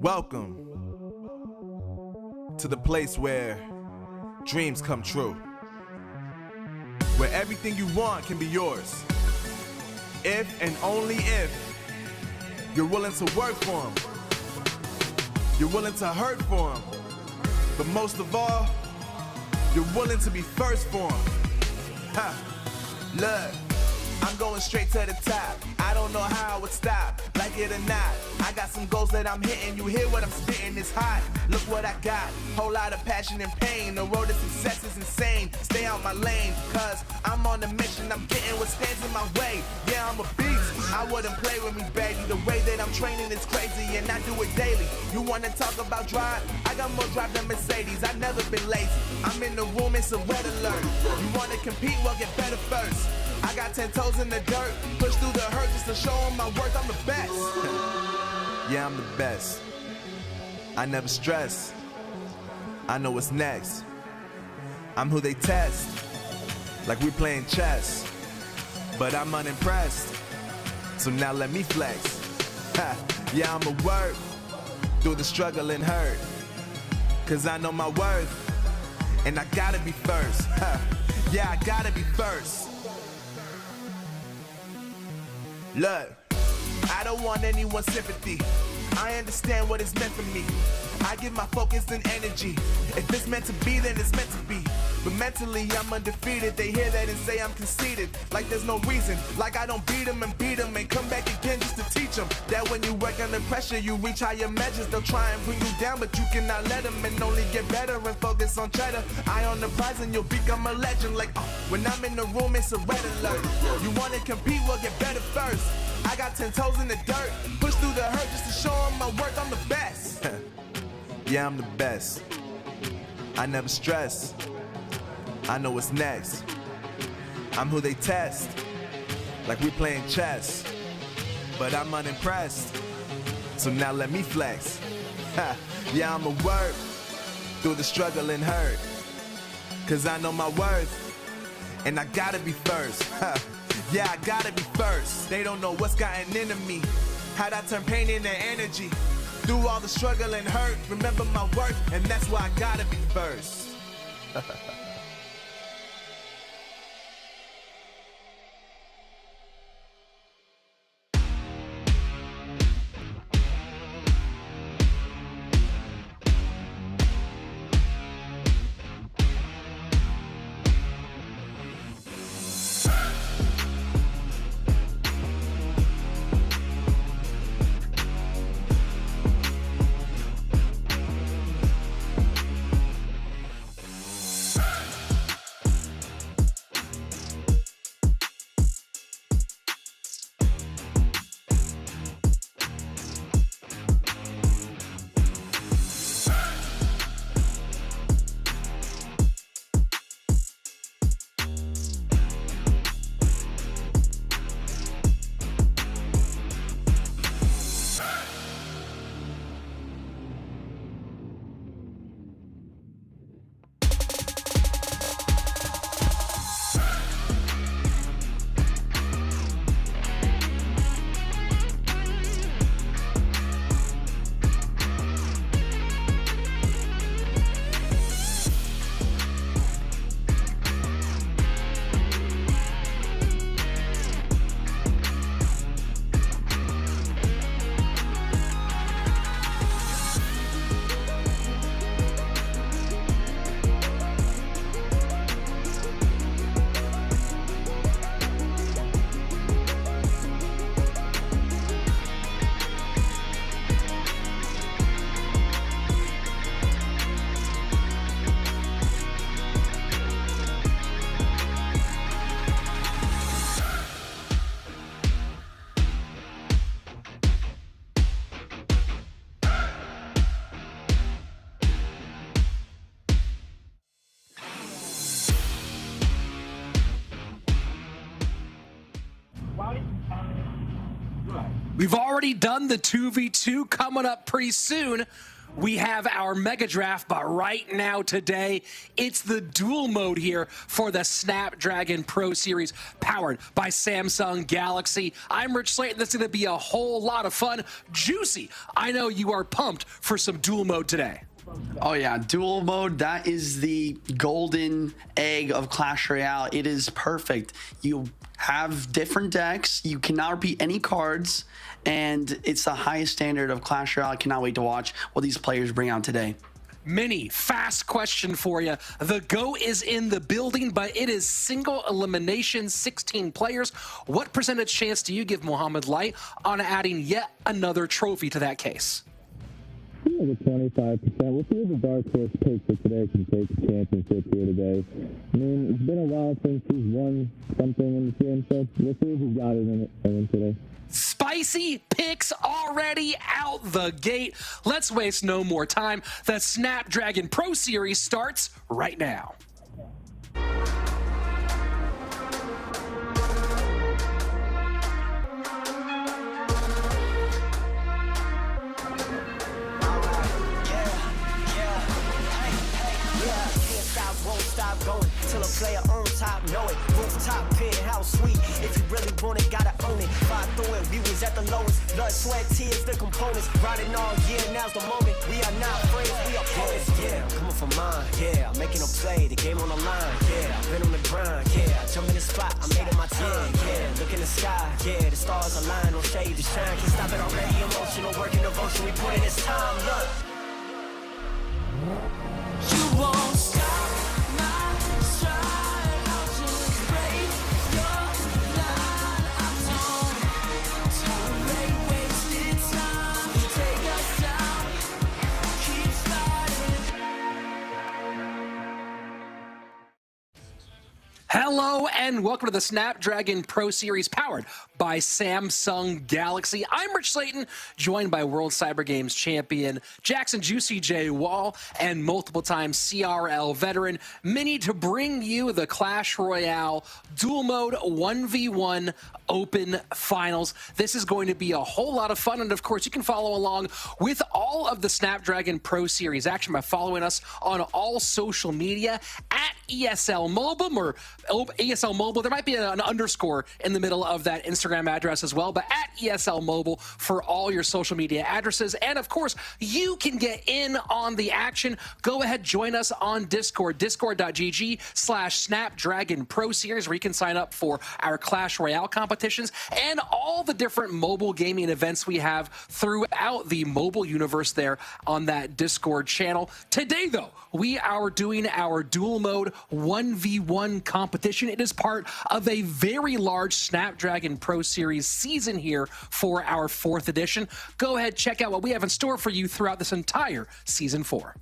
Welcome to the place where dreams come true, where everything you want can be yours, if and only if you're willing to work for them, you're willing to hurt for them, but most of all, you're willing to be first for them. Look, I'm going straight to the top. I don't know how I would stop, like it or not. I got some goals that I'm hitting. You hear what I'm spitting, it's hot. Look what I got, whole lot of passion and pain. The road to success is insane. Stay out my lane, cause I'm on a mission. I'm getting what stands in my way. Yeah, I'm a beast, I wouldn't play with me, baby. The way that I'm training is crazy and I do it daily. You wanna talk about drive? I got more drive than Mercedes. I've never been lazy. I'm in the room, it's a red alert. You wanna compete? Well, get better first. I got 10 toes in the dirt, push through the hurt just to show them my worth. I'm the best. Yeah, I'm the best. I never stress. I know what's next. I'm who they test, like we playing chess. But I'm unimpressed, so now let me flex. Yeah, I'ma work through the struggle and hurt, cause I know my worth, and I gotta be first. Yeah, I gotta be first. Look, I don't want anyone's sympathy. I understand what it's meant for me. I give my focus and energy. If it's meant to be, then it's meant to be. But mentally, I'm undefeated. They hear that and say I'm conceited, like there's no reason. Like I don't beat them and come back again just to teach them that when you work under pressure, you reach higher measures. They'll try and bring you down, but you cannot let them, and only get better and focus on cheddar. Eye on the prize and you'll become a legend. Like, when I'm in the room, it's a red alert. You wanna compete? Well, get better first. I got 10 toes in the dirt, push through the hurt just to show them my worth. I'm the best. Yeah, I'm the best. I never stress. I know what's next. I'm who they test, like we playing chess. But I'm unimpressed, so now let me flex. Yeah, I'ma work through the struggle and hurt, cause I know my worth, and I gotta be first. Yeah, I gotta be first. They don't know what's gotten into me, how'd I turn pain into energy. Through all the struggle and hurt, remember my worth, and that's why I gotta be first. We've already done the 2v2 coming up pretty soon. We have our mega draft, but right now today, it's the dual mode here for the Snapdragon Pro Series powered by Samsung Galaxy. I'm Rich Slayton. This is going to be a whole lot of fun. Juicy. I know you are pumped for some dual mode today. Oh yeah, dual mode, that is the golden egg of Clash Royale. It is perfect. You have different decks, you cannot repeat any cards, and it's the highest standard of Clash Royale. I cannot wait to watch what these players bring out today. Mini, fast question for you. The GOAT is in the building, but it is single elimination, 16 players. What percentage chance do you give Mohamed Light on adding yet another trophy to that case? Over 25%. We'll see if the dark horse pick for today can take the championship here today. I mean, it's been a while since he's won something in the team, so we'll see if he's got it in it today. Spicy picks already out the gate. Let's waste no more time. The Snapdragon Pro Series starts right now. Going till a player on top, know it. Rooftop, penthouse, sweet. If you really want it, gotta own it. Fight through it, we was at the lowest. Blood, sweat, tears, the components. Riding all year, now's the moment. We are not friends, we are opponents. Yeah, coming for mine. Yeah, making a play, the game on the line. Yeah, I've been on the grind. Yeah, jump in the spot, I made it my time. Yeah, look in the sky. Yeah, the stars align, no shade to shine. Can't stop it already. Emotional work and devotion. We put in this time. Look, you won't stop. Hello and welcome to the Snapdragon Pro Series powered by Samsung Galaxy. I'm Rich Slayton, joined by World Cyber Games champion Jackson Juicy J. Wall and multiple-time CRL veteran Mini to bring you the Clash Royale dual mode 1v1 Open Finals. This is going to be a whole lot of fun, and of course you can follow along with all of the Snapdragon Pro Series action by following us on all social media at ESL Mobile or ESL Mobile. There might be an underscore in the middle of that Instagram address as well, but at ESL Mobile for all your social media addresses. And of course, you can get in on the action. Go ahead, join us on Discord, discord.gg/Snapdragon Pro Series, where you can sign up for our Clash Royale competitions and all the different mobile gaming events we have throughout the mobile universe there on that Discord channel. Today, though, we are doing our dual mode 1v1 competition. It is part of a very large Snapdragon Pro Series season here for our 4th edition. Go ahead, check out what we have in store for you throughout this entire Season 4.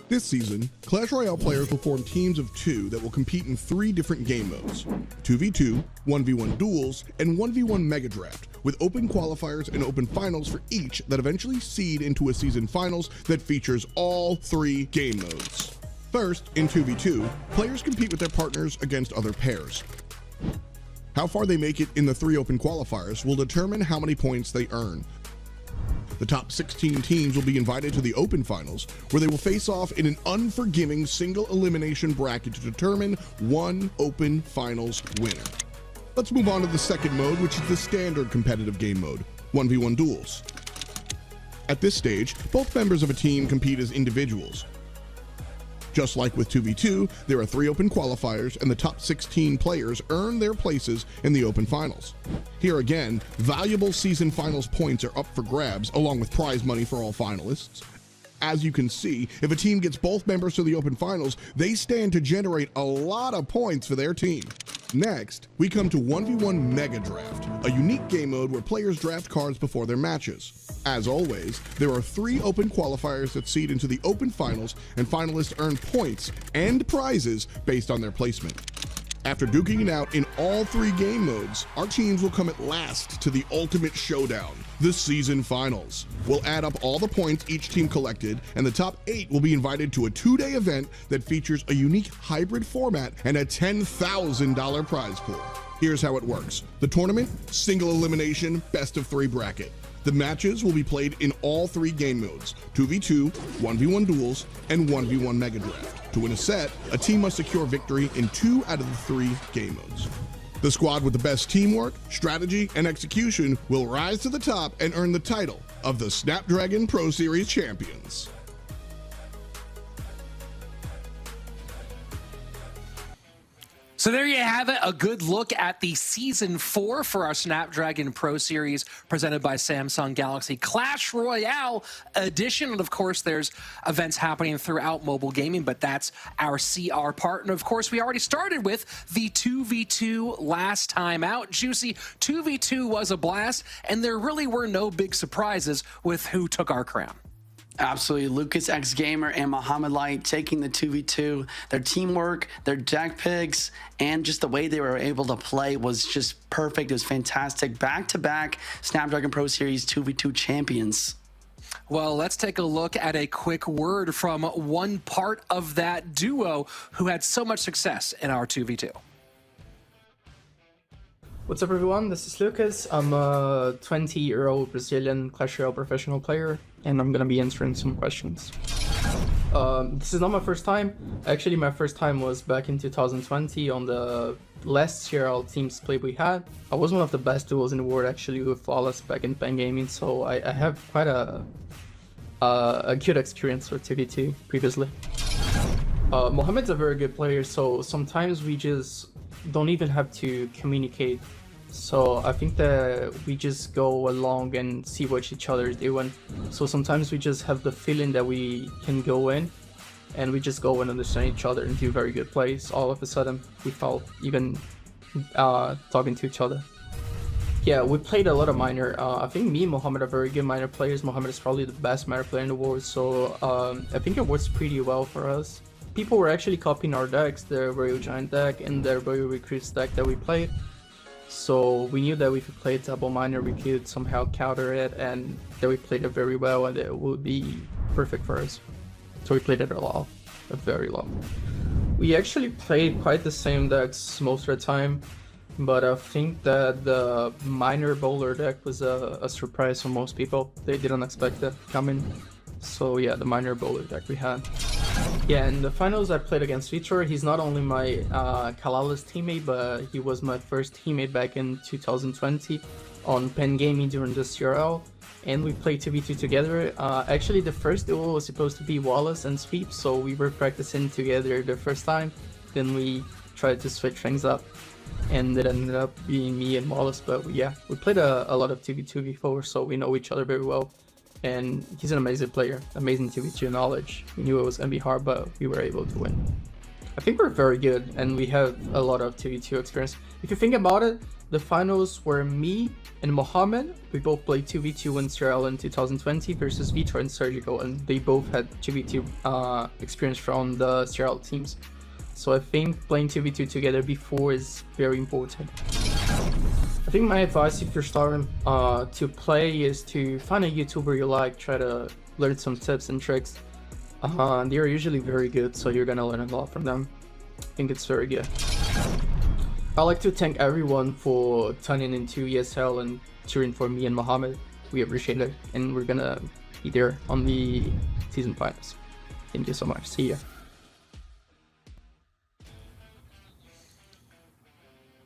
This season, Clash Royale players will form teams of 2 that will compete in 3 different game modes: 2v2, 1v1 Duels, and 1v1 Mega Draft, with open qualifiers and open finals for each that eventually seed into a season finals that features all 3 game modes. First, in 2v2, players compete with their partners against other pairs. How far they make it in the 3 open qualifiers will determine how many points they earn. The top 16 teams will be invited to the open finals, where they will face off in an unforgiving single elimination bracket to determine one open finals winner. Let's move on to the second mode, which is the standard competitive game mode, 1v1 Duels. At this stage, both members of a team compete as individuals. Just like with 2v2, there are 3 open qualifiers, and the top 16 players earn their places in the open finals. Here again, valuable season finals points are up for grabs, along with prize money for all finalists. As you can see, if a team gets both members to the open finals, they stand to generate a lot of points for their team. Next, we come to 1v1 Mega Draft, a unique game mode where players draft cards before their matches. As always, there are 3 open qualifiers that seed into the open finals, and finalists earn points and prizes based on their placement. After duking it out in all 3 game modes, our teams will come at last to the ultimate showdown, the season finals. We'll add up all the points each team collected, and the top 8 will be invited to a 2-day event that features a unique hybrid format and a $10,000 prize pool. Here's how it works. The tournament, single elimination, best of 3 bracket. The matches will be played in all 3 game modes, 2v2, 1v1 Duels, and 1v1 Mega Draft. To win a set, a team must secure victory in 2 out of the 3 game modes. The squad with the best teamwork, strategy, and execution will rise to the top and earn the title of the Snapdragon Pro Series champions. So there you have it, a good look at the Season 4 for our Snapdragon Pro Series presented by Samsung Galaxy Clash Royale edition. And of course, there's events happening throughout mobile gaming, but that's our CR part. And of course, we already started with the 2v2 last time out. Juicy, 2v2 was a blast, and there really were no big surprises with who took our crown. Absolutely. Lucas X Gamer and Muhammad Light taking the 2v2. Their teamwork, their deck picks, and just the way they were able to play was just perfect. It was fantastic. Back-to-back Snapdragon Pro Series 2v2 champions. Well, let's take a look at a quick word from one part of that duo who had so much success in our 2v2. What's up, everyone? This is Lucas. I'm a 20-year-old Brazilian Clash Royale professional player, and I'm gonna be answering some questions. This is not my first time. Actually, my first time was back in 2020 on the last CRL team split we had. I was one of the best duels in the world, actually, with Flawless back in Pen Gaming, so I have quite a good experience with 2v2 previously. Mohammed's a very good player, so sometimes we just don't even have to communicate. So I think that we just go along and see what each other is doing. So sometimes we just have the feeling that we can go in and we just go and understand each other and do very good plays. All of a sudden we felt even talking to each other. Yeah, we played a lot of minor. I think me and Mohammed are very good minor players. Mohammed is probably the best minor player in the world, so I think it works pretty well for us. People were actually copying our decks, the Royal Giant deck and the Royal Recruits deck that we played. So we knew that if we played double minor, we could somehow counter it, and that we played it very well, and it would be perfect for us. So we played it a lot, very lot. We actually played quite the same decks most of the time, but I think that the minor bowler deck was a surprise for most people. They didn't expect that coming. So yeah, the minor bowler deck we had. Yeah, in the finals I played against Vitor. He's not only my Kalala's teammate, but he was my first teammate back in 2020 on Pen Gaming during the CRL. And we played 2v2 together. Actually, the first duel was supposed to be Wallace and Sweep, so we were practicing together the first time. Then we tried to switch things up, and it ended up being me and Wallace. But yeah, we played a lot of 2v2 before, so we know each other very well. And he's an amazing player, amazing 2v2 knowledge. We knew it was gonna be hard, but we were able to win. I think we're very good, and we have a lot of 2v2 experience. If you think about it, the finals were me and Mohammed. We both played 2v2 in CRL in 2020 versus Vitor and Surgical, and they both had 2v2 experience from the CRL teams. So I think playing 2v2 together before is very important. I think my advice if you're starting to play is to find a YouTuber you like, try to learn some tips and tricks. They're usually very good, so you're gonna learn a lot from them. I think it's very good. I'd like to thank everyone for tuning into ESL and cheering for me and Mohammed. We appreciate it, and we're gonna be there on the season finals. Thank you so much. See ya.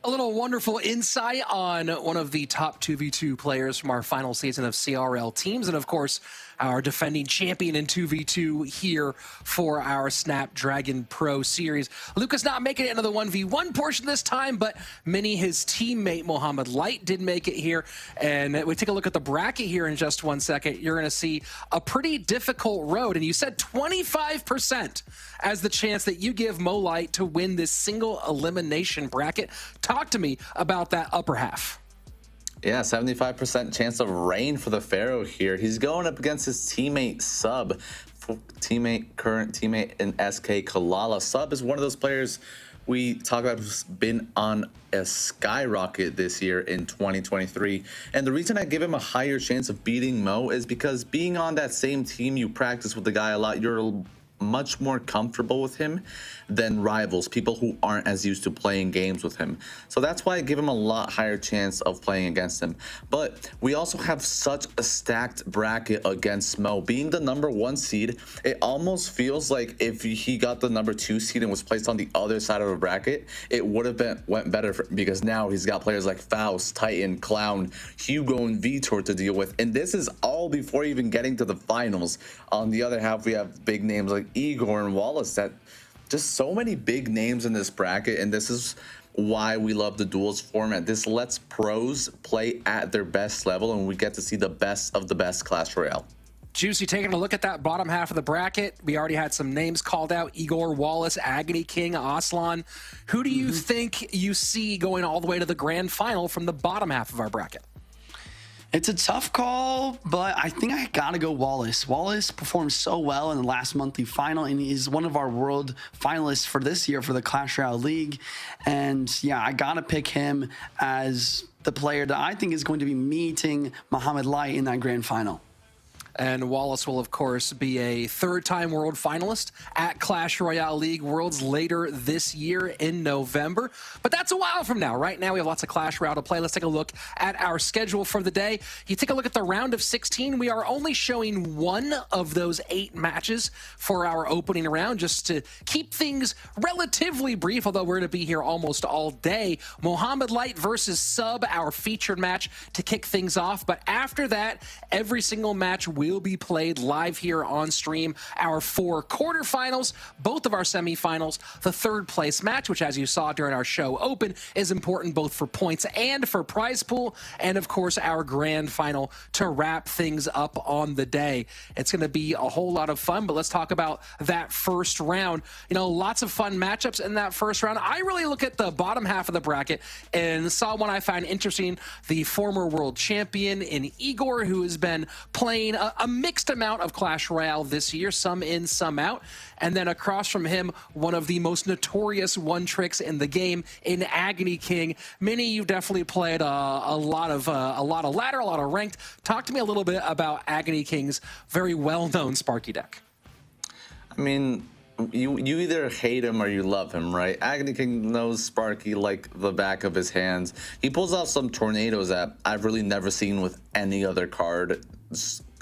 A little wonderful insight on one of the top 2v2 players from our final season of CRL teams, and of course, our defending champion in 2v2 here for our Snapdragon Pro Series. Lucas not making it into the 1v1 portion this time, but Mini, his teammate Mohammad Light, did make it here. And we take a look at the bracket here in just 1 second. You're going to see a pretty difficult road, and you said 25% as the chance that you give Mo Light to win this single elimination bracket. Talk to me about that upper half. Yeah, 75% chance of rain for the Pharaoh here. He's going up against his teammate Sub, current teammate in SK Kalala. Sub is one of those players we talk about who's been on a skyrocket this year in 2023. And the reason I give him a higher chance of beating Mo is because being on that same team, you practice with the guy a lot. You're much more comfortable with him than rivals, people who aren't as used to playing games with him. So that's why I give him a lot higher chance of playing against him. But we also have such a stacked bracket against Smo. Being the #1 seed, it almost feels like if he got the #2 seed and was placed on the other side of a bracket, it would have went better because now he's got players like Faust, Titan, Clown, Hugo, and Vitor to deal with. And this is all before even getting to the finals. On the other half, we have big names like Igor and Wallace. That just so many big names in this bracket, and this is why we love the duels format. This lets pros play at their best level, and we get to see the best of the best Clash Royale. Juicy, taking a look at that bottom half of the bracket, we already had some names called out: Igor, Wallace, Agony King, Aslan. Who do you think you see going all the way to the grand final from the bottom half of our bracket? It's a tough call, but I think I gotta go Wallace. Wallace performed so well in the last monthly final, and he's one of our world finalists for this year for the Clash Royale League. And yeah, I gotta pick him as the player that I think is going to be meeting Mohamed Light in that grand final. And Wallace will, of course, be a third-time world finalist at Clash Royale League Worlds later this year in November. But that's a while from now. Right now, we have lots of Clash Royale to play. Let's take a look at our schedule for the day. You take a look at the round of 16. We are only showing one of those 8 matches for our opening round, just to keep things relatively brief, although we're going to be here almost all day. Mohamed Light versus Sub, our featured match to kick things off. But after that, every single match will be played live here on stream. Our 4 quarterfinals, both of our semifinals, the third place match, which, as you saw during our show open, is important both for points and for prize pool, and of course our grand final to wrap things up on the day. It's going to be a whole lot of fun, but let's talk about that first round. You know, lots of fun matchups in that first round. I really look at the bottom half of the bracket and saw one I find interesting: the former world champion in Igor, who has been playing a mixed amount of Clash Royale this year, some in, some out. And then across from him, one of the most notorious one-tricks in the game in Agony King. Minnie, you've definitely played a lot of ladder, a lot of ranked. Talk to me a little bit about Agony King's very well-known Sparky deck. I mean, you either hate him or you love him, right? Agony King knows Sparky like the back of his hands. He pulls out some tornadoes that I've really never seen with any other card.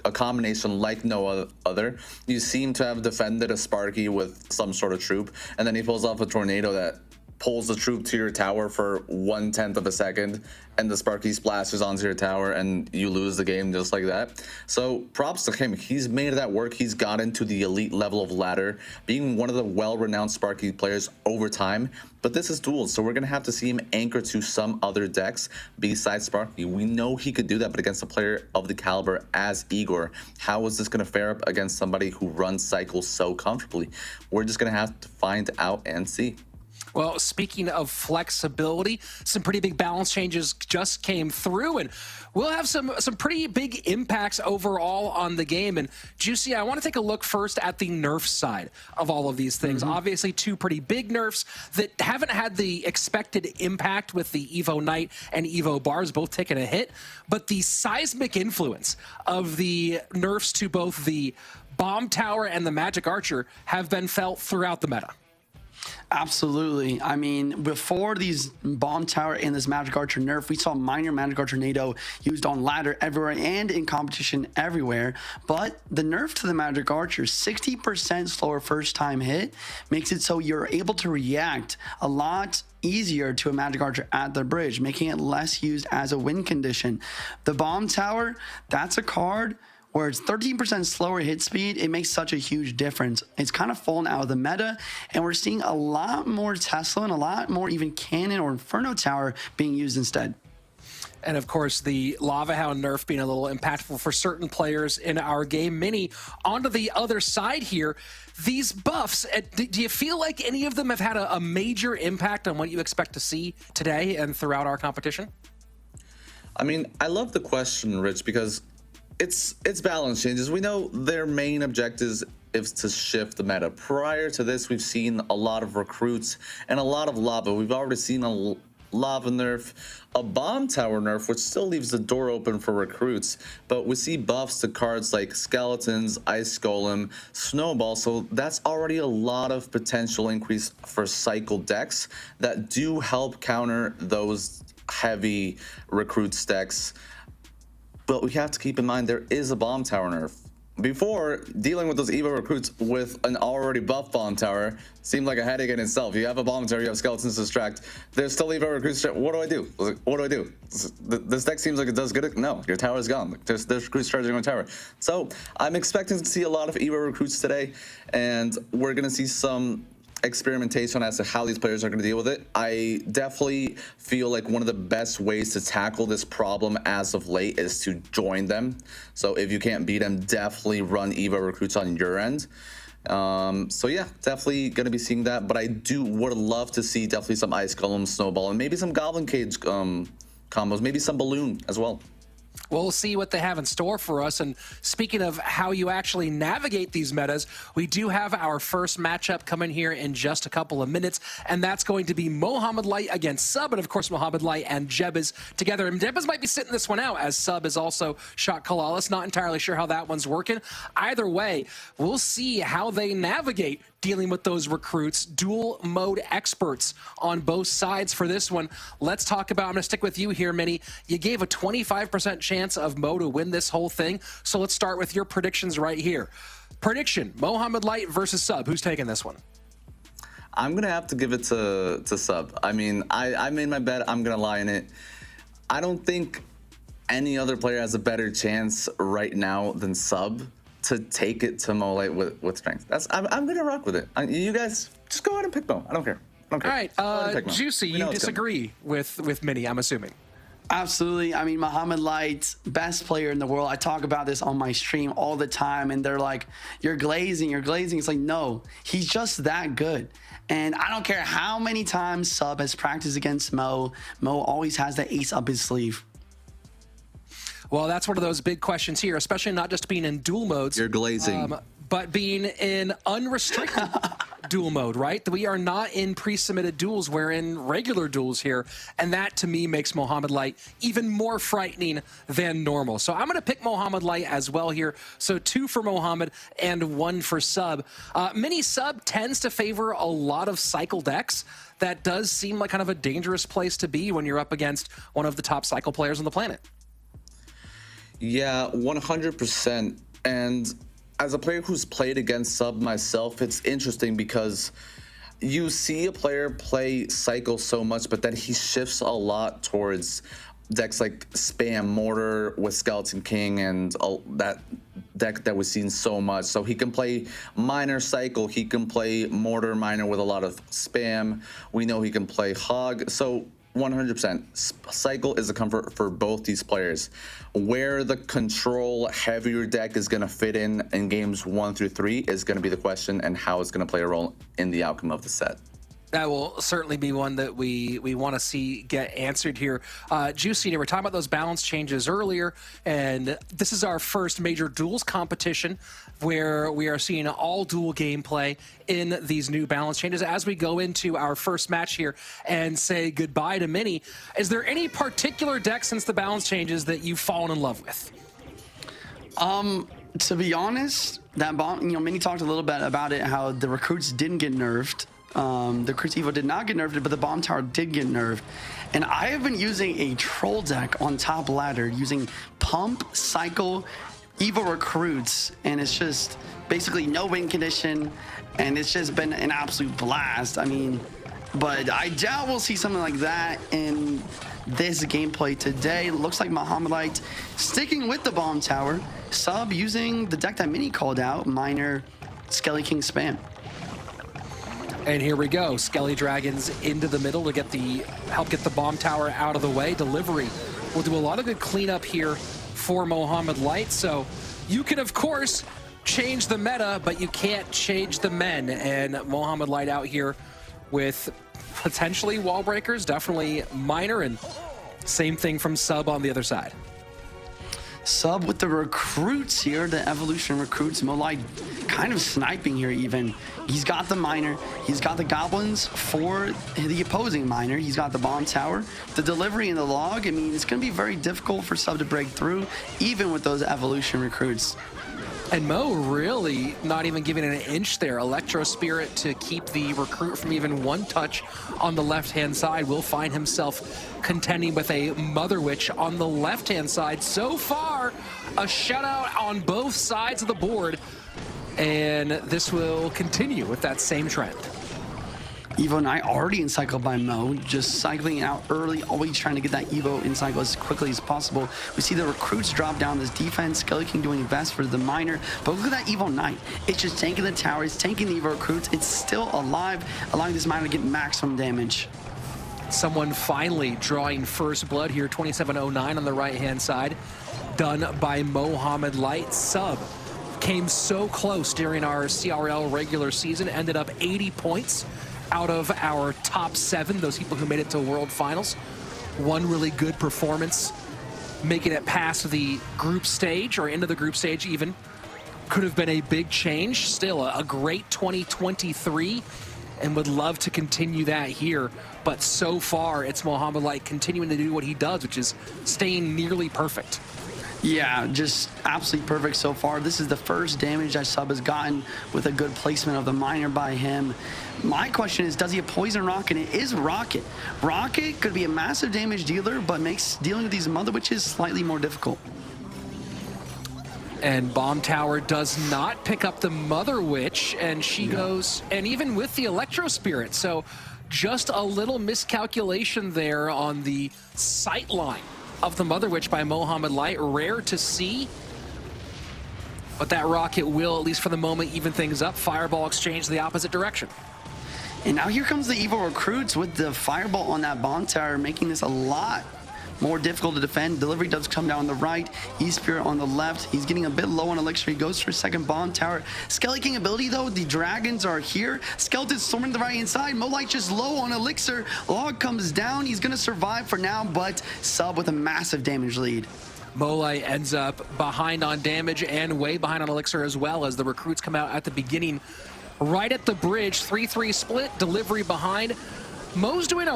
A combination like no other. You seem to have defended a Sparky with some sort of troop, and then he pulls off a tornado that pulls the troop to your tower for 1/10 of a second, and the Sparky splashes onto your tower, and you lose the game just like that. So props to him. He's made that work. He's gotten to the elite level of ladder, being one of the well-renowned Sparky players over time. But this is duels, so we're going to have to see him anchor to some other decks besides Sparky. We know he could do that, but against a player of the caliber as Igor, how is this going to fare up against somebody who runs cycles so comfortably? We're just going to have to find out and see. Well, speaking of flexibility, some pretty big balance changes just came through, and we'll have some pretty big impacts overall on the game. And Juicy, I want to take a look first at the nerf side of all of these things. Obviously, 2 pretty big nerfs that haven't had the expected impact, with the Evo Knight and Evo Bars both taking a hit, but the seismic influence of the nerfs to both the Bomb Tower and the Magic Archer have been felt throughout the meta. Absolutely. I mean, before these Bomb Tower and this Magic Archer nerf, we saw minor Magic Archer tornado used on ladder everywhere and in competition everywhere. But the nerf to the Magic Archer, 60% slower first time hit, makes it so you're able to react a lot easier to a Magic Archer at the bridge, making it less used as a win condition. The Bomb Tower, that's a card where it's 13% slower hit speed. It makes such a huge difference. It's kind of fallen out of the meta, and we're seeing a lot more Tesla and a lot more even Cannon or Inferno Tower being used instead. And of course, the Lava Hound nerf being a little impactful for certain players in our game. Minnie, onto the other side here, these buffs, do you feel like any of them have had a major impact on what you expect to see today and throughout our competition? I mean, I love the question, Rich, because it's balance changes. We know their main objective is to shift the meta. Prior to this, we've seen a lot of recruits and a lot of lava. We've already seen lava nerf, a bomb tower nerf, which still leaves the door open for recruits, but we see buffs to cards like skeletons, ice golem, snowball, so that's already a lot of potential increase for cycle decks that do help counter those heavy recruit decks. But we have to keep in mind there is a bomb tower nerf. Before, dealing with those Evo recruits with an already buffed bomb tower seemed like a headache in itself. You have a bomb tower, you have skeletons to distract. There's still Evo recruits. What do I do? What do I do? This deck seems like it does good. No, your tower is gone. There's recruits charging on tower. So I'm expecting to see a lot of Evo recruits today, and we're going to see some experimentation as to how these players are going to deal with it. I definitely feel like one of the best ways to tackle this problem as of late is to join them. So if you can't beat them, definitely run Evo recruits on your end. So yeah, definitely going to be seeing that, but I would love to see definitely some Ice Golem, Snowball, and maybe some Goblin Cage combos, maybe some Balloon as well. We'll see what they have in store for us. And speaking of how you actually navigate these metas, we do have our first matchup coming here in just a couple of minutes, and that's going to be Mohamed Light against Sub, and of course Mohamed Light and Jebez together. And Jebez might be sitting this one out, as Sub is also shot Kalalis. Not entirely sure how that one's working. Either way, we'll see how they navigate dealing with those recruits. Dual mode experts on both sides for this one. Let's talk about, I'm gonna stick with you here, Minnie. You gave a 25% chance of Mo to win this whole thing. So let's start with your predictions right here. Prediction, Mohamed Light versus Sub. Who's taking this one? I'm gonna have to give it to Sub. I mean, I made my bet, I'm gonna lie in it. I don't think any other player has a better chance right now than Sub to take it to Mo Light with strength. I'm gonna rock with it. You guys just go ahead and pick Mo. I don't care. All right, Juicy, you disagree with Minnie, I'm assuming. Absolutely. I mean, Mohamed Light, best player in the world. I talk about this on my stream all the time, and they're like, you're glazing, you're glazing. It's like, no, he's just that good. And I don't care how many times Sub has practiced against Mo. Mo always has the ace up his sleeve. Well, that's one of those big questions here, especially not just being in dual modes. You're glazing. But being in unrestricted dual mode, right? We are not in pre-submitted duels, we're in regular duels here. And that, to me, makes Mohamed Light even more frightening than normal. So I'm going to pick Mohamed Light as well here. So 2 for Mohamed and 1 for Sub. Mini Sub tends to favor a lot of cycle decks. That does seem like kind of a dangerous place to be when you're up against one of the top cycle players on the planet. Yeah, 100%. And as a player who's played against Sub myself, it's interesting because you see a player play cycle so much, but then he shifts a lot towards decks like Spam Mortar with Skeleton King and that deck that we've seen so much. So he can play Miner Cycle, he can play Mortar Miner with a lot of spam. We know he can play Hog. So 100%. Cycle is a comfort for both these players. Where the control heavier deck is going to fit in games 1 through 3 is going to be the question, and how it's going to play a role in the outcome of the set. That will certainly be one that we want to see get answered here. Juicy, we were talking about those balance changes earlier, and this is our first major duels competition where we are seeing all dual gameplay in these new balance changes. As we go into our first match here and say goodbye to Minnie, is there any particular deck since the balance changes that you've fallen in love with? To be honest, that bomb, Minnie talked a little bit about it, how the recruits didn't get nerfed. The Recruits Evo did not get nerfed, but the Bomb Tower did get nerfed. And I have been using a troll deck on top ladder using Pump, Cycle, Evo Recruits, and it's just basically no win condition, and it's just been an absolute blast. I mean, but I doubt we'll see something like that in this gameplay today. It looks like Mohamed Light sticking with the Bomb Tower, Sub using the deck that Minnie called out, Miner, Skelly King Spam. And here we go, Skelly Dragons into the middle to help get the bomb tower out of the way. Delivery will do a lot of good cleanup here for Mohamed Light. So you can, of course, change the meta, but you can't change the men. And Mohamed Light out here with potentially wall breakers, definitely Miner, and same thing from Sub on the other side. Sub with the recruits here, the evolution recruits. Molite kind of sniping here even. He's got the miner, he's got the goblins for the opposing miner, he's got the bomb tower, the delivery and the log. I mean, it's going to be very difficult for Sub to break through, even with those evolution recruits. And Mo really not even giving it an inch there. Electro Spirit to keep the recruit from even one touch on the left-hand side. Will find himself contending with a Mother Witch on the left-hand side. So far, a shutout on both sides of the board. And this will continue with that same trend. Evo Knight already encircled by Mo, just cycling out early, always trying to get that Evo encircle as quickly as possible. We see the recruits drop down this defense, Skelly King doing best for the miner, but look at that Evo Knight. It's just tanking the tower, it's tanking the Evo recruits, it's still alive, allowing this miner to get maximum damage. Someone finally drawing first blood here, 2709 on the right-hand side, done by Mohamed Light. Sub came so close during our CRL regular season, ended up 80 points out of our top 7, those people who made it to World Finals. One really good performance, making it past the group stage, or into the group stage even. Could have been a big change. Still a great 2023, and would love to continue that here. But so far, it's Mohamed Light continuing to do what he does, which is staying nearly perfect. Yeah, just absolutely perfect so far. This is the first damage that Sub has gotten with a good placement of the miner by him. My question is, does he have Poison Rocket? It is Rocket. Rocket could be a massive damage dealer, but makes dealing with these Mother Witches slightly more difficult. And Bomb Tower does not pick up the Mother Witch, and she goes, and even with the Electro Spirit. So just a little miscalculation there on the sight line of the Mother Witch by Mohamed Light. Rare to see, but that rocket will, at least for the moment, even things up. Fireball exchange the opposite direction. And now here comes the Evo recruits with the fireball on that bomb tower, making this a lot more difficult to defend. Delivery does come down on the right, E-Spirit on the left. He's getting a bit low on elixir. He goes for a second bomb tower. Skelly King ability though, the dragons are here. Skeleton storming the right inside. Molite just low on elixir. Log comes down. He's gonna survive for now, but Sub with a massive damage lead. Molite ends up behind on damage and way behind on elixir as well, as the recruits come out at the beginning. Right at the bridge, 3-3 split, delivery behind. Mo's doing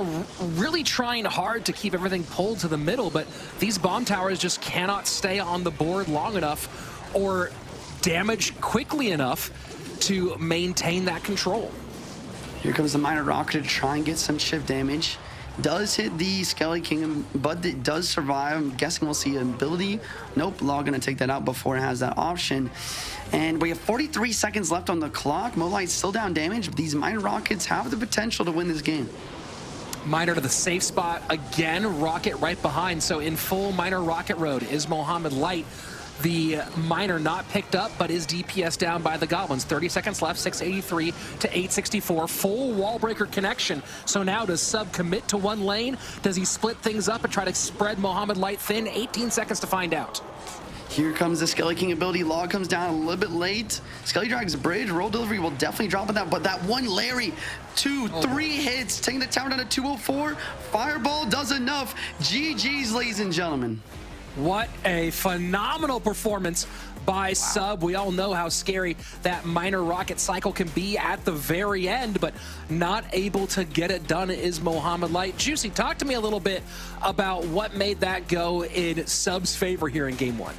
really trying hard to keep everything pulled to the middle, but these bomb towers just cannot stay on the board long enough or damage quickly enough to maintain that control. Here comes the miner rocket to try and get some chip damage. Does hit the Skelly King, but it does survive. I'm guessing we'll see an ability. Nope, Log gonna take that out before it has that option. And we have 43 seconds left on the clock. Molite's still down damage, but these miner rockets have the potential to win this game. Miner to the safe spot again, rocket right behind. So in full miner rocket road is Mohamed Light. The miner not picked up, but is DPS down by the goblins. 30 seconds left, 683 to 864. Full wall breaker connection. So now does Sub commit to one lane? Does he split things up and try to spread Mohamed Light thin? 18 seconds to find out. Here comes the Skelly King ability. Log comes down a little bit late. Skelly drags bridge. Roll delivery will definitely drop on that, but that one Larry, 3 hits, taking the tower down to 204. Fireball does enough. GG's, ladies and gentlemen. What a phenomenal performance by Sub. We all know how scary that miner rocket cycle can be at the very end, but not able to get it done is Mohamed Light. Juicy, talk to me a little bit about what made that go in Sub's favor here in game 1.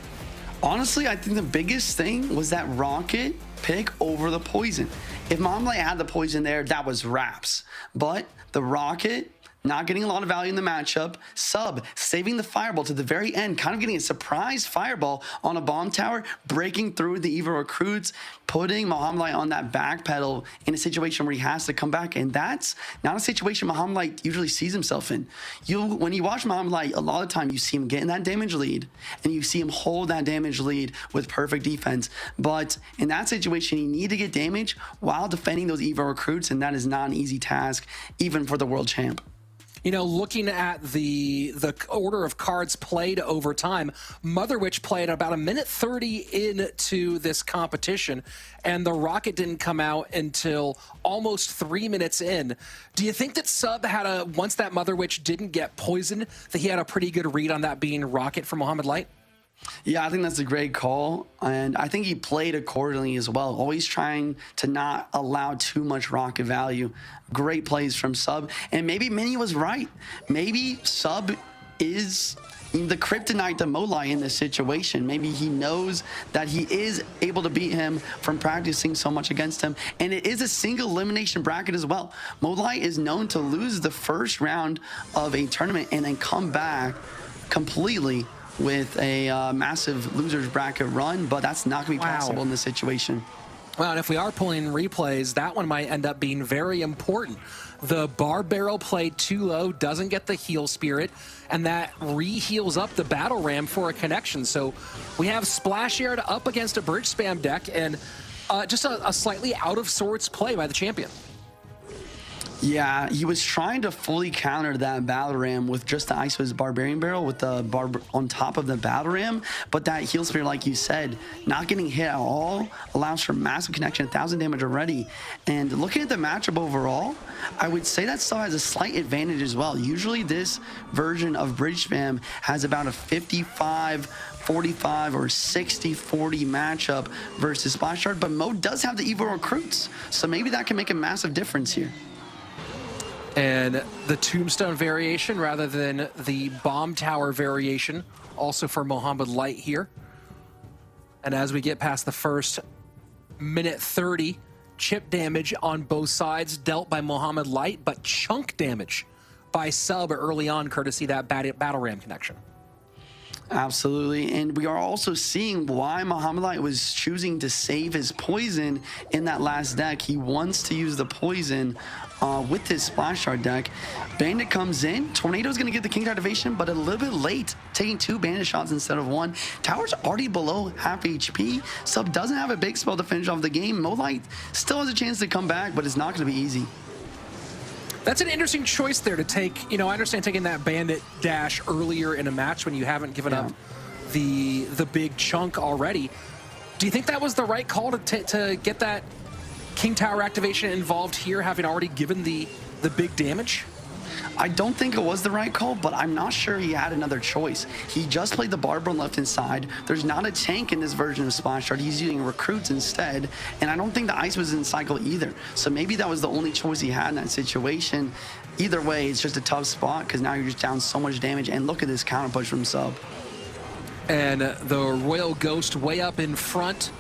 Honestly, I think the biggest thing was that rocket pick over the poison. If Mohamed Light had the poison there, that was wraps. But the rocket not getting a lot of value in the matchup. Sub saving the fireball to the very end, kind of getting a surprise fireball on a bomb tower, breaking through the Evo recruits, putting Mohamed Light on that back pedal in a situation where he has to come back. And that's not a situation Mohamed Light usually sees himself in. When you watch Mohamed Light, a lot of the time you see him getting that damage lead and you see him hold that damage lead with perfect defense. But in that situation, you need to get damage while defending those Evo recruits, and that is not an easy task, even for the world champ. You know, looking at the order of cards played over time, Mother Witch played about 1:30 into this competition, and the rocket didn't come out until almost 3 minutes in. Do you think that Sub had once that Mother Witch didn't get poisoned, that he had a pretty good read on that being rocket for Mohamed Light? Yeah, I think that's a great call. And I think he played accordingly as well, always trying to not allow too much rocket value. Great plays from Sub. And maybe Mini was right. Maybe Sub is the kryptonite to Molai in this situation. Maybe he knows that he is able to beat him from practicing so much against him. And it is a single elimination bracket as well. Molai is known to lose the first round of a tournament and then come back completely with a massive losers bracket run, but that's not going to be possible in this situation. Well, and if we are pulling replays, that one might end up being very important. The bar barrel play too low, doesn't get the heal spirit, and that re-heals up the battle ram for a connection. So we have Splash Aired up against a bridge spam deck, and just a slightly out of sorts play by the champion. Yeah, he was trying to fully counter that battle ram with just the Ice Wiz Barbarian Barrel with the barb on top of the battle ram, but that heal spear, like you said, not getting hit at all allows for massive connection, 1,000 damage already. And looking at the matchup overall, I would say that still has a slight advantage as well. Usually this version of Bridge Spam has about a 55-45 or 60-40 matchup versus Splash Shard, but Mo does have the evil recruits, so maybe that can make a massive difference here. And the tombstone variation rather than the bomb tower variation, also for Mohamed Light here. And as we get past the first minute 30, chip damage on both sides dealt by Mohamed Light, but chunk damage by Sub early on, courtesy that battle ram connection. Absolutely, and we are also seeing why Mohamed Light was choosing to save his poison in that last deck. He wants to use the poison with his Splash Shard deck. Bandit comes in, Tornado's gonna get the King activation, but a little bit late, taking 2 Bandit shots instead of 1. Tower's already below half HP. Sub doesn't have a big spell to finish off the game. Mo Light still has a chance to come back, but it's not gonna be easy. That's an interesting choice there to take. You know, I understand taking that Bandit dash earlier in a match when you haven't given up the big chunk already. Do you think that was the right call to get that King Tower activation involved here, having already given the big damage? I don't think it was the right call, but I'm not sure he had another choice. He just played the Barber on left-hand side. There's not a tank in this version of Splash Shard. He's using recruits instead, and I don't think the Ice was in cycle either. So maybe that was the only choice he had in that situation. Either way, it's just a tough spot because now you're just down so much damage, and look at this counter push from Sub. And the Royal Ghost way up in front.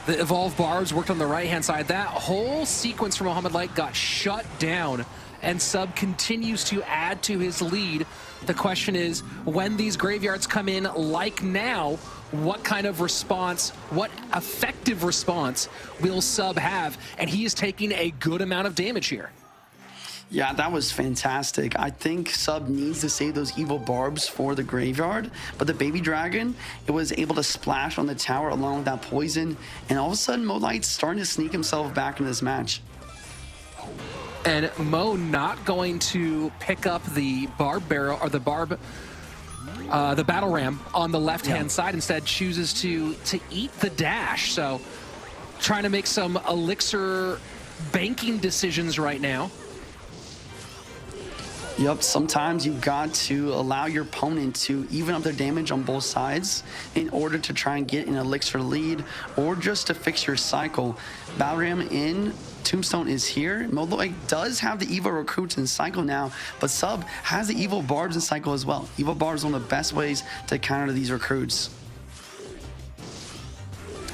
The Evolved Barbs worked on the right-hand side. That whole sequence from Mohamed Light got shut down, and Sub continues to add to his lead. The question is, when these graveyards come in like now, what kind of response, what effective response will Sub have? And he is taking a good amount of damage here. Yeah, that was fantastic. I think Sub needs to save those evil barbs for the graveyard, but the Baby Dragon, it was able to splash on the tower along with that poison, and all of a sudden Mo Light's starting to sneak himself back into this match. And Mo not going to pick up the barb barrel or the battle ram on the left-hand side. Instead, chooses to eat the dash. So, trying to make some elixir banking decisions right now. Yep, sometimes you've got to allow your opponent to even up their damage on both sides in order to try and get an elixir lead or just to fix your cycle. Battle ram in, Tombstone is here. Mo Light does have the evil recruits in cycle now, but Sub has the evil barbs in cycle as well. Evil barbs is one of the best ways to counter these recruits.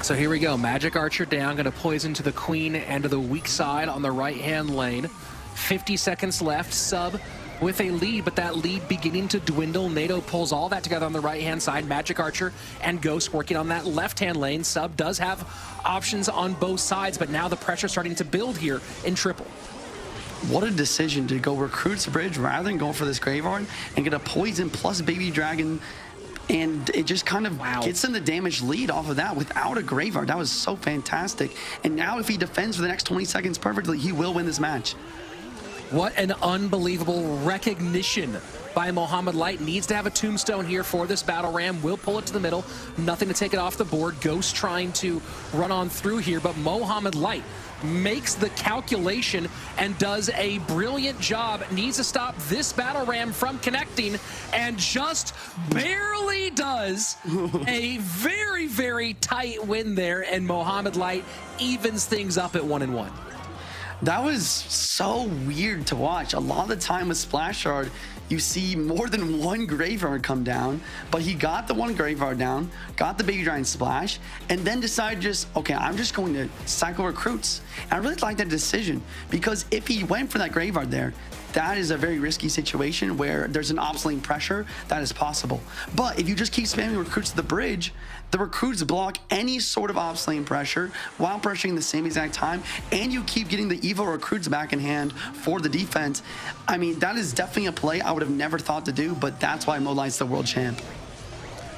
So here we go, Magic Archer down, gonna poison to the Queen and to the weak side on the right-hand lane. 50 seconds left, Sub with a lead, but that lead beginning to dwindle. NATO pulls all that together on the right-hand side. Magic Archer and Ghost working on that left-hand lane. Sub does have options on both sides, but now the pressure starting to build here in triple. What a decision to go recruits bridge rather than go for this graveyard and get a poison plus Baby Dragon, and it just kind of gets in the damage lead off of that without a graveyard. That was so fantastic. And now if he defends for the next 20 seconds perfectly, he will win this match. What an unbelievable recognition by Mohamed Light. Needs to have a tombstone here for this battle ram. Will pull it to the middle. Nothing to take it off the board. Ghost trying to run on through here, but Mohamed Light makes the calculation and does a brilliant job. Needs to stop this battle ram from connecting, and just barely does. A very, very tight win there, and Mohamed Light evens things up at 1-1. That was so weird to watch. A lot of the time with Splash Shard, you see more than one Graveyard come down, but he got the one Graveyard down, got the Baby Giant Splash, and then decided just, okay, I'm just going to cycle recruits. And I really like that decision, because if he went for that Graveyard there, that is a very risky situation where there's an obsolete pressure that is possible. But if you just keep spamming recruits to the bridge, the recruits block any sort of obsolete pressure while pressuring the same exact time, and you keep getting the evil recruits back in hand for the defense. I mean, that is definitely a play I would have never thought to do, but that's why Molight's the world champ.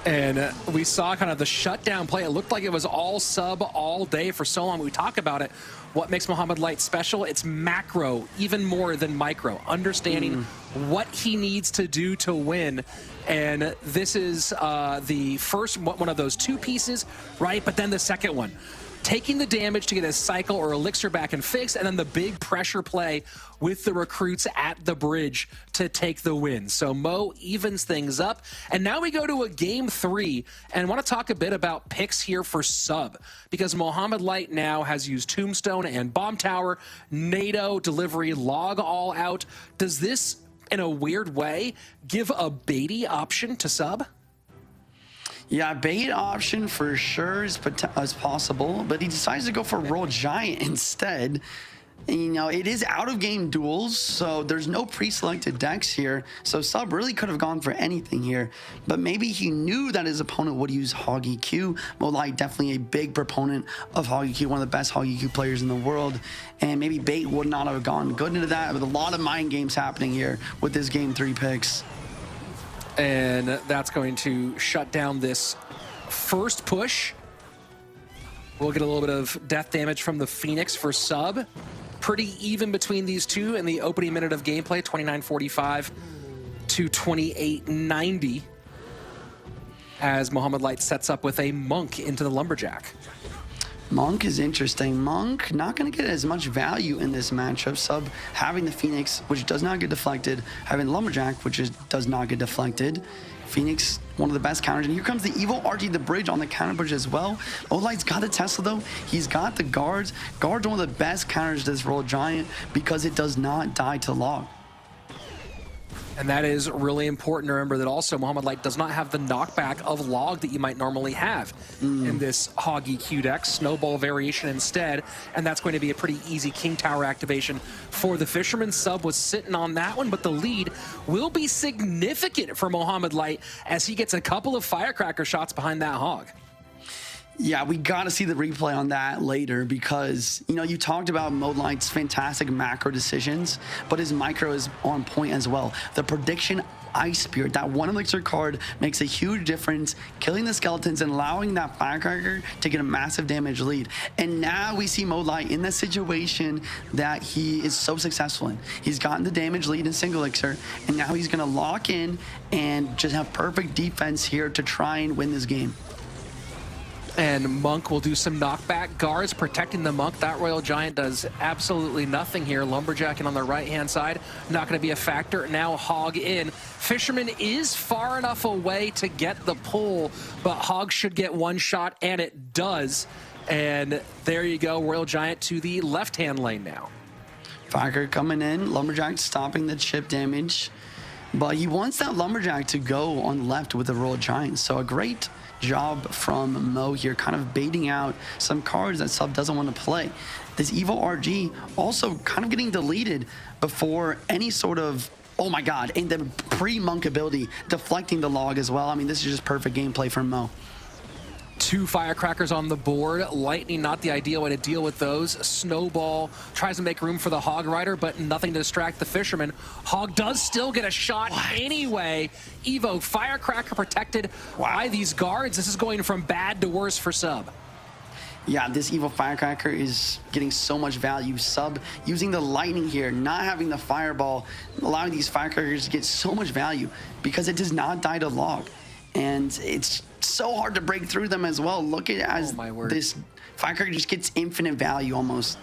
And we saw kind of the shutdown play. It looked like it was all sub all day for so long. We talk about it. What makes Mohamed Light special? It's macro, even more than micro. Understanding what he needs to do to win. And this is the first one of those two pieces, right? But then the second one. Taking the damage to get a cycle or elixir back and fix, and then the big pressure play with the recruits at the bridge to take the win. So Mo evens things up, and now we go to a game 3, and want to talk a bit about picks here for sub, because Mohamed Light now has used Tombstone and Bomb Tower, NATO, Delivery, Log all out. Does this, in a weird way, give a baity option to sub? Yeah, bait option for sure is possible, but he decides to go for Royal Giant instead. And, you know, it is out of game duels, so there's no pre-selected decks here. So Sub really could have gone for anything here, but maybe he knew that his opponent would use Hog EQ. Molight's definitely a big proponent of Hog EQ, one of the best Hog EQ players in the world. And maybe bait would not have gone good into that, with a lot of mind games happening here with this game 3 picks. And that's going to shut down this first push. We'll get a little bit of death damage from the Phoenix for sub. Pretty even between these two in the opening minute of gameplay, 29:45 to 28:90, as Mohamed Light sets up with a Monk into the Lumberjack. Monk is interesting. Monk not going to get as much value in this matchup. Sub having the Phoenix, which does not get deflected, having Lumberjack, which does not get deflected. Phoenix, one of the best counters. And here comes the evil RG, the bridge on the counter bridge as well. Molight's got a Tesla though. He's got the guards. Guards are one of the best counters to this Royal Giant because it does not die to log. And that is really important to remember, that also Mohamed Light does not have the knockback of log that you might normally have in this Hog EQ deck. Snowball variation instead, and that's going to be a pretty easy King Tower activation for the Fisherman. Sub was sitting on that one, but the lead will be significant for Mohamed Light as he gets a couple of firecracker shots behind that Hog. Yeah, we got to see the replay on that later, because, you know, you talked about Molight's fantastic macro decisions, but his micro is on point as well. The prediction Ice Spirit, that one elixir card, makes a huge difference, killing the skeletons and allowing that firecracker to get a massive damage lead. And now we see Molight's in the situation that he is so successful in. He's gotten the damage lead in single elixir, and now he's going to lock in and just have perfect defense here to try and win this game. And Monk will do some knockback. Guards protecting the Monk. That Royal Giant does absolutely nothing here. Lumberjacking on the right-hand side, not going to be a factor. Now Hog in. Fisherman is far enough away to get the pull, but Hog should get one shot, and it does. And there you go, Royal Giant to the left-hand lane now. Firecracker coming in. Lumberjack stopping the chip damage, but he wants that Lumberjack to go on left with the Royal Giant. So a great job from Mo here, kind of baiting out some cards that Sub doesn't want to play. This evil RG also kind of getting deleted before any sort of, oh my god, and the pre-Monk ability deflecting the log as well. I mean, this is just perfect gameplay from Mo. 2 firecrackers on the board. Lightning, not the ideal way to deal with those. Snowball tries to make room for the Hog Rider, but nothing to distract the Fisherman. Hog does still get a shot anyway. Evo, firecracker protected by these guards. This is going from bad to worse for Sub. Yeah, this evil firecracker is getting so much value. Sub using the lightning here, not having the fireball, allowing these firecrackers to get so much value because it does not die to log. And it's so hard to break through them as well. Look at it as this firecracker just gets infinite value almost.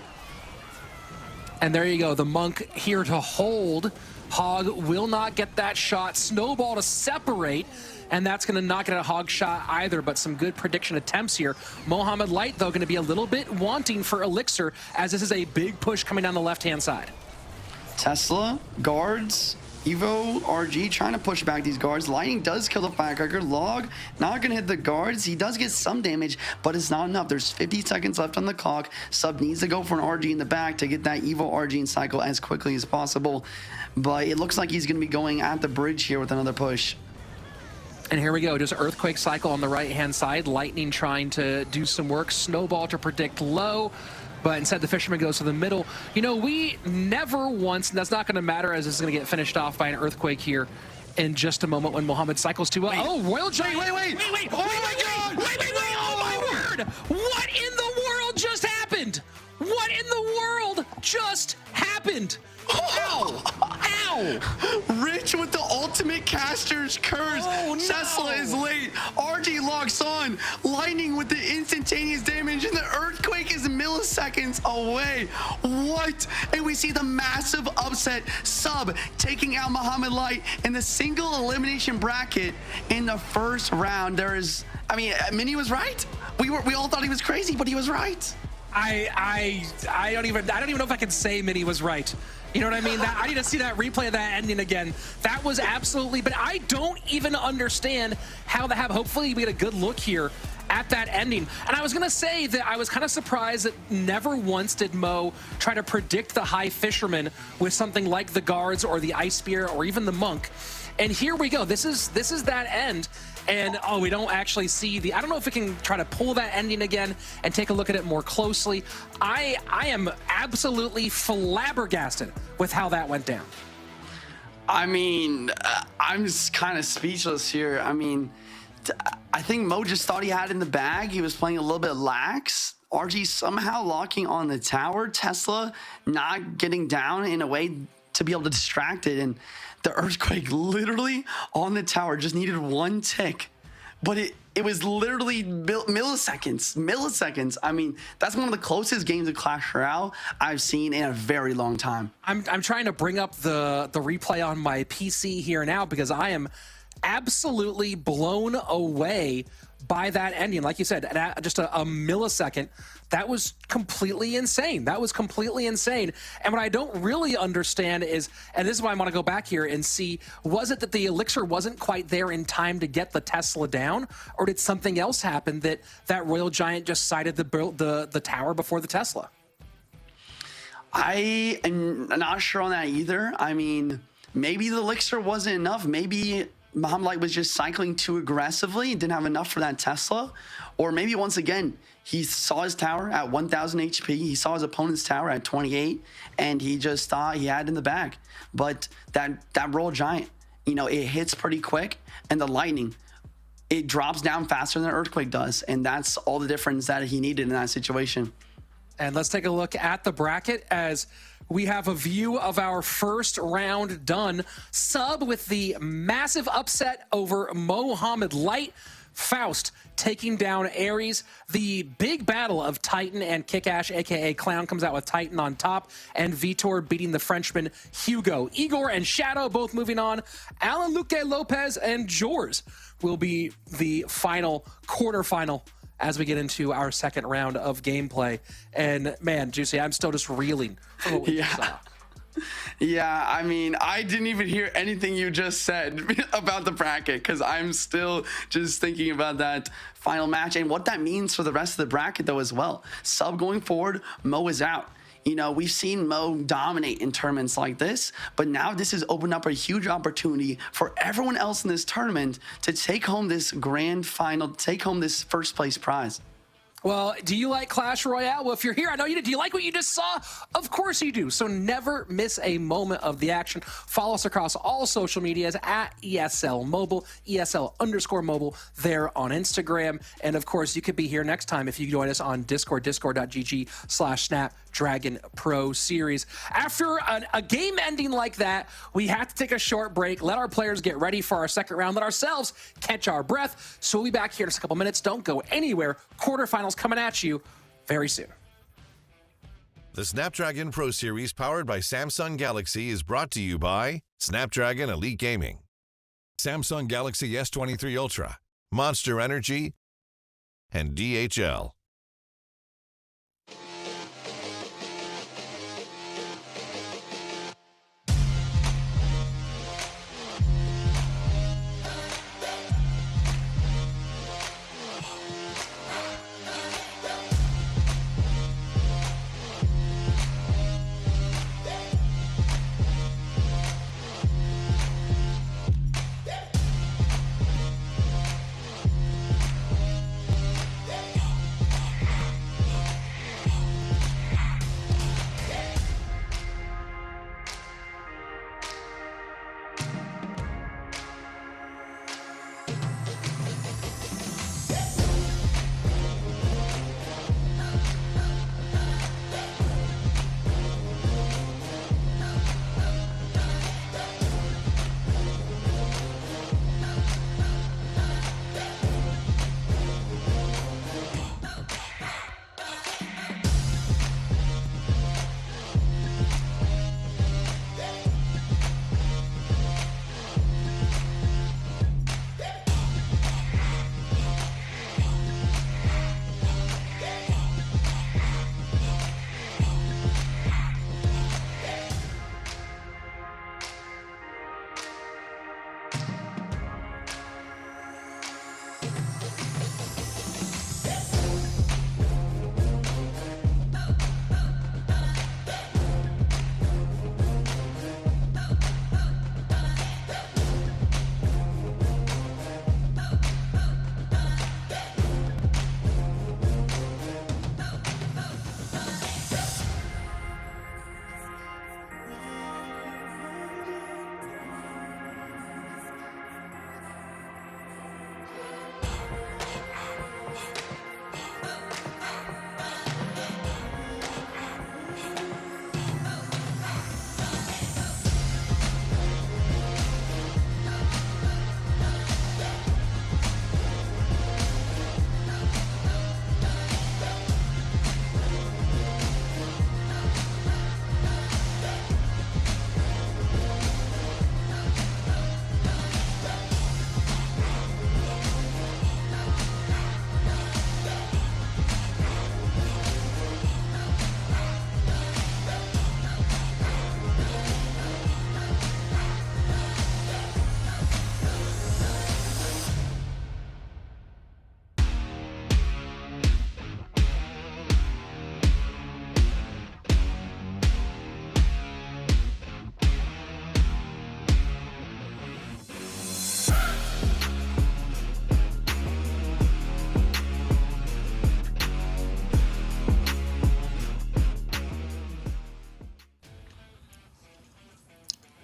And there you go, the Monk here to hold. Hog will not get that shot. Snowball to separate, and that's going to not get a Hog shot either, but some good prediction attempts here. Mohamed Light, though, going to be a little bit wanting for Elixir, as this is a big push coming down the left-hand side. Tesla, guards, Evo, RG trying to push back these guards. Lightning does kill the firecracker. Log not gonna hit the guards. He does get some damage, but it's not enough. There's 50 seconds left on the clock. Sub needs to go for an RG in the back to get that Evo RG in cycle as quickly as possible. But it looks like he's gonna be going at the bridge here with another push. And here we go, just Earthquake cycle on the right-hand side. Lightning trying to do some work. Snowball to predict low. But instead, the Fisherman goes to the middle. You know, we never once, and that's not going to matter as this is going to get finished off by an Earthquake here in just a moment when Mohamed cycles too well. Oh, Royal Giant. Wait. Oh, my God. Wait. Oh, my word. What in the world just happened? What in the world just happened? Ow. Rich with the ultimate caster's curse. Oh, no. Tesla is late. RG locks on. Lightning with the instantaneous damage, and the Earthquake is milliseconds away. What? And we see the massive upset. Sub taking out Mohamed Light in the single elimination bracket in the first round. Mini was right. We all thought he was crazy, but he was right. I don't even know if I can say Mini was right. You know what I mean? I need to see that replay of that ending again. That was absolutely, but I don't even understand how hopefully we get a good look here at that ending. And I was gonna say that I was kind of surprised that never once did Mo try to predict the High Fisherman with something like the guards or the Ice Spear or even the Monk. And here we go. This is that end. And oh, we don't actually see I don't know if we can try to pull that ending again and take a look at it more closely. I am absolutely flabbergasted with how that went down. I mean, I'm just kind of speechless here. I mean, I think Mo just thought he had it in the bag. He was playing a little bit lax. RG somehow locking on the tower. Tesla not getting down in a way to be able to distract it. And the Earthquake literally on the tower just needed one tick. But it was literally milliseconds. I mean, that's one of the closest games of Clash Royale I've seen in a very long time. I'm trying to bring up the replay on my PC here now because I am absolutely blown away by that ending. Like you said, at just a millisecond, that was completely insane. And what I don't really understand is, and this is why I want to go back here and see, was it that the Elixir wasn't quite there in time to get the Tesla down, or did something else happen that Royal Giant just sighted the tower before the Tesla? I am not sure on that either. I mean, maybe the Elixir wasn't enough. Maybe Mohamed Light was just cycling too aggressively and didn't have enough for that Tesla. Or maybe once again, he saw his tower at 1,000 HP. He saw his opponent's tower at 28, and he just thought he had it in the bag. But that Royal Giant, you know, it hits pretty quick, and the Lightning, it drops down faster than the Earthquake does. And that's all the difference that he needed in that situation. And let's take a look at the bracket as we have a view of our first round done. Sub with the massive upset over Mohamed Light. Faust taking down Ares. The big battle of Titan and Kickash, aka Clown, comes out with Titan on top, and Vitor beating the Frenchman Hugo. Igor and Shadow both moving on. Alan Luque Lopez and Jors will be the final quarterfinal as we get into our second round of gameplay. And man, Juicy, I'm still just reeling from what we just saw. Yeah, I mean, I didn't even hear anything you just said about the bracket because I'm still just thinking about that final match and what that means for the rest of the bracket, though, as well. Sub going forward, Mo is out. You know, we've seen Mo dominate in tournaments like this, but now this has opened up a huge opportunity for everyone else in this tournament to take home this grand final, take home this first place prize. Well, do you like Clash Royale? Well, if you're here, I know you do. Do you like what you just saw? Of course you do. So never miss a moment of the action. Follow us across all social medias at ESL Mobile, ESL_mobile there on Instagram. And of course, you could be here next time if you join us on Discord, discord.gg/Snapdragon Pro Series. After a game ending like that, we have to take a short break, let our players get ready for our second round, let ourselves catch our breath. So we'll be back here in just a couple minutes. Don't go anywhere. Quarterfinals coming at you very soon. The Snapdragon Pro Series powered by Samsung Galaxy is brought to you by Snapdragon Elite Gaming, Samsung Galaxy S23 Ultra, Monster Energy, and DHL.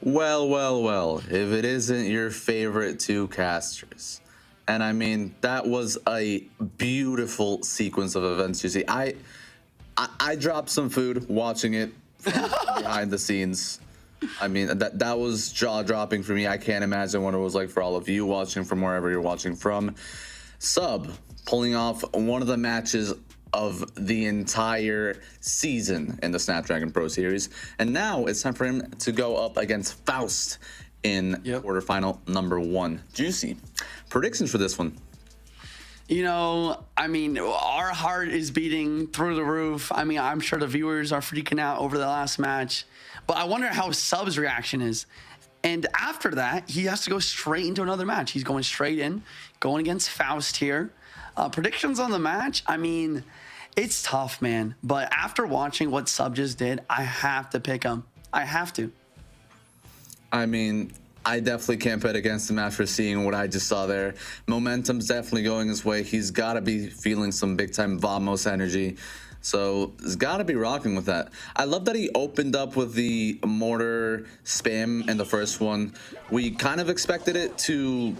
Well, if it isn't your favorite two casters. And I mean, that was a beautiful sequence of events. You see, I dropped some food watching it from behind the scenes. I mean, that was jaw-dropping for me. I can't imagine what it was like for all of you watching from wherever you're watching from. Sub pulling off one of the matches of the entire season in the Snapdragon Pro Series. And now it's time for him to go up against Faust in quarterfinal number 1. Juicy. Predictions for this one? You know, I mean, our heart is beating through the roof. I mean, I'm sure the viewers are freaking out over the last match. But I wonder how Sub's reaction is. And after that, he has to go straight into another match. He's going straight in, going against Faust here. Predictions on the match, I mean, it's tough, man. But after watching what Sub just did, I have to pick him. I have to. I mean, I definitely can't bet against him after seeing what I just saw there. Momentum's definitely going his way. He's got to be feeling some big-time Vamos energy. So he's got to be rocking with that. I love that he opened up with the mortar spam in the first one. We kind of expected it to,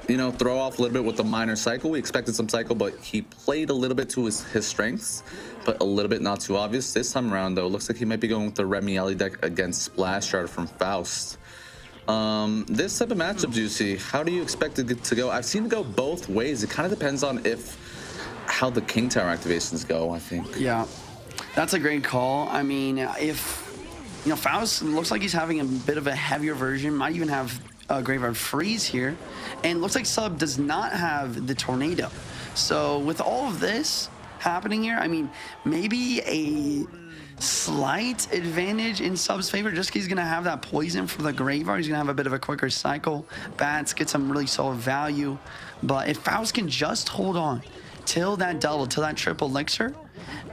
you know, throw off a little bit with the minor cycle. We expected some cycle, but he played a little bit to his strengths, but a little bit not too obvious. This time around, though, looks like he might be going with the EUR&MENA deck against Splash Shard from Faust. This type of matchup, Juicy, how do you expect it to go? I've seen it go both ways. It kind of depends on how the King Tower activations go, I think. Yeah. That's a great call. I mean, if Faust looks like he's having a bit of a heavier version, might even have a Graveyard Freeze here, and looks like Sub does not have the Tornado. So with all of this happening here, I mean, maybe a slight advantage in Sub's favor, just because he's going to have that poison for the Graveyard. He's going to have a bit of a quicker cycle. Bats get some really solid value. But if Faust can just hold on till that double, till that triple elixir,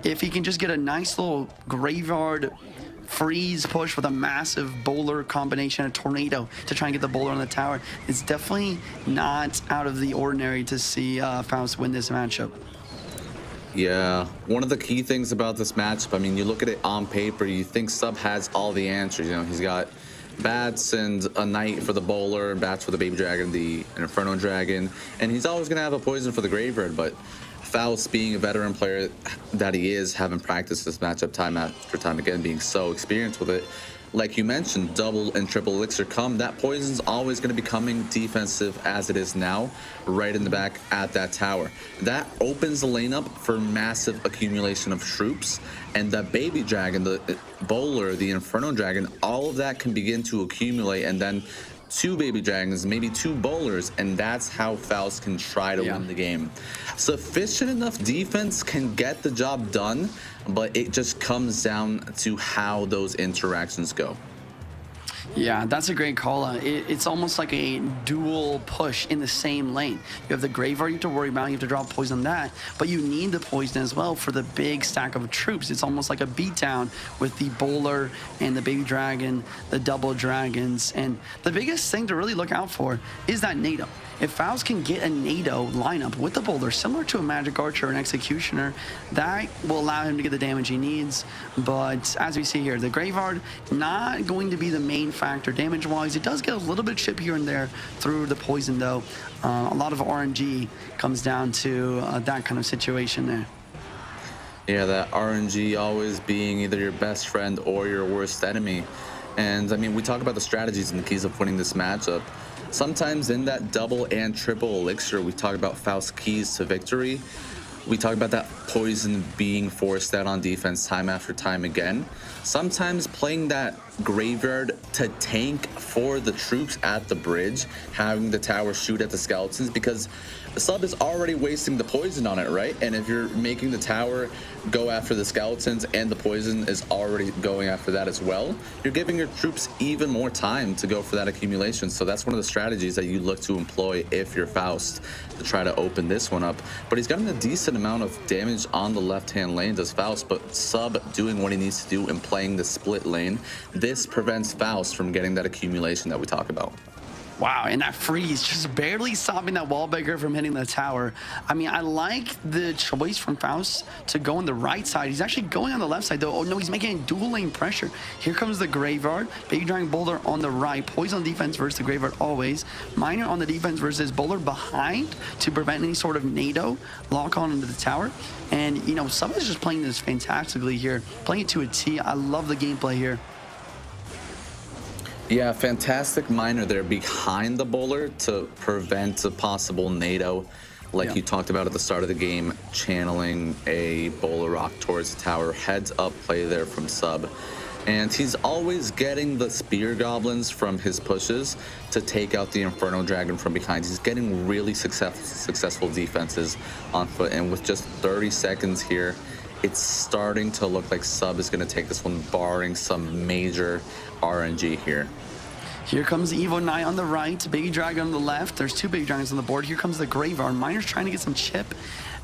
if he can just get a nice little Graveyard freeze push with a massive bowler combination, a tornado to try and get the bowler on the tower, it's definitely not out of the ordinary to see Faust win this matchup. Yeah, one of the key things about this matchup, I mean, you look at it on paper, you think Sub has all the answers. You know, he's got bats and a knight for the bowler, bats for the baby dragon, the Inferno dragon, and he's always going to have a poison for the Graveyard. But Faust, being a veteran player that he is, having practiced this matchup time after time again, being so experienced with it, like you mentioned, double and triple elixir come, that poison's always going to be coming defensive as it is now, right in the back at that tower. That opens the lane up for massive accumulation of troops, and the baby dragon, the bowler, the Inferno dragon, all of that can begin to accumulate, and then 2 baby dragons, maybe 2 bowlers, and that's how Faust can try to win the game. Sufficient enough defense can get the job done, but it just comes down to how those interactions go. Yeah, that's a great call. It's almost like a dual push in the same lane. You have the Graveyard you have to worry about, you have to drop poison on that, but you need the poison as well for the big stack of troops. It's almost like a beatdown with the bowler and the baby dragon, the double dragons, and the biggest thing to really look out for is that NATO. If Faust can get a NATO lineup with the bowler, similar to a Magic Archer or an Executioner, that will allow him to get the damage he needs. But as we see here, the Graveyard not going to be the main factor damage-wise. It does get a little bit chip here and there through the poison, though. A lot of RNG comes down to that kind of situation there. Yeah, that RNG always being either your best friend or your worst enemy. And, I mean, we talk about the strategies and the keys of winning this matchup. Sometimes in that double and triple elixir, we talk about Faust's keys to victory. We talk about that poison being forced out on defense time after time again. Sometimes playing that Graveyard to tank for the troops at the bridge, having the tower shoot at the skeletons, because the Sub is already wasting the poison on it, right? And if you're making the tower go after the skeletons and the poison is already going after that as well, you're giving your troops even more time to go for that accumulation. So that's one of the strategies that you look to employ if you're Faust, to try to open this one up. But he's gotten a decent amount of damage on the left-hand lane, does Faust, but Sub doing what he needs to do and playing the split lane, this prevents Faust from getting that accumulation that we talk about. Wow, and that freeze just barely stopping that wall breaker from hitting the tower. I mean, I like the choice from Faust to go on the right side. He's actually going on the left side, though. Oh, no, he's making dual lane pressure. Here comes the Graveyard. Baby Dragon Boulder on the right. Poison on defense versus the Graveyard always. Miner on the defense versus Bowler behind to prevent any sort of NATO lock on into the tower. And, you know, Sub is just playing this fantastically here. Playing it to a T. I love the gameplay here. Yeah, fantastic miner there behind the bowler to prevent a possible NATO, like you talked about at the start of the game, channeling a bowler rock towards the tower. Heads up play there from Sub. And he's always getting the spear goblins from his pushes to take out the Inferno dragon from behind. He's getting really successful defenses on foot, and with just 30 seconds here, it's starting to look like Sub is going to take this one, barring some major RNG here. Here comes the Evo Knight on the right, Baby Dragon on the left. There's 2 Baby Dragons on the board. Here comes the Graveyard. Miner's trying to get some chip,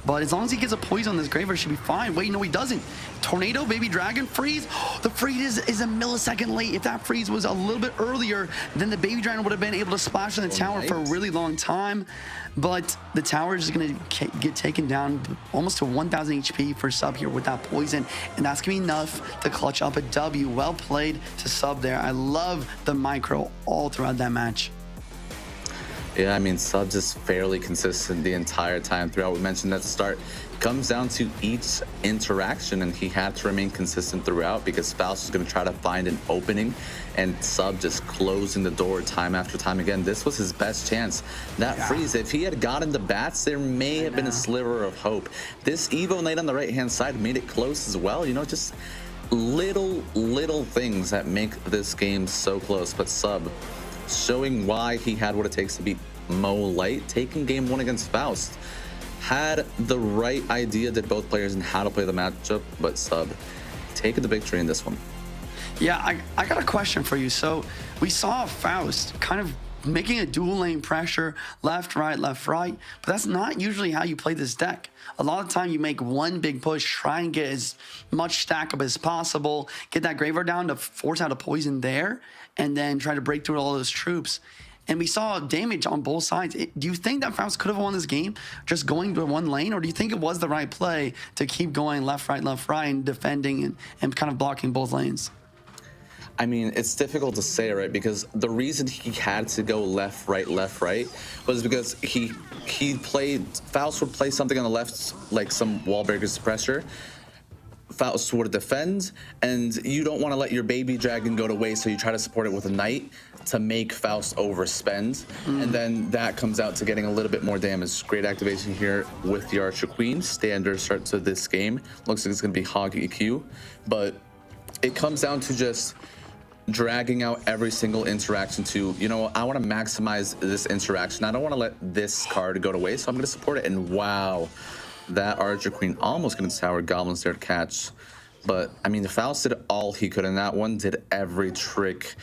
but as long as he gets a poison on this Graveyard, should be fine. Wait, no, he doesn't. Tornado, Baby Dragon, freeze. The freeze is a millisecond late. If that freeze was a little bit earlier, then the Baby Dragon would have been able to splash on the tower for a really long time. But the tower is going to get taken down almost to 1,000 HP for Sub here with that poison. And that's going to be enough to clutch up a W. Well played to Sub there. I love the micro all throughout that match. Yeah, I mean, Subs is fairly consistent the entire time throughout. We mentioned at the start, it comes down to each interaction, and he had to remain consistent throughout because Faust is going to try to find an opening, and Sub just closing the door time after time again. This was his best chance. That freeze, if he had gotten the bats, there may have been a sliver of hope. This Evo Knight on the right-hand side made it close as well. You know, just little things that make this game so close. But Sub showing why he had what it takes to beat Mo Light, taking game 1 against Faust. Had the right idea, did both players, and how to play the matchup, but Sub taking the victory in this one. Yeah, I got a question for you. So we saw Faust kind of making a dual lane pressure, left, right, but that's not usually how you play this deck. A lot of the time you make one big push, try and get as much stack up as possible, get that graveyard down to force out a poison there, and then try to break through all those troops. And we saw damage on both sides. Do you think that Faust could have won this game just going to one lane, or do you think it was the right play to keep going left, right, and defending and kind of blocking both lanes? I mean, it's difficult to say, right? Because the reason he had to go left, right was because Faust would play something on the left, like some wall breaker suppressor. Faust would defend, and you don't want to let your baby dragon go to waste, so you try to support it with a knight to make Faust overspend, and then that comes out to getting a little bit more damage. Great activation here with the Archer Queen. Standard start to this game. Looks like it's going to be Hog EQ, but it comes down to just dragging out every single interaction to, you know, I want to maximize this interaction. I don't want to let this card go to waste, so I'm going to support it. And wow, that Archer Queen almost going to tower goblins there to catch. But I mean, the Faust did all he could in that one, did every trick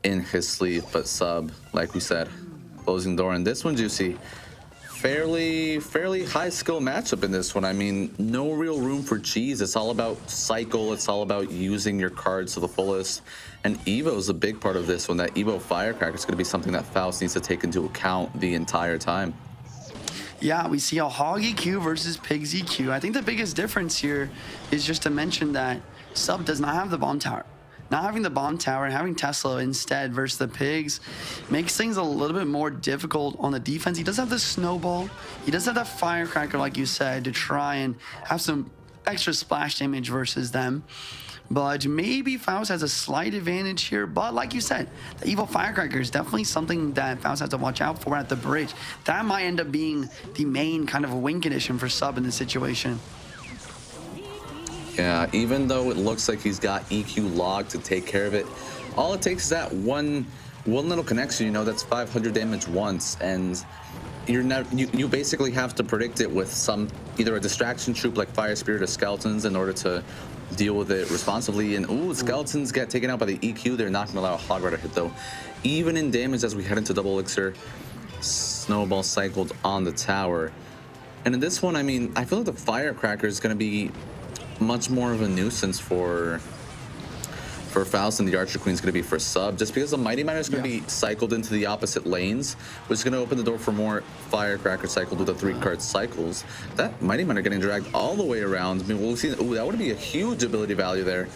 in his sleeve. But Sub, like we said, closing the door. And this one, Juicy, fairly high skill matchup in this one. I mean, no real room for cheese. It's all about cycle. It's all about using your cards to the fullest. And Evo is a big part of this one. That Evo Firecracker is going to be something that Faust needs to take into account the entire time. Yeah, we see a Hog EQ versus Pigs EQ. I think the biggest difference here is just to mention that Sub does not have the bomb tower. Not having the bomb tower and having Tesla instead versus the Pigs makes things a little bit more difficult on the defense. He does have the snowball. He does have that Firecracker, like you said, to try and have some extra splash damage versus them. But maybe Faust has a slight advantage here. But like you said, the Evil Firecracker is definitely something that Faust has to watch out for at the bridge. That might end up being the main kind of win condition for Sub in this situation. Yeah, even though it looks like he's got EQ logged to take care of it, all it takes is that one little connection, you know, that's 500 damage once, and you basically have to predict it with some, either a distraction troop like Fire Spirit or Skeletons in order to deal with it responsibly. And ooh, Skeletons get taken out by the EQ. They're not going to allow a Hog Rider hit though. Even in damage as we head into double elixir, Snowball cycled on the tower. And in this one, I mean, I feel like the Firecracker is going to be much more of a nuisance for Faust, and the Archer Queen is going to be for Sub, just because the Mighty Miner is going to be cycled into the opposite lanes, which is going to open the door for more Firecracker cycled with the 3-card cycles. That Mighty Miner getting dragged all the way around. I mean, we'll see. Ooh, that would be a huge ability value there.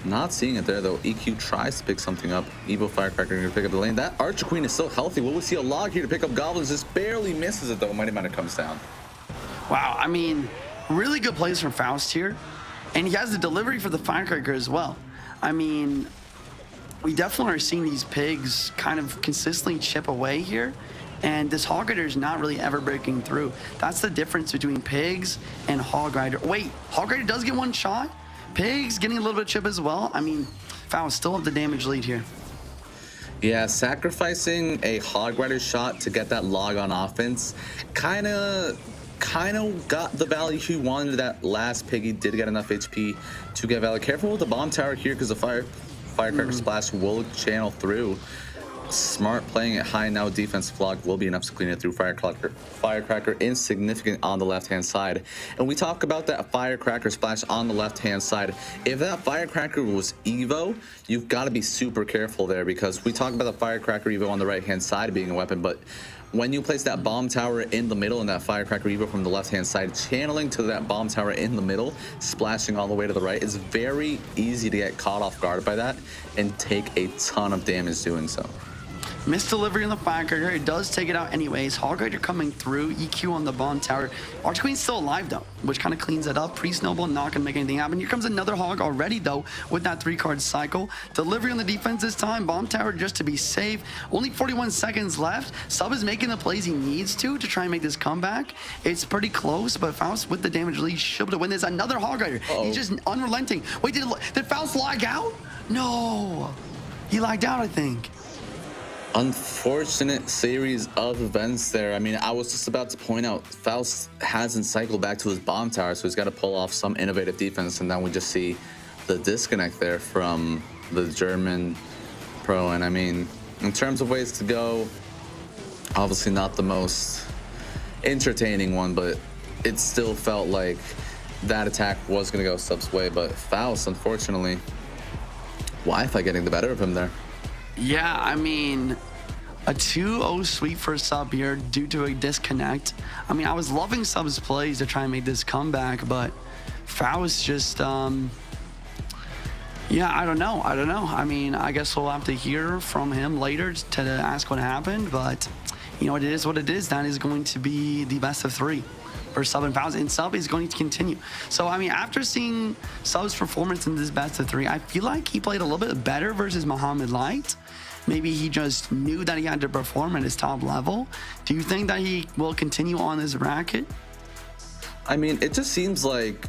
Not seeing it there though. EQ tries to pick something up. Evo Firecracker going to pick up the lane. That Archer Queen is still healthy. Will we see a log here to pick up goblins? Just barely misses it though. Mighty Miner comes down. Wow, I mean, really good plays from Faust here. And he has the delivery for the Firecracker as well. I mean, we definitely are seeing these Pigs kind of consistently chip away here. And this Hog Rider is not really ever breaking through. That's the difference between Pigs and Hog Rider. Wait, Hog Rider does get one shot? Pigs getting a little bit of chip as well? I mean, Faust still have the damage lead here. Yeah, sacrificing a Hog Rider shot to get that log on offense kind of got the value he wanted. That last Piggy did get enough HP to get value. Careful with the bomb tower here because the Firecracker splash will channel through. Smart playing it high now. Defensive log will be enough to clean it through. Firecracker insignificant on the left-hand side. And we talk about that Firecracker splash on the left-hand side. If that Firecracker was Evo, you've got to be super careful there, because we talk about the Firecracker Evo on the right-hand side being a weapon, but when you place that bomb tower in the middle and that Firecracker Evo from the left-hand side channeling to that bomb tower in the middle, splashing all the way to the right, it's very easy to get caught off guard by that and take a ton of damage doing so. Missed delivery on the Firecracker. It does take it out anyways. Hog Rider coming through. EQ on the bomb tower. Arch Queen's still alive though, which kind of cleans it up. Pre-snowball not gonna make anything happen. Here comes another Hog already though with that 3-card cycle. Delivery on the defense this time. Bomb tower just to be safe. Only 41 seconds left. Sub is making the plays he needs to try and make this comeback. It's pretty close, but Faust with the damage lead should be able to win this. Another Hog Rider. He's just unrelenting. Wait, did Faust lag out? No. He lagged out, I think. Unfortunate series of events there. I mean, I was just about to point out Faust hasn't cycled back to his bomb tower, so he's got to pull off some innovative defense, and then we just see the disconnect there from the German pro. And I mean, in terms of ways to go, obviously not the most entertaining one, but it still felt like that attack was going to go Sub's way. But Faust, unfortunately, Wi-Fi getting the better of him there. Yeah, I mean, a 2-0 sweep for Sub here due to a disconnect. I mean, I was loving Sub's plays to try and make this comeback, but Faust just, yeah, I don't know. I mean, I guess we'll have to hear from him later to ask what happened, but you know, it is what it is. That is going to be the best of 3 for Sub and Faust, and Sub is going to continue. So, I mean, after seeing Sub's performance in this best of 3, I feel like he played a little bit better versus Mohamed Light. Maybe he just knew that he had to perform at his top level. Do you think that he will continue on this bracket? I mean, it just seems like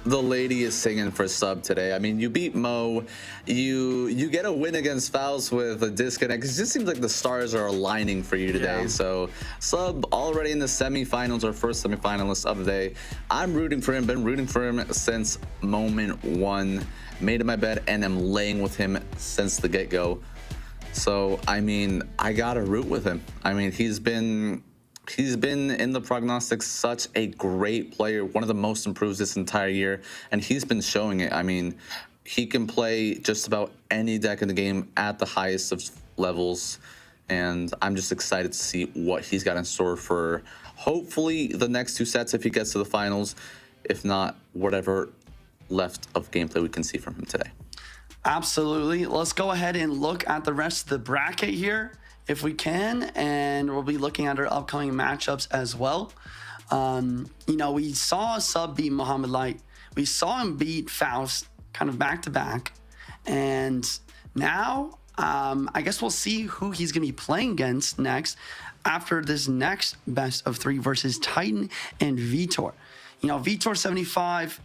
the lady is singing for Sub today. I mean, you beat Mo, you get a win against Faust with a disconnect. It just seems like the stars are aligning for you today. Yeah. So Sub already in the semifinals, or first semifinalist of the day. I'm rooting for him, been rooting for him since moment 1. Made him my bet and am laying with him since the get-go. So, I mean, I gotta root with him. I mean, he's been in the prognostics such a great player, one of the most improved this entire year, and he's been showing it. I mean, he can play just about any deck in the game at the highest of levels, and I'm just excited to see what he's got in store for hopefully the next 2 sets if he gets to the finals, if not, whatever left of gameplay we can see from him today. Absolutely. Let's go ahead and look at the rest of the bracket here if we can, and we'll be looking at our upcoming matchups as well. You know, we saw Sub beat Mohamed Light. We saw him beat Faust kind of back to back, and now I guess we'll see who he's going to be playing against next after this next best of 3 versus Titan and Vitor. You know, Vitor 75,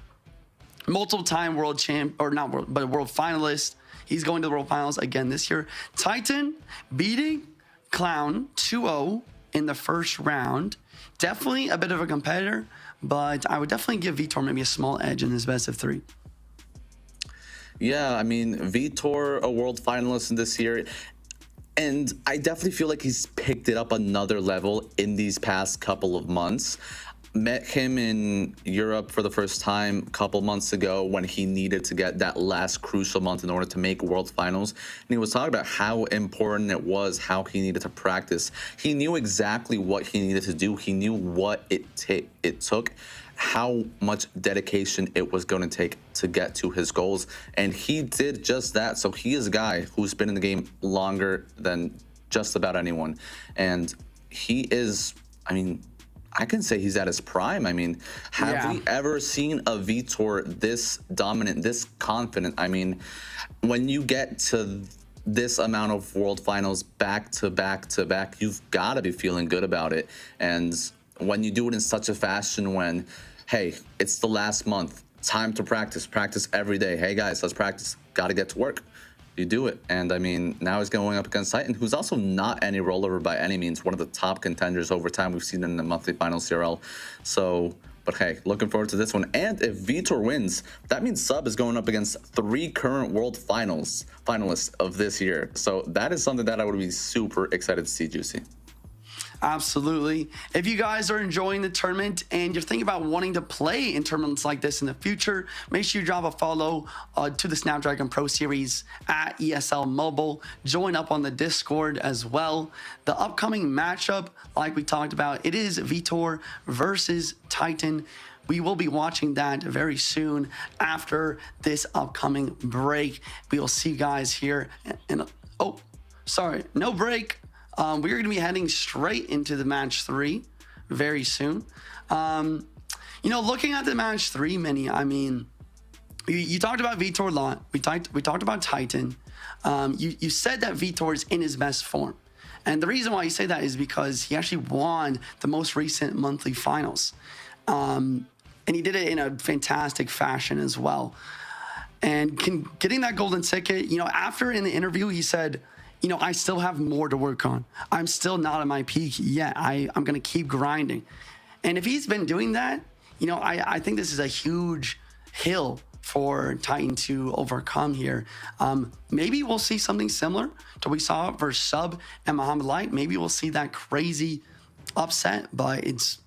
multiple-time world champ, or not world, but world finalist. He's going to the world finals again this year. Titan beating Clown 2-0 in the first round. Definitely a bit of a competitor, but I would definitely give Vitor maybe a small edge in this best of 3. Yeah, I mean, Vitor, a world finalist in this year, and I definitely feel like he's picked it up another level in these past couple of months. Met him in Europe for the first time a couple months ago when he needed to get that last crucial month in order to make World Finals. And he was talking about how important it was, how he needed to practice. He knew exactly what he needed to do. He knew what it took, how much dedication it was going to take to get to his goals. And he did just that. So he is a guy who's been in the game longer than just about anyone. And he is, I mean, I can say he's at his prime. I mean, have we ever seen a Vitor this dominant, this confident? I mean, when you get to this amount of world finals back to back to back, you've got to be feeling good about it. And when you do it in such a fashion when, hey, it's the last month, time to practice every day. Hey guys, let's practice. Got to get to work. You do it. And I mean, now he's going up against Titan, who's also not any rollover by any means, one of the top contenders over time. We've seen it in the monthly finals CRL. So, but hey, looking forward to this one. And if Vitor wins, that means Sub is going up against 3 current world finalists of this year. So that is something that I would be super excited to see, Juicy. Absolutely. If you guys are enjoying the tournament and you're thinking about wanting to play in tournaments like this in the future, make sure you drop a follow to the Snapdragon Pro Series at ESL Mobile. Join up on the Discord as well. The upcoming matchup, like we talked about, it is Vitor versus Titan. We will be watching that very soon after this upcoming break. We will see you guys here. And oh, sorry, no break. we're going to be heading straight into the match 3 very soon. You know, looking at the match 3, Mini, I mean, you talked about Vitor a lot. We talked about Titan. You said that Vitor is in his best form. And the reason why you say that is because he actually won the most recent monthly finals. And he did it in a fantastic fashion as well. And getting that golden ticket, you know, after in the interview, he said, you know, I still have more to work on. I'm still not at my peak yet. I'm going to keep grinding. And if he's been doing that, you know, I think this is a huge hill for Titan to overcome here. Maybe we'll see something similar to what we saw versus Sub and Muhammad Light. Maybe we'll see that crazy upset, but it's,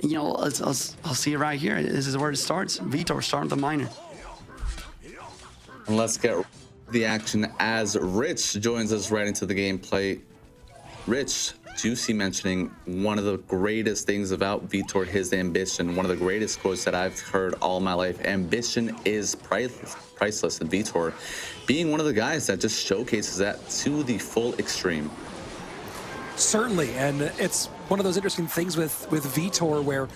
you know, I'll see it right here. This is where it starts. Vitor starting the minor. And let's get the action as Rich joins us right into the gameplay. Rich, Juicy mentioning one of the greatest things about Vitor, his ambition. One of the greatest quotes that I've heard all my life. Ambition is priceless. And Vitor being one of the guys that just showcases that to the full extreme. Certainly, and it's one of those interesting things with Vitor where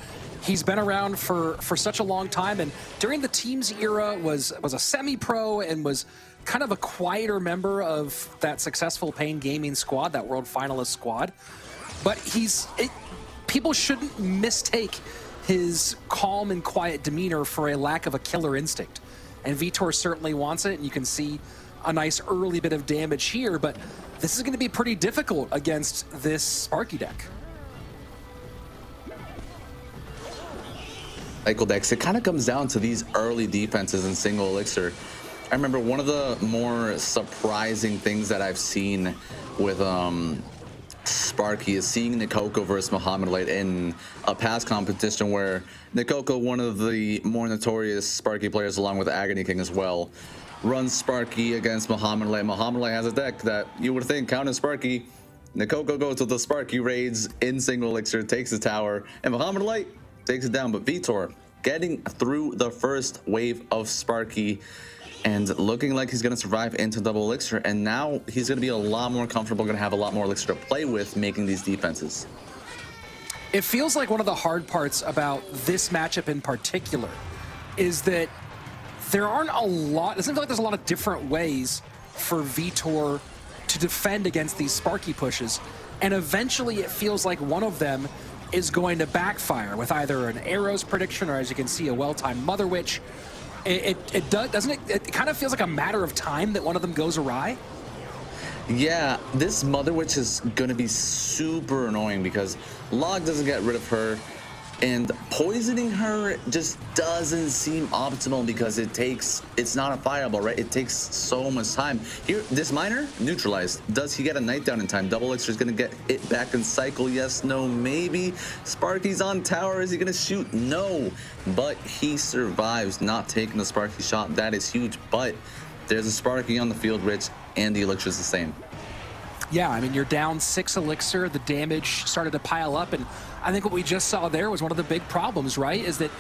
he's been around for such a long time, and during the Teams era was a semi-pro and was kind of a quieter member of that successful Pain Gaming squad, that world finalist squad. But people shouldn't mistake his calm and quiet demeanor for a lack of a killer instinct. And Vitor certainly wants it, and you can see a nice early bit of damage here, but this is going to be pretty difficult against this Sparky deck. Cycle decks, it kind of comes down to these early defenses in single elixir. I remember one of the more surprising things that I've seen with Sparky is seeing Nikoko versus Muhammad Light in a past competition where Nikoko, one of the more notorious Sparky players along with Agony King as well, runs Sparky against Muhammad Light. Muhammad Light has a deck that you would think counter Sparky. Nikoko goes to the Sparky raids in single elixir, takes the tower, and Muhammad Light takes it down. But Vitor getting through the first wave of Sparky and looking like he's going to survive into double elixir, and now he's going to be a lot more comfortable, going to have a lot more elixir to play with making these defenses. It feels like one of the hard parts about this matchup in particular is that there aren't a lot, it doesn't feel like there's a lot of different ways for Vitor to defend against these Sparky pushes, and eventually it feels like one of them is going to backfire with either an arrows prediction or, as you can see, a well-timed Mother Witch. It kind of feels like a matter of time that one of them goes awry. Yeah, this Mother Witch is going to be super annoying because Log doesn't get rid of her, and poisoning her just doesn't seem optimal because it's not a fireball, right? It takes so much time. Here, this miner neutralized. Does he get a night down in time? Double elixir is going to get it back in cycle. Yes, no, maybe. Sparky's on tower. Is he going to shoot? No, but he survives, not taking the Sparky shot. That is huge, but there's a Sparky on the field, Rich, and the elixir is the same. Yeah, I mean, you're down 6 elixir. The damage started to pile up, and I think what we just saw there was one of the big problems, right? Is that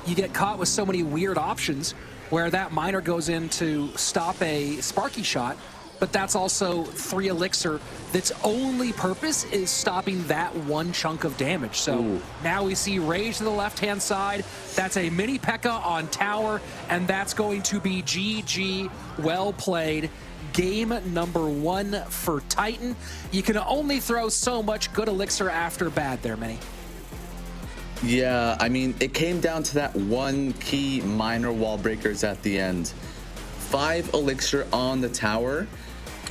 you get caught with so many weird options where that miner goes in to stop a Sparky shot, but that's also 3 elixir that's only purpose is stopping that one chunk of damage. So now we see Rage to the left-hand side. That's a mini P.E.K.K.A on tower, and that's going to be GG. Well played. Game number 1 for Titan. You can only throw so much good elixir after bad there, Manny. Yeah, I mean, it came down to that one key minor wall breakers at the end. 5 elixir on the tower.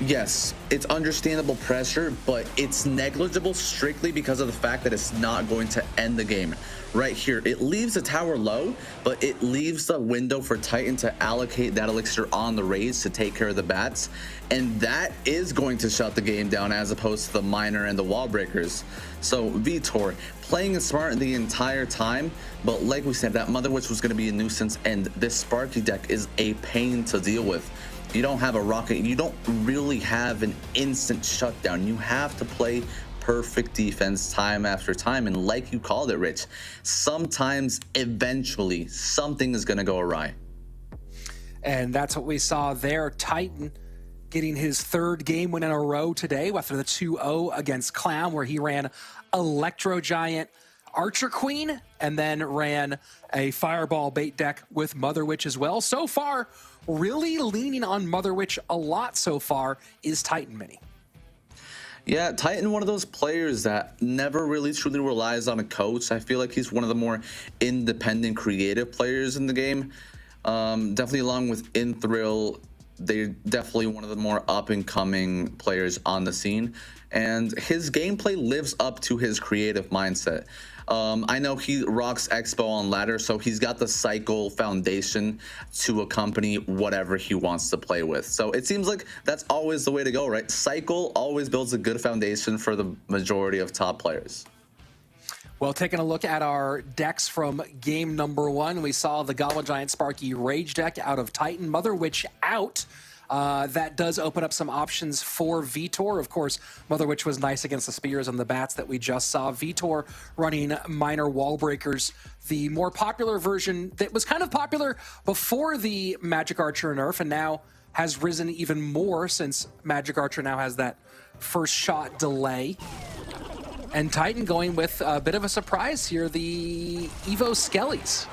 Yes, it's understandable pressure, but it's negligible strictly because of the fact that it's not going to end the game. Right here, it leaves the tower low, but it leaves the window for Titan to allocate that elixir on the raids to take care of the bats, and that is going to shut the game down as opposed to the miner and the wall breakers. So Vitor playing it smart the entire time, but like we said, that Mother Witch was going to be a nuisance, and this Sparky deck is a pain to deal with. You don't have a rocket, you don't really have an instant shutdown. You have to play perfect defense time after time, and like you called it, Rich, sometimes eventually something is going to go awry. And that's what we saw there. Titan getting his 3rd game win in a row today after the 2-0 against Clown, where he ran Electro Giant, Archer Queen, and then ran a Fireball bait deck with Mother Witch as well. So far, really leaning on Mother Witch a lot so far is Titan Mini. Yeah, Titan, one of those players that never really truly relies on a coach. I feel like he's one of the more independent, creative players in the game. Definitely along with Inthrill, they're definitely one of the more up-and-coming players on the scene. And his gameplay lives up to his creative mindset. I know he rocks Expo on ladder, so he's got the cycle foundation to accompany whatever he wants to play with. So it seems like that's always the way to go, right? Cycle always builds a good foundation for the majority of top players. Well, taking a look at our decks from game number 1, we saw the Goblin Giant Sparky Rage deck out of Titan, Mother Witch out. That does open up some options for Vitor. Of course, Mother Witch was nice against the Spears and the Bats that we just saw. Vitor running Minor Wall Breakers, the more popular version that was kind of popular before the Magic Archer nerf, and now has risen even more since Magic Archer now has that first shot delay. And Titan going with a bit of a surprise here, the Evo Skellies.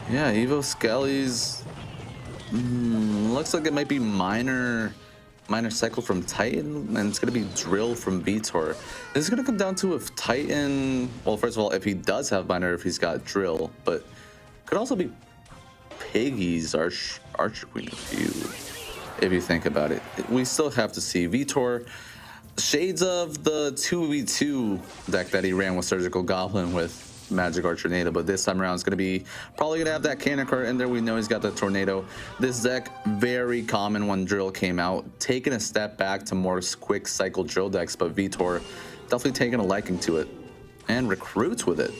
Yeah, Evo Skellies. Looks like it might be minor cycle from Titan, and it's going to be drill from Vitor. This is going to come down to if Titan, well, first of all, if he does have minor, if he's got drill, but could also be Piggy's Archer Queen if you think about it. We still have to see. Vitor, shades of the 2v2 deck that he ran with Surgical Goblin with Magic Archer Tornado, but this time around it's going to be probably going to have that cannon card in there. We know he's got the Tornado. This deck, very common when drill came out, taking a step back to more quick cycle drill decks, but Vitor definitely taking a liking to it and recruits with it.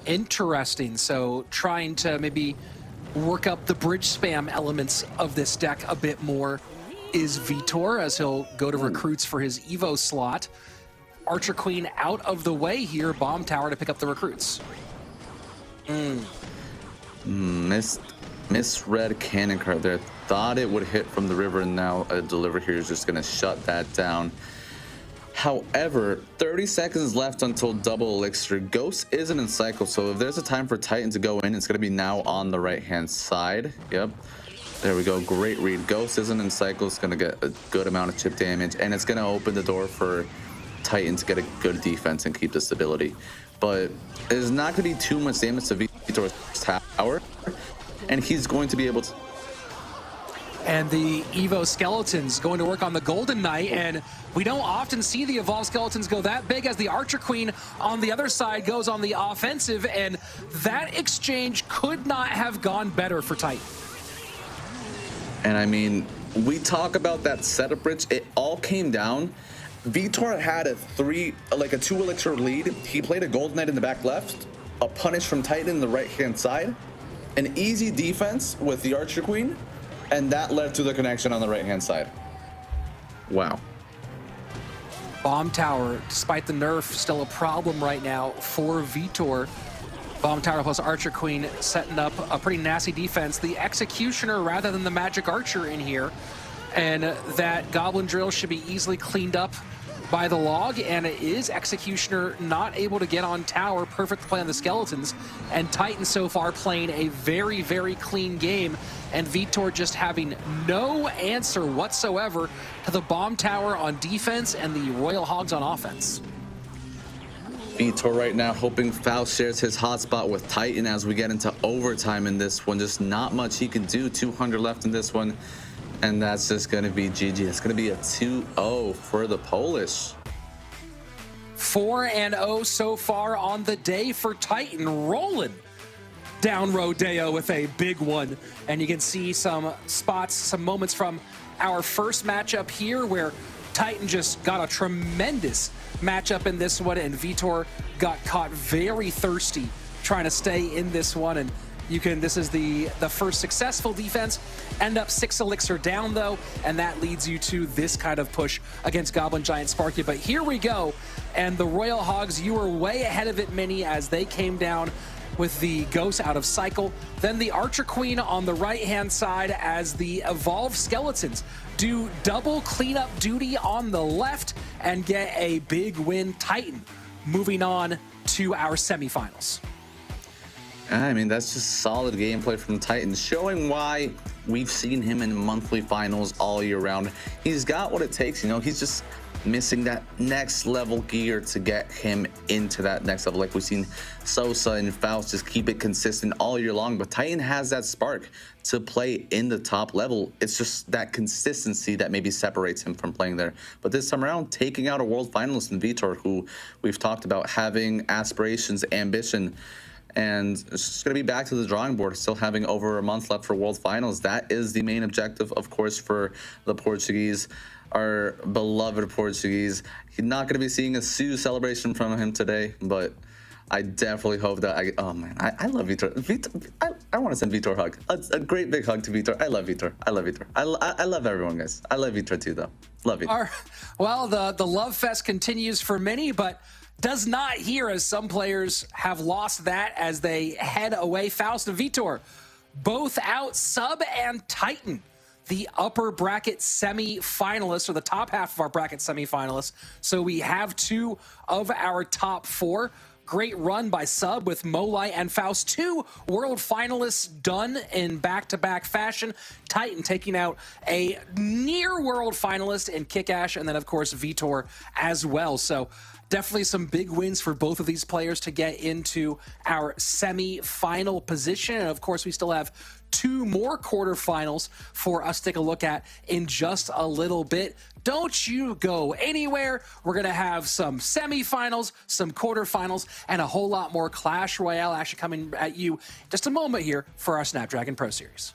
Interesting. So trying to maybe work up the bridge spam elements of this deck a bit more is Vitor, as he'll go to recruits for his Evo slot. Archer Queen out of the way here. Bomb Tower to pick up the recruits. Misread cannon card there. Thought it would hit from the river, and now a deliver here is just going to shut that down. However, 30 seconds left until double elixir. Ghost isn't in cycle, so if there's a time for Titan to go in, it's going to be now on the right-hand side. Yep. There we go. Great read. Ghost isn't in cycle. It's going to get a good amount of chip damage, and it's going to open the door for Titan to get a good defense and keep the stability. But there's not going to be too much damage to Vitor's tower, and he's going to be able to. And the Evo Skeletons going to work on the Golden Knight, and we don't often see the Evolved Skeletons go that big, as the Archer Queen on the other side goes on the offensive, and that exchange could not have gone better for Titan. And I mean, we talk about that setup bridge, it all came down. Vitor had a 2 elixir lead. He played a Golden Knight in the back left, a punish from Titan in the right-hand side, an easy defense with the Archer Queen, and that led to the connection on the right-hand side. Wow. Bomb Tower, despite the nerf, still a problem right now for Vitor. Bomb Tower plus Archer Queen setting up a pretty nasty defense. The Executioner rather than the Magic Archer in here. And that Goblin Drill should be easily cleaned up by the log, and it is Executioner not able to get on tower. Perfect play on the Skeletons, and Titan so far playing a very, very clean game, and Vitor just having no answer whatsoever to the Bomb Tower on defense and the Royal Hogs on offense. Vitor right now hoping Faust shares his hotspot with Titan as we get into overtime in this one. Just not much he can do. 200 left in this one. And that's just going to be GG. It's going to be a 2-0 for the Polish. 4-0 so far on the day for Titan, rolling down Rodeo with a big one. And you can see some spots, some moments from our first matchup here where Titan just got a tremendous matchup in this one, and Vitor got caught very thirsty trying to stay in this one. And you can, this is the first successful defense. End up 6 elixir down though, and that leads you to this kind of push against Goblin Giant Sparky. But here we go, and the Royal Hogs, you were way ahead of it, Mini, as they came down with the Ghost out of cycle. Then the Archer Queen on the right-hand side as the Evolved Skeletons do double cleanup duty on the left and get a big win. Titan moving on to our semifinals. I mean, that's just solid gameplay from Titan, showing why we've seen him in monthly finals all year round. He's got what it takes, you know, he's just missing that next level gear to get him into that next level. Like we've seen Sosa and Faust just keep it consistent all year long, but Titan has that spark to play in the top level. It's just that consistency that maybe separates him from playing there. But this time around, taking out a world finalist in Vitor, who we've talked about having aspirations, ambition, and it's just going to be back to the drawing board, still having over a month left for World Finals. That is the main objective, of course, for the Portuguese, our beloved Portuguese. He's not going to be seeing a Sue celebration from him today, but I definitely hope that I love Vitor. I want to send Vitor a hug. A great big hug to Vitor. I love Vitor. I love Vitor. I love everyone, guys. I love Vitor too, though. Love Vitor. Well, the love fest continues for many, but does not here, as some players have lost that as they head away. Faust and Vitor both out. Sub and Titan, the upper bracket semi-finalists, or the top half of our bracket semi-finalists. So we have two of our top four. Great run by Sub with Molai and Faust, two world finalists done in back-to-back fashion. Titan taking out a near world finalist in Kickash, and then of course Vitor as well. So definitely some big wins for both of these players to get into our semi-final position. And of course, we still have two more quarterfinals for us to take a look at in just a little bit. Don't you go anywhere. We're going to have some semifinals, some quarterfinals, and a whole lot more Clash Royale action coming at you just a moment here for our Snapdragon Pro Series.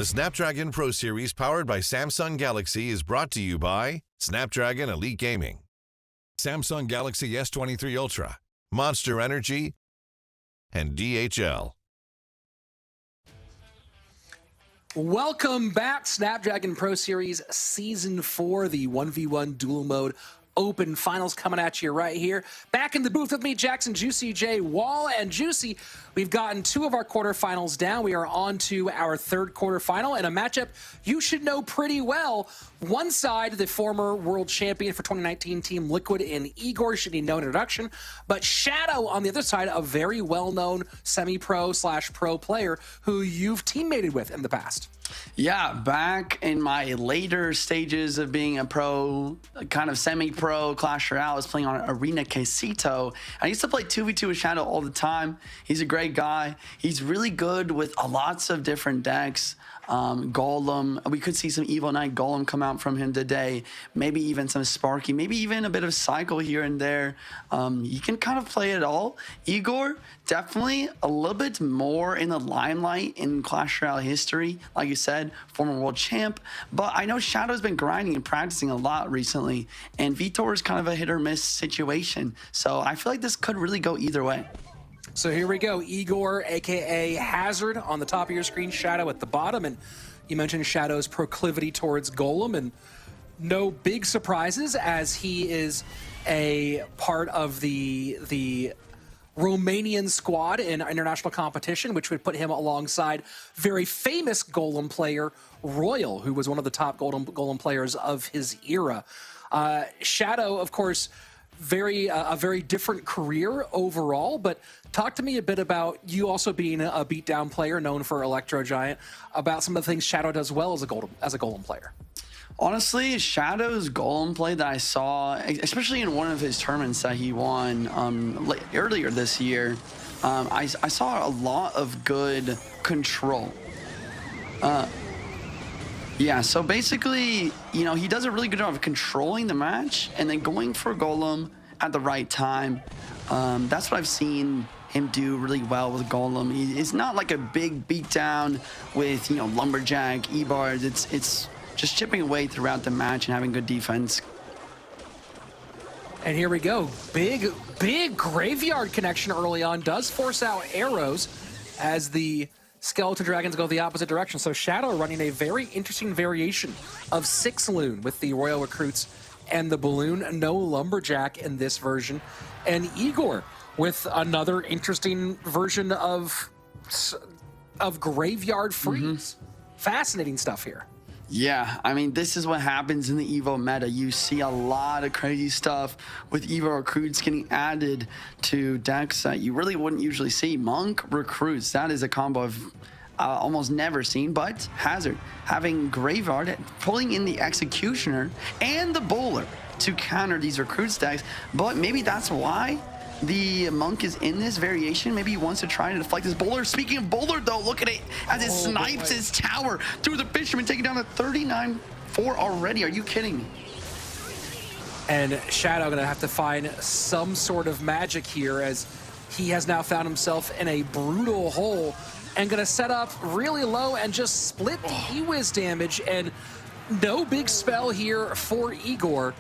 The Snapdragon Pro Series powered by Samsung Galaxy is brought to you by Snapdragon Elite Gaming, Samsung Galaxy S23 Ultra, Monster Energy, and DHL. Welcome back, Snapdragon Pro Series Season 4, the 1v1 Duel Mode Open Finals coming at you right here. Back in the booth with me, Jackson, Juicy J, Wall, and Juicy. We've gotten 2 of our quarterfinals down. We are on to our 3rd quarterfinal in a matchup you should know pretty well. One side, the former world champion for 2019 Team Liquid in Igor, should need no introduction. But Shadow on the other side, a very well-known semi-pro / pro player who you've teammated with in the past. Yeah, back in my later stages of being a pro, kind of semi-pro Clash Royale, I was playing on Arena Quesito. I used to play 2v2 with Shadow all the time. He's a great guy. He's really good with lots of different decks. Golem, we could see some Evil Knight Golem come out from him today. Maybe even some Sparky, maybe even a bit of Cycle here and there. You can kind of play it all. Igor, definitely a little bit more in the limelight in Clash Royale history. Like you said, former world champ. But I know Shadow's been grinding and practicing a lot recently. And Vitor is kind of a hit or miss situation. So I feel like this could really go either way. So here we go. Igor, aka Hazard, on the top of your screen, Shadow at the bottom. And you mentioned Shadow's proclivity towards Golem, and no big surprises as he is a part of the Romanian squad in international competition, which would put him alongside very famous Golem player Royale, who was one of the top Golem players of his era. Shadow, of course, a very different career overall, but talk to me a bit about you also being a beatdown player known for Electro Giant, about some of the things Shadow does well as a Golem player. Honestly, Shadow's Golem play that I saw, especially in one of his tournaments that he won earlier this year, I saw a lot of good control. Yeah, so basically, you know, he does a really good job of controlling the match and then going for Golem at the right time. That's what I've seen him do really well with Golem. It's not like a big beatdown with, you know, Lumberjack, E-bars. It's just chipping away throughout the match and having good defense. And here we go. Big graveyard connection early on does force out arrows as the Skeleton Dragons go the opposite direction. So Shadow running a very interesting variation of 6 Loon with the Royal Recruits and the Balloon. No Lumberjack in this version. And Igor with another interesting version of Graveyard Freeze. Fascinating stuff here. Yeah, I mean, this is what happens in the Evo meta. You see a lot of crazy stuff with Evo recruits getting added to decks that you really wouldn't usually see. Monk recruits, that is a combo I've almost never seen, but Hazard having Graveyard, pulling in the Executioner and the Bowler to counter these recruits decks. But maybe that's why the Monk is in this variation. Maybe he wants to try to deflect his Bowler. Speaking of Bowler, though, look at it as it snipes his tower through the Fisherman, taking down a 39-4 already. Are you kidding me? And Shadow gonna have to find some sort of magic here as he has now found himself in a brutal hole and gonna set up really low and just split the E-Wiz damage. And no big spell here for Igor,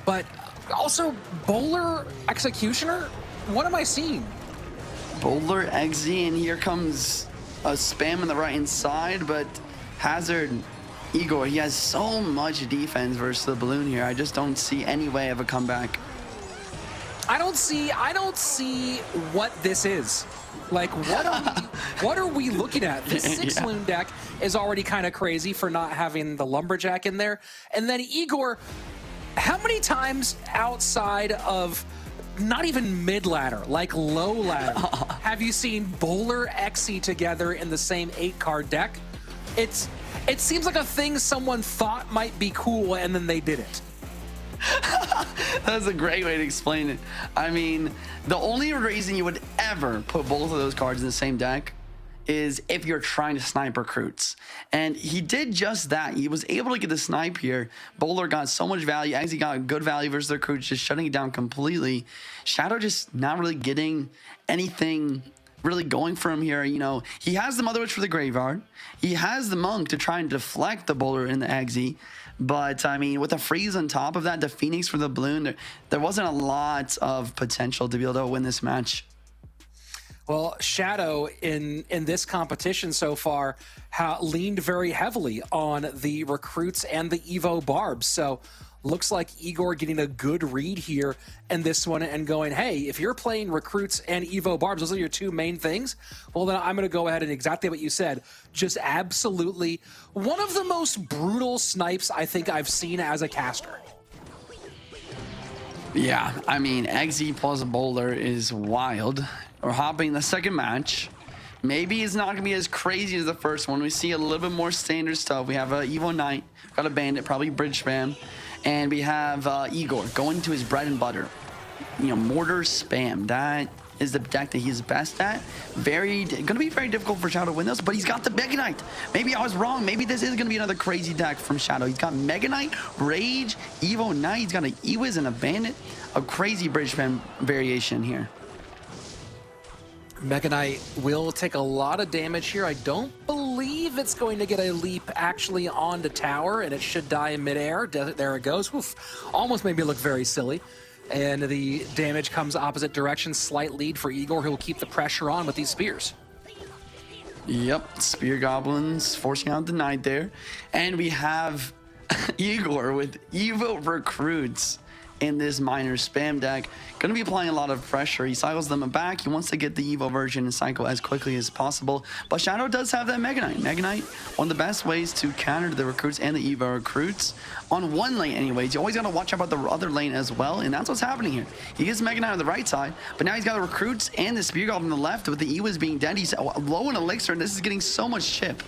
but also Bowler Executioner. What am I seeing? Bowler Exy, and here comes a spam on the right hand side, but Hazard, Igor, he has so much defense versus the Balloon here. I just don't see any way of a comeback. I don't see what this is. Like, what are we looking at? This 6 Loon deck is already kind of crazy for not having the Lumberjack in there. And then Igor, how many times outside of not even mid-ladder, like low ladder, have you seen Bowler Exy together in the same 8-card deck? It seems like a thing someone thought might be cool and then they did it. That's a great way to explain it. I mean, the only reason you would ever put both of those cards in the same deck is if you're trying to snipe recruits. And he did just that. He was able to get the snipe here. Bowler got so much value. Actually got good value versus the recruits, just shutting it down completely. Shadow just not really getting anything really going for him here. You know, he has the Mother Witch for the Graveyard. He has the Monk to try and deflect the Boulder in the Eggsy. But, I mean, with a freeze on top of that, the Phoenix for the Balloon, there wasn't a lot of potential to be able to win this match. Well, Shadow in this competition so far leaned very heavily on the recruits and the Evo Barbs. So looks like Igor getting a good read here in this one and going, hey, if you're playing recruits and Evo Barbs, those are your two main things, well, then I'm going to go ahead and exactly what you said, just absolutely one of the most brutal snipes I think I've seen as a caster. Yeah, I mean, Eggsy plus Boulder is wild. We're hopping the second match. Maybe it's not going to be as crazy as the first one. We see a little bit more standard stuff. We have a Evo Knight, got a Bandit, probably Bridge Spam. And we have Igor going to his bread and butter. You know, Mortar Spam. That is the deck that he's best at. Going to be very difficult for Shadow to win this, but he's got the Mega Knight. Maybe I was wrong. Maybe this is going to be another crazy deck from Shadow. He's got Mega Knight, Rage, Evo Knight. He's got an Ewiz and a Bandit. A crazy Bridge Spam variation here. Mega Knight will take a lot of damage here. I don't believe it's going to get a leap actually onto tower, and it should die in midair. There it goes. Oof. Almost made me look very silly. And the damage comes opposite direction. Slight lead for Igor, who will keep the pressure on with these spears. Yep, Spear Goblins forcing out the Knight there. And we have Igor with Evo Recruits in this minor spam deck. Gonna be applying a lot of pressure. He cycles them back. He wants to get the Evo version and cycle as quickly as possible. But Shadow does have that Mega Knight. Mega Knight, one of the best ways to counter the recruits and the Evo recruits. On one lane anyways, you always gotta watch out about the other lane as well, and that's what's happening here. He gets Mega Knight on the right side, but now he's got the recruits and the Spear Goblin on the left with the Ewiz being dead. He's low in Elixir, and this is getting so much chip.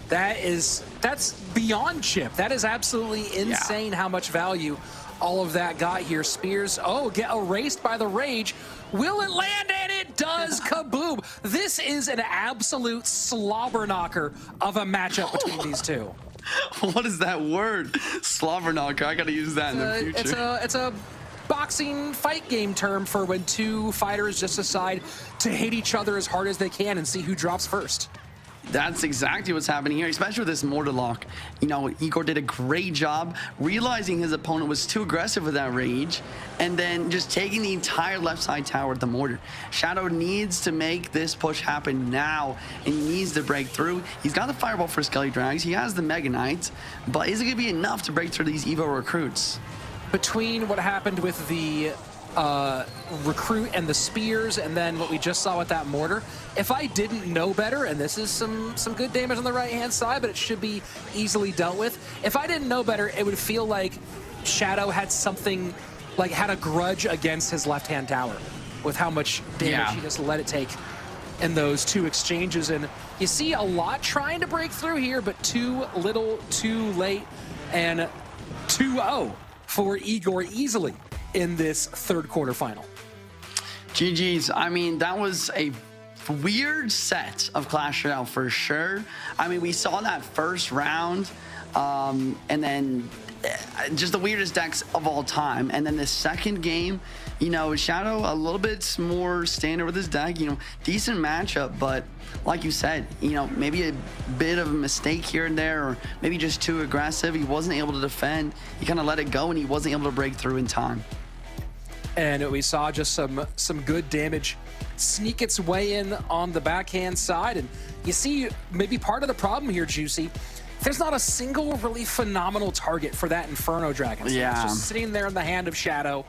That's beyond chip. That is absolutely insane how much value all of that got here. Spears, get erased by the Rage. Will it land? And it does. Kaboom. This is an absolute slobber knocker of a matchup between these two. What is that word? Slobber knocker. I gotta use that in the future. It's a boxing fight game term for when two fighters just decide to hit each other as hard as they can and see who drops first. That's exactly what's happening here, especially with this Mortar Lock. You know, Igor did a great job realizing his opponent was too aggressive with that Rage and then just taking the entire left side tower with the Mortar. Shadow needs to make this push happen now, and he needs to break through. He's got the Fireball for Skelly Drags. He has the Mega Knight, but is it going to be enough to break through these Evo recruits? Between what happened with the recruit and the spears, and then what we just saw with that mortar, if I didn't know better, and this is some good damage on the right hand side, but it should be easily dealt with. If I didn't know better, it would feel like Shadow had something, like had a grudge against his left hand tower with how much damage he just let it take in those two exchanges. And you see a lot trying to break through here, but too little, too late, and 2-0 for Igor easily in this third quarterfinal. GG's. I mean, that was a weird set of Clash Royale for sure. I mean, we saw that first round, and then just the weirdest decks of all time. And then the second game, you know, Shadow a little bit more standard with his deck, you know, decent matchup, but like you said, you know, maybe a bit of a mistake here and there, or maybe just too aggressive. He wasn't able to defend. He kind of let it go, and he wasn't able to break through in time. And we saw just some good damage sneak its way in on the backhand side. And you see maybe part of the problem here, Juicy, there's not a single really phenomenal target for that Inferno Dragon. So it's just sitting there in the hand of Shadow.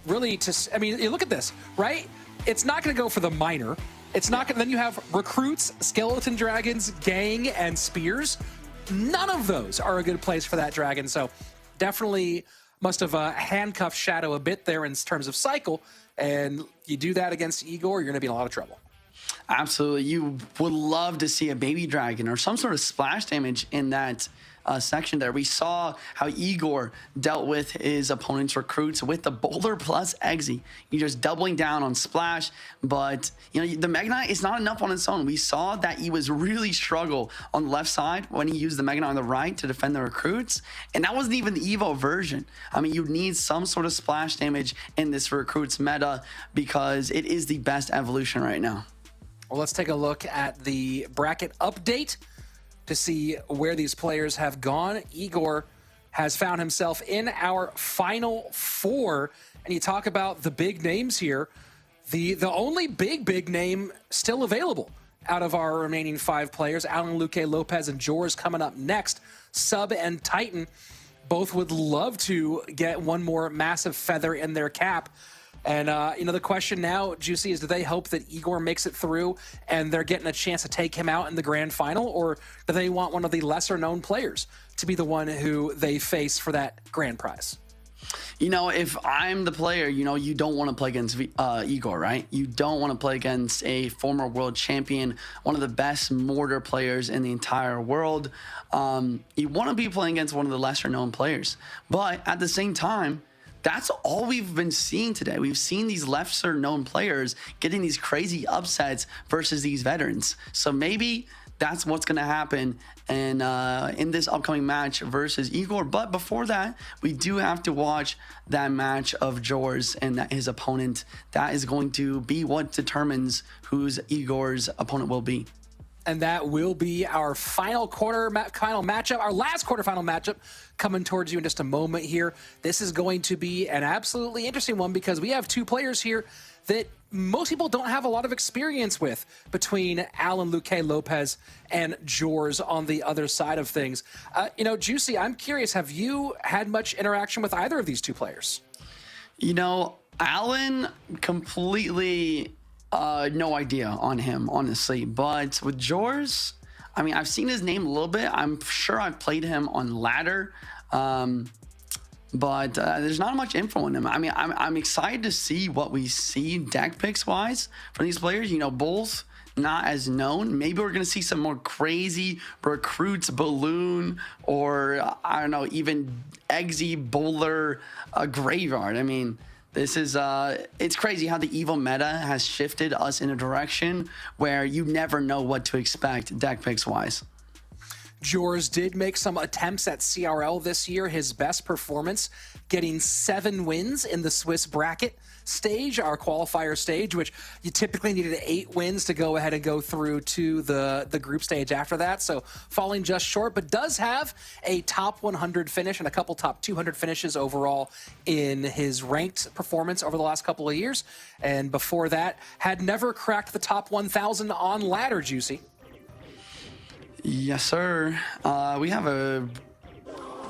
Really, I mean, you look at this, right? It's not going to go for the minor. It's not going to, then you have recruits, skeleton dragons, gang, and spears. None of those are a good place for that dragon. So definitely must have handcuffed Shadow a bit there in terms of cycle. And you do that against Igor, you're going to be in a lot of trouble. Absolutely. You would love to see a baby dragon or some sort of splash damage in that section there. We saw how Igor dealt with his opponent's recruits with the Boulder plus Eggsy. You're just doubling down on splash, but you know, the Mega Knight is not enough on its own. We saw that he was really struggle on the left side when he used the Mega Knight on the right to defend the recruits, and that wasn't even the Evo version. I mean, you need some sort of splash damage in this recruits meta because it is the best evolution right now. Well, let's take a look at the bracket update to see where these players have gone. Igor has found himself in our final four, and you talk about the big names here. The only big name still available out of our remaining 5 players, Alan, Luque, Lopez, and Jors coming up next. Sub and Titan both would love to get one more massive feather in their cap. And, the question now, Juicy, is do they hope that Igor makes it through and they're getting a chance to take him out in the grand final? Or do they want one of the lesser-known players to be the one who they face for that grand prize? If I'm the player, you don't want to play against Igor, right? You don't want to play against a former world champion, one of the best mortar players in the entire world. You want to be playing against one of the lesser-known players. But at the same time, that's all we've been seeing today. We've seen these lesser-known players getting these crazy upsets versus these veterans. So maybe that's what's going to happen in this upcoming match versus Igor. But before that, we do have to watch that match of Jors and his opponent. That is going to be what determines who's Igor's opponent will be. And that will be our final matchup, our last quarterfinal matchup coming towards you in just a moment here. This is going to be an absolutely interesting one because we have 2 players here that most people don't have a lot of experience with, between Alan, Luque, Lopez, and Jors on the other side of things. Juicy, I'm curious, have you had much interaction with either of these 2 players? Alan, completely no idea on him, honestly. But with Jors, I've seen his name a little bit. I'm sure I've played him on ladder. But there's not much info on him. I'm excited to see what we see deck picks wise from these players. Both not as known. Maybe we're gonna see some more crazy recruits, balloon, or I don't know, even Eggsy bowler graveyard. This is it's crazy how the evil meta has shifted us in a direction where you never know what to expect deck picks wise. Jors did make some attempts at CRL this year. His best performance, getting 7 wins in the Swiss bracket stage, our qualifier stage, which you typically needed 8 wins to go ahead and go through to the group stage after that. So falling just short, but does have a top 100 finish and a couple top 200 finishes overall in his ranked performance over the last couple of years. And before that, had never cracked the top 1,000 on ladder, Juicy. Yes, sir. We have a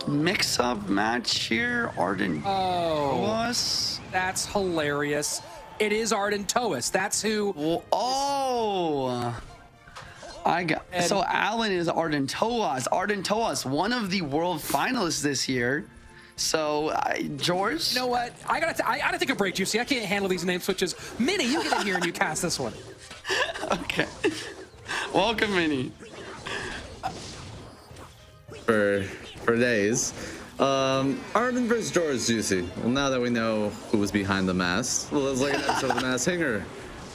mix-up match here. Arden Toas. That's hilarious. It is Arden Toas. That's who. So Alan is Arden Toas. Arden Toas, one of the world finalists this year. So George. You know what? I gotta take a break, Juicy. I can't handle these name switches. Minnie, you get in here and you cast this one. Okay. Welcome, Minnie. For days. Arden versus George, Juicy. Well, now that we know who was behind the mask, well, it's like an episode of The Masked Singer.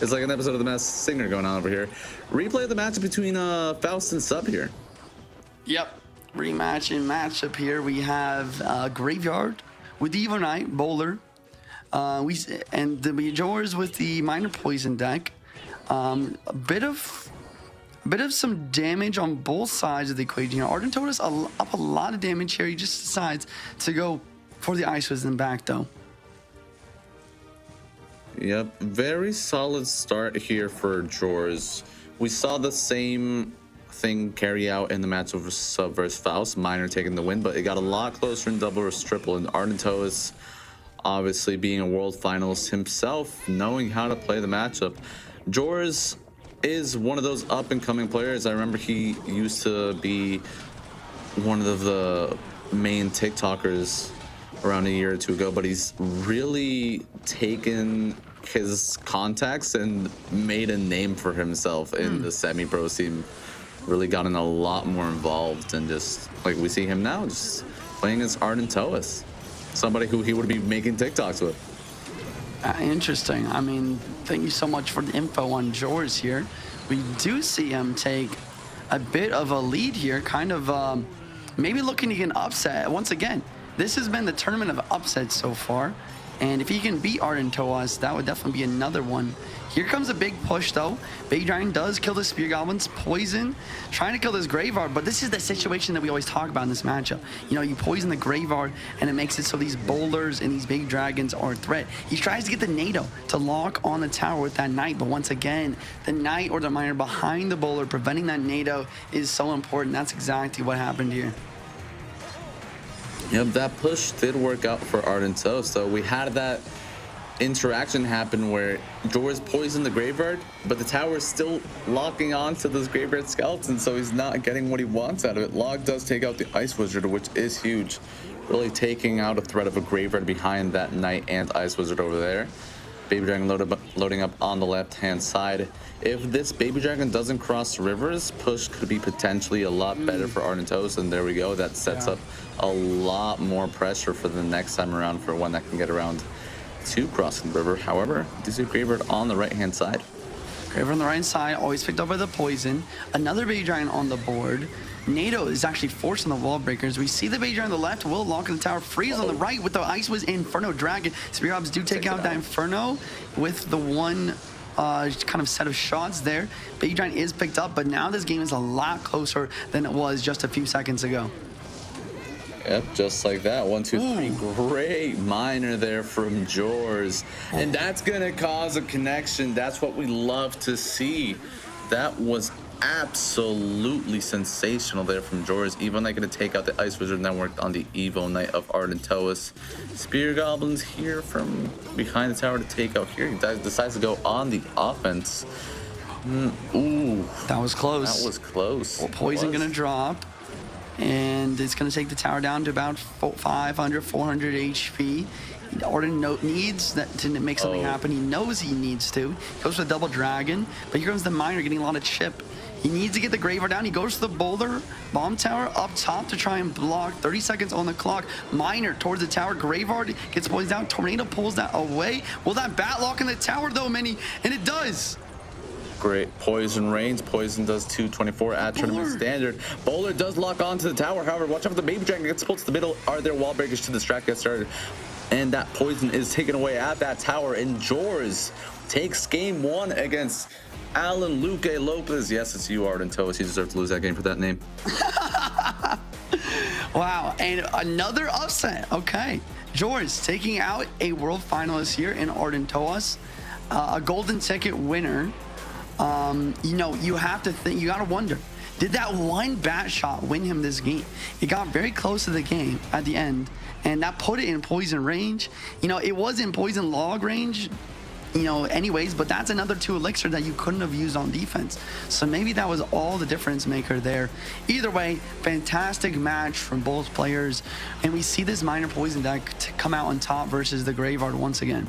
It's like an episode of The Masked Singer going on over here. Replay the matchup between Faust and Sub here. Yep. Rematch and matchup here. We have Graveyard with the Evil Bowler. And the Jors with the Minor Poison deck. A bit of some damage on both sides of the equation. Arden told us up a lot of damage here. He just decides to go for the Ice Wisdom back, though. Yep, very solid start here for Jors. We saw the same thing carry out in the match of Sub versus Faust. Minor taking the win, but it got a lot closer in double versus triple. And Arden Toas, obviously being a world finalist himself, knowing how to play the matchup. Jors is one of those up-and-coming players. I remember he used to be one of the main TikTokers around a year or two ago, but he's really taken his contacts and made a name for himself in the semi-pro scene. Really gotten a lot more involved, and just like we see him now, just playing as Arden Toas, somebody who he would be making TikToks with. Interesting. I mean, thank you so much for the info on Jors here. We do see him take a bit of a lead here, kind of maybe looking to get an upset. Once again, this has been the tournament of upsets so far. And if he can beat Ardent-Toas, that would definitely be another one. Here comes a big push, though. Baby Dragon does kill the Spear Goblins. Poison, trying to kill this Graveyard, but this is the situation that we always talk about in this matchup. You know, you poison the Graveyard, and it makes it so these boulders and these Baby Dragons are a threat. He tries to get the NATO to lock on the tower with that Knight, but once again, the Knight or the Miner behind the boulder, preventing that NATO is so important. That's exactly what happened here. Yep, that push did work out for Ardent-Toas. So we had that interaction happen where Jor's poisoned the Graveyard, but the tower is still locking on to those Graveyard Skeletons, so he's not getting what he wants out of it. Log does take out the Ice Wizard, which is huge, really taking out a threat of a Graveyard behind that Knight and Ice Wizard over there. Baby Dragon loading up on the left-hand side. If this Baby Dragon doesn't cross rivers, push could be potentially a lot better for Ardent-Toas, and there we go. That sets up a lot more pressure for the next time around for one that can get around to crossing the river. However, this is Graveyard on the right-hand side. Graveyard on the right side, always picked up by the poison. Another Baby Dragon on the board. NATO is actually forcing the wall breakers. We see the Baby Dragon on the left, will lock in the tower. Freeze on the right with the Ice Wiz Inferno Dragon. Spear Goblins do take out that Inferno with the one kind of set of shots there. Baby Dragon is picked up, but now this game is a lot closer than it was just a few seconds ago. Yep, just like that. 1, 2, 3. Great miner there from Jors. And that's going to cause a connection. That's what we love to see. That was absolutely sensational there from Jors. Evo Knight going to take out the Ice Wizard Network on the Evo Knight of Ardent-Toas. Spear Goblins here from behind the tower to take out here. He decides to go on the offense. Ooh. That was close. That was close. Well, poison going to drop. And it's going to take the tower down to about 500, 400 HP. Ardent needs that to make something happen. He knows he needs to. He goes for the double dragon, but here comes the miner getting a lot of chip. He needs to get the Graveyard down. He goes to the boulder, bomb tower up top to try and block. 30 seconds on the clock. Miner towards the tower. Graveyard gets poisoned out. Tornado pulls that away. Will that bat lock in the tower though, Mini? And it does. Great. Poison rains. Poison does 224 at tournament standard. Bowler does lock onto the tower. However, watch out for the Baby Dragon. Gets pulled to the middle. Are there wall breakers to distract get started? And that poison is taken away at that tower. And Jors takes game 1 against Alan Luque Lopez. Yes, it's you, Ardent-Toas. He deserved to lose that game for that name. Wow. And another upset. Okay. Jors taking out a world finalist here in Ardent-Toas. A golden ticket winner. You know, you have to think, you got to wonder, did that one bat shot win him this game? It got very close to the game at the end, and that put it in poison range. You know, it was in poison log range, you know, anyways, but that's another 2 elixir that you couldn't have used on defense. So maybe that was all the difference maker there. Either way, fantastic match from both players, and we see this miner poison deck to come out on top versus the Graveyard once again.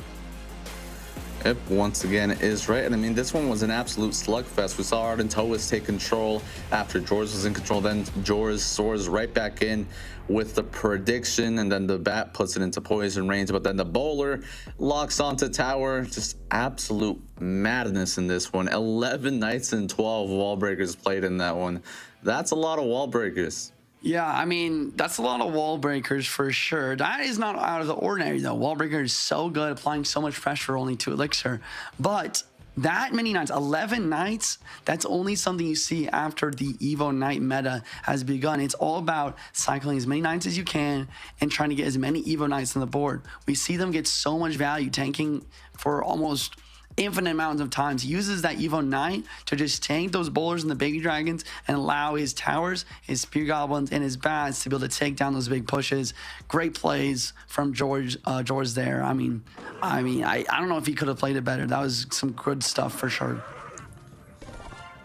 Yep, once again is right. And I mean, this one was an absolute slugfest. We saw Ardent-Toas take control after Jors was in control. Then Jors soars right back in with the prediction, and then the bat puts it into poison range. But then the bowler locks onto tower. Just absolute madness in this one. 11 Knights and 12 wall breakers played in that one. That's a lot of wall breakers. Yeah, I mean, that's a lot of wall breakers for sure. That is not out of the ordinary, though. Wall breaker is so good, applying so much pressure only to elixir. But that many Knights, 11 Knights, that's only something you see after the Evo Knight meta has begun. It's all about cycling as many Knights as you can and trying to get as many Evo Knights on the board. We see them get so much value, tanking for almost infinite amounts of times. He uses that Evo Knight to just tank those bowlers and the Baby Dragons and allow his towers, his Spear Goblins, and his bats to be able to take down those big pushes. Great plays from George there. I don't know if he could have played it better. That was some good stuff for sure.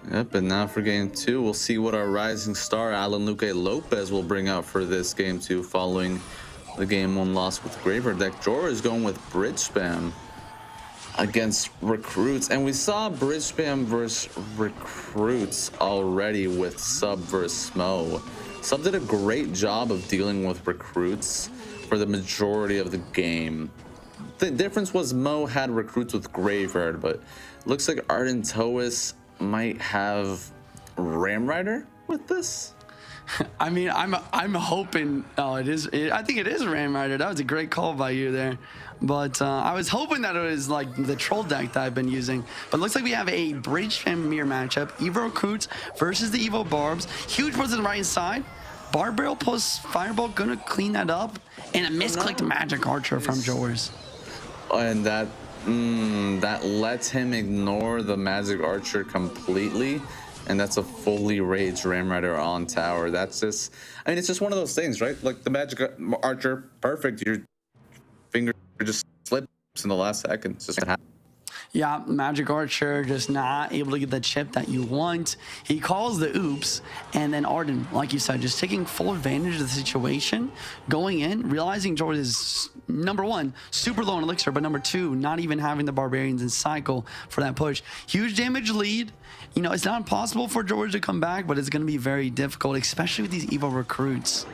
Yep, and now for game 2, we'll see what our rising star, Alan Luque Lopez, will bring out for this game 2 following the game 1 loss with the Graveyard deck. Jorah is going with Bridge Spam against Recruits, and we saw Bridge Spam versus Recruits already with Sub versus Smo. Sub did a great job of dealing with Recruits for the majority of the game. The difference was Mo had Recruits with Graveyard, but looks like Ardent-Toas might have Ram Rider with this. I mean, I'm hoping. Oh, it is. I think it is Ram Rider. That was a great call by you there. But I was hoping that it was like the troll deck that I've been using. But it looks like we have a Bridge Fam mirror matchup. Evo Recruits versus the Evo Barbs. Huge was on the right side. Barb Barrel plus Fireball gonna clean that up. And a misclicked Magic Archer from Jors. And that lets him ignore the Magic Archer completely. And that's a fully raged Ram Rider on tower. That's just, I mean, it's just one of those things, right? Like the Magic Archer, perfect. Your finger just slips in the last second. It's just what happens. Yeah, Magic Archer just not able to get the chip that you want. He calls the oops, and then Arden, like you said, just taking full advantage of the situation, going in, realizing Jordan is, number one, super low on elixir, but number two, not even having the Barbarians in cycle for that push. Huge damage lead. You know, it's not impossible for George to come back, but it's going to be very difficult, especially with these Evo Recruits.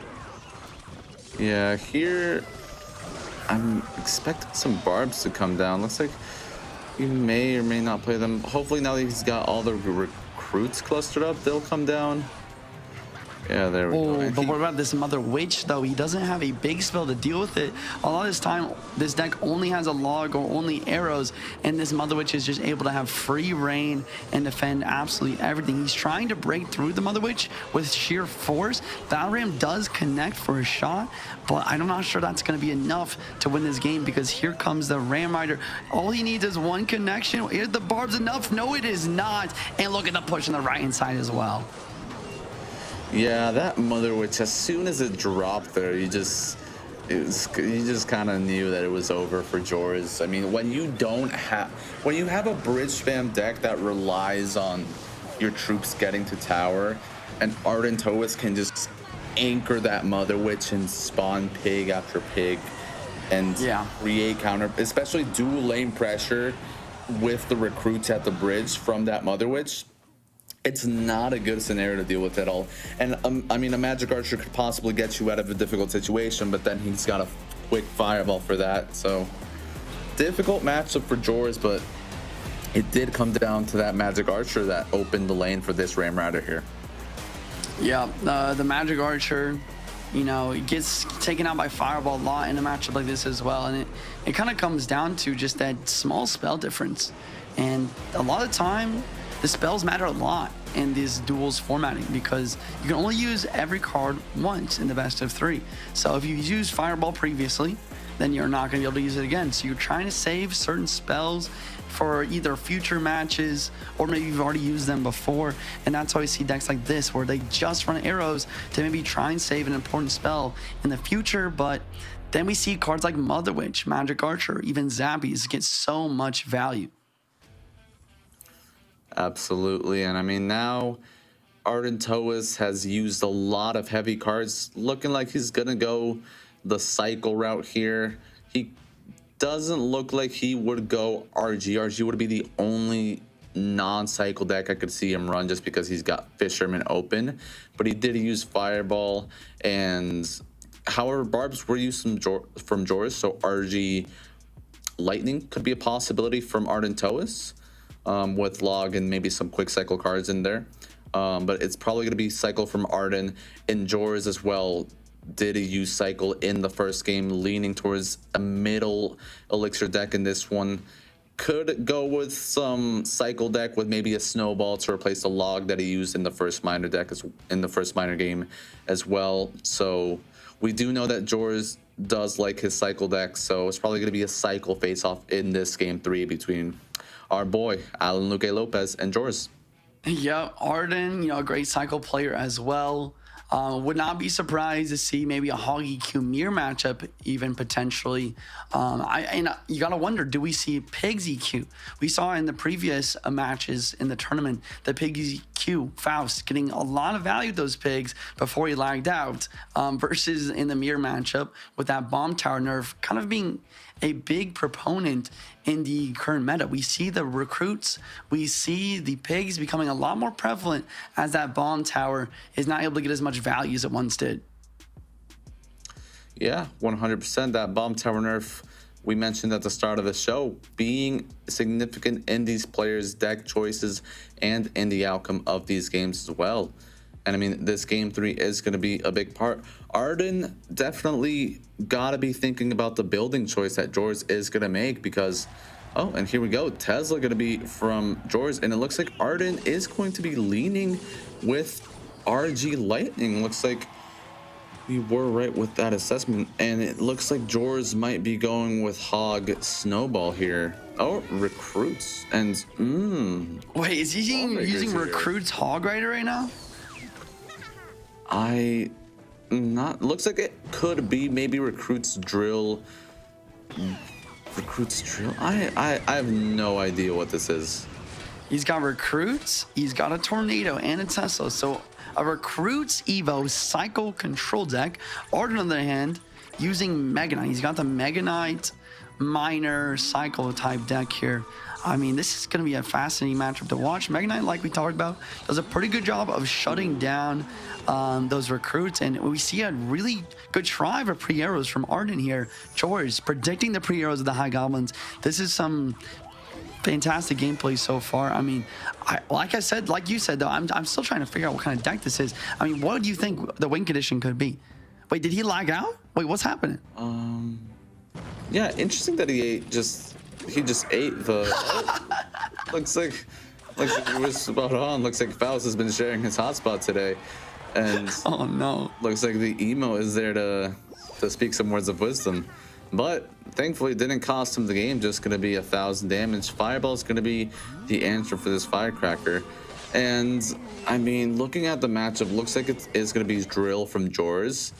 Yeah, here I'm expecting some Barbs to come down. Looks like he may or may not play them. Hopefully now that he's got all the recruits clustered up, they'll come down. Yeah, there we go. But what about this Mother Witch, though? He doesn't have a big spell to deal with it. A lot of this time, this deck only has a log or only arrows, and this Mother Witch is just able to have free reign and defend absolutely everything. He's trying to break through the Mother Witch with sheer force. Valram does connect for a shot, but I'm not sure that's going to be enough to win this game, because here comes the Ram Rider. All he needs is one connection. Is the Barbs enough? No, it is not. And look at the push on the right-hand side as well. Yeah, that Mother Witch, as soon as it dropped there, you just kind of knew that it was over for Joris. I mean, when you have a bridge spam deck that relies on your troops getting to tower, and Ardent Toas can just anchor that Mother Witch and spawn pig after pig and create counter, especially dual lane pressure with the recruits at the bridge from that Mother Witch. It's not a good scenario to deal with at all. And I mean, a Magic Archer could possibly get you out of a difficult situation, but then he's got a quick fireball for that. So difficult matchup for Joris, but it did come down to that Magic Archer that opened the lane for this Ram Rider here. Yeah, the Magic Archer, you know, it gets taken out by Fireball a lot in a matchup like this as well. And it kind of comes down to just that small spell difference. And a lot of time, the spells matter a lot in these duels formatting, because you can only use every card once in the best of three. So if you used Fireball previously, then you're not going to be able to use it again. So you're trying to save certain spells for either future matches, or maybe you've already used them before. And that's why we see decks like this, where they just run arrows to maybe try and save an important spell in the future. But then we see cards like Mother Witch, Magic Archer, even Zappies get so much value. Absolutely. And I mean, now Ardent Toas has used a lot of heavy cards, looking like he's gonna go the cycle route here. He doesn't look like he would go RG. RG would be the only non-cycle deck I could see him run, just because he's got Fisherman open. But he did use Fireball, and however, Barbs were used from Joris, so RG Lightning could be a possibility from Ardent Toas. With log and maybe some quick cycle cards in there, but it's probably going to be cycle from Arden. And Jors as well did use cycle in the first game, leaning towards a middle elixir deck in this one. Could go with some cycle deck with maybe a snowball to replace the log that he used in the first minor deck, in the first minor game as well. So we do know that Jors does like his cycle deck, so it's probably going to be a cycle face-off in this game 3 between our boy Alan Luque Lopez and Joris. Yeah, Arden, you know, a great cycle player as well. Would not be surprised to see maybe a Hoggy Q mirror matchup, even potentially. You gotta wonder, do we see Pigs EQ? We saw in the previous matches in the tournament that Pigs EQ, Faust, getting a lot of value with those pigs before he lagged out, versus in the mirror matchup with that bomb tower nerf kind of being a big proponent in the current meta. We see the recruits, we see the pigs becoming a lot more prevalent, as that bomb tower is not able to get as much value as it once did. Yeah, 100%. That bomb tower nerf we mentioned at the start of the show being significant in these players' deck choices and in the outcome of these games as well. And I mean, this game 3 is going to be a big part. Arden definitely got to be thinking about the building choice that George is going to make, because, oh, and here we go. Tesla going to be from George, and it looks like Arden is going to be leaning with RG Lightning. Looks like we were right with that assessment, and it looks like George might be going with Hog Snowball here. Oh, recruits, and wait, is he using recruits Hog Rider right now? Looks like it could be maybe recruits drill. I have no idea what this is. He's got recruits, he's got a tornado and a Tesla. So a recruits Evo cycle control deck. Arden, on the other hand, using Mega Knight. He's got the Mega Knight minor cycle type deck here. I mean, this is going to be a fascinating matchup to watch. Mega Knight, like we talked about, does a pretty good job of shutting down those recruits, and we see a really good try of pre-arrows from Arden here. George predicting the pre-arrows of the High Goblins. This is some fantastic gameplay so far. I mean, like I said, like you said, though, I'm still trying to figure out what kind of deck this is. I mean, what do you think the win condition could be? Wait, did he lag out? Wait, what's happening? Yeah, interesting that he just ate the. looks like it was spot on. Looks like Faust has been sharing his hotspot today, and oh no, looks like the emo is there to speak some words of wisdom. But thankfully, it didn't cost him the game. Just going to be 1,000 damage. Fireball is going to be the answer for this firecracker. And I mean, looking at the matchup, looks like it is going to be drill from Jors.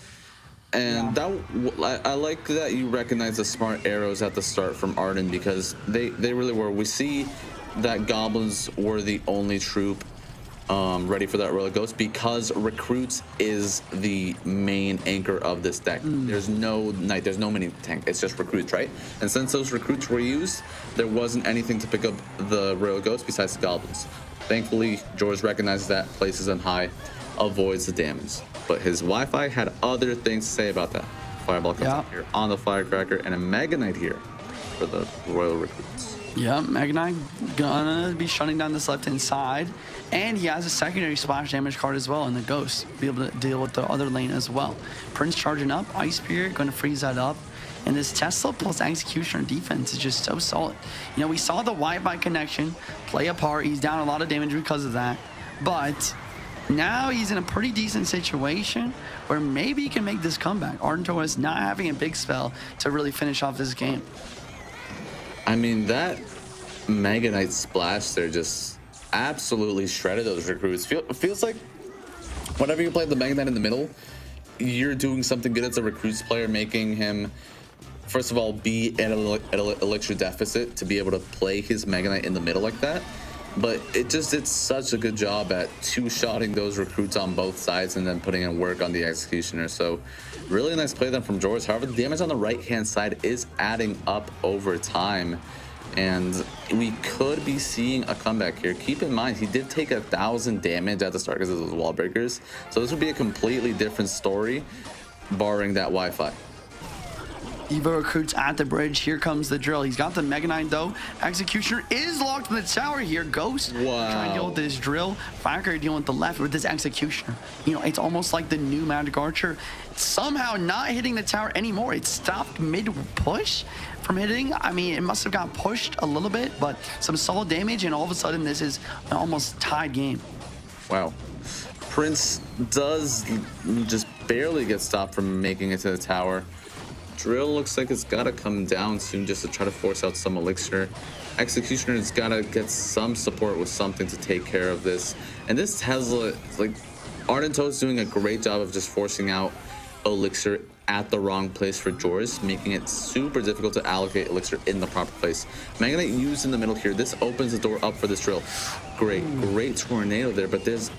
And I like that you recognize the smart arrows at the start from Arden, because they really were. We see that goblins were the only troop ready for that Royal Ghost, because recruits is the main anchor of this deck. There's no knight, there's no mini tank, it's just recruits, right? And since those recruits were used, there wasn't anything to pick up the Royal Ghost besides the goblins. Thankfully, George recognizes that, places them high, avoids the damage. But his Wi-Fi had other things to say about that. Fireball comes up here on the firecracker, and a Mega Knight here for the Royal recruits. Yeah, Mega Knight gonna be shutting down this left-hand side, and he has a secondary splash damage card as well in the Ghost, be able to deal with the other lane as well. Prince charging up, Ice Spirit gonna freeze that up, and this Tesla plus Executioner defense is just so solid. You know, we saw the Wi-Fi connection play a part. He's down a lot of damage because of that, but now he's in a pretty decent situation where maybe he can make this comeback. Arden is not having a big spell to really finish off this game. I mean, that Mega Knight splash there just absolutely shredded those recruits. Feels like whenever you play the Mega Knight in the middle, you're doing something good as a recruits player, making him, first of all, be at an elixir deficit to be able to play his Mega Knight in the middle like that. But it just did such a good job at two-shotting those recruits on both sides and then putting in work on the Executioner. So really nice play then from George. However, the damage on the right-hand side is adding up over time, and we could be seeing a comeback here. Keep in mind, he did take 1,000 damage at the start because of those wall breakers. So this would be a completely different story, barring that Wi-Fi. Evo recruits at the bridge. Here comes the drill. He's got the Mega Knight though. Executioner is locked in the tower here. Ghost trying to deal with this drill. Firecracker dealing with the left with this Executioner. You know, it's almost like the new Magic Archer. Somehow not hitting the tower anymore. It stopped mid-push from hitting. I mean, it must have got pushed a little bit, but some solid damage, and all of a sudden this is an almost tied game. Wow. Prince does just barely get stopped from making it to the tower. Drill looks like it's got to come down soon just to try to force out some elixir. Executioner's got to get some support with something to take care of this. And this Tesla, like, Ardento's doing a great job of just forcing out elixir at the wrong place for George, making it super difficult to allocate elixir in the proper place. Mega Knight used in the middle here. This opens the door up for this drill. Great tornado there, but there's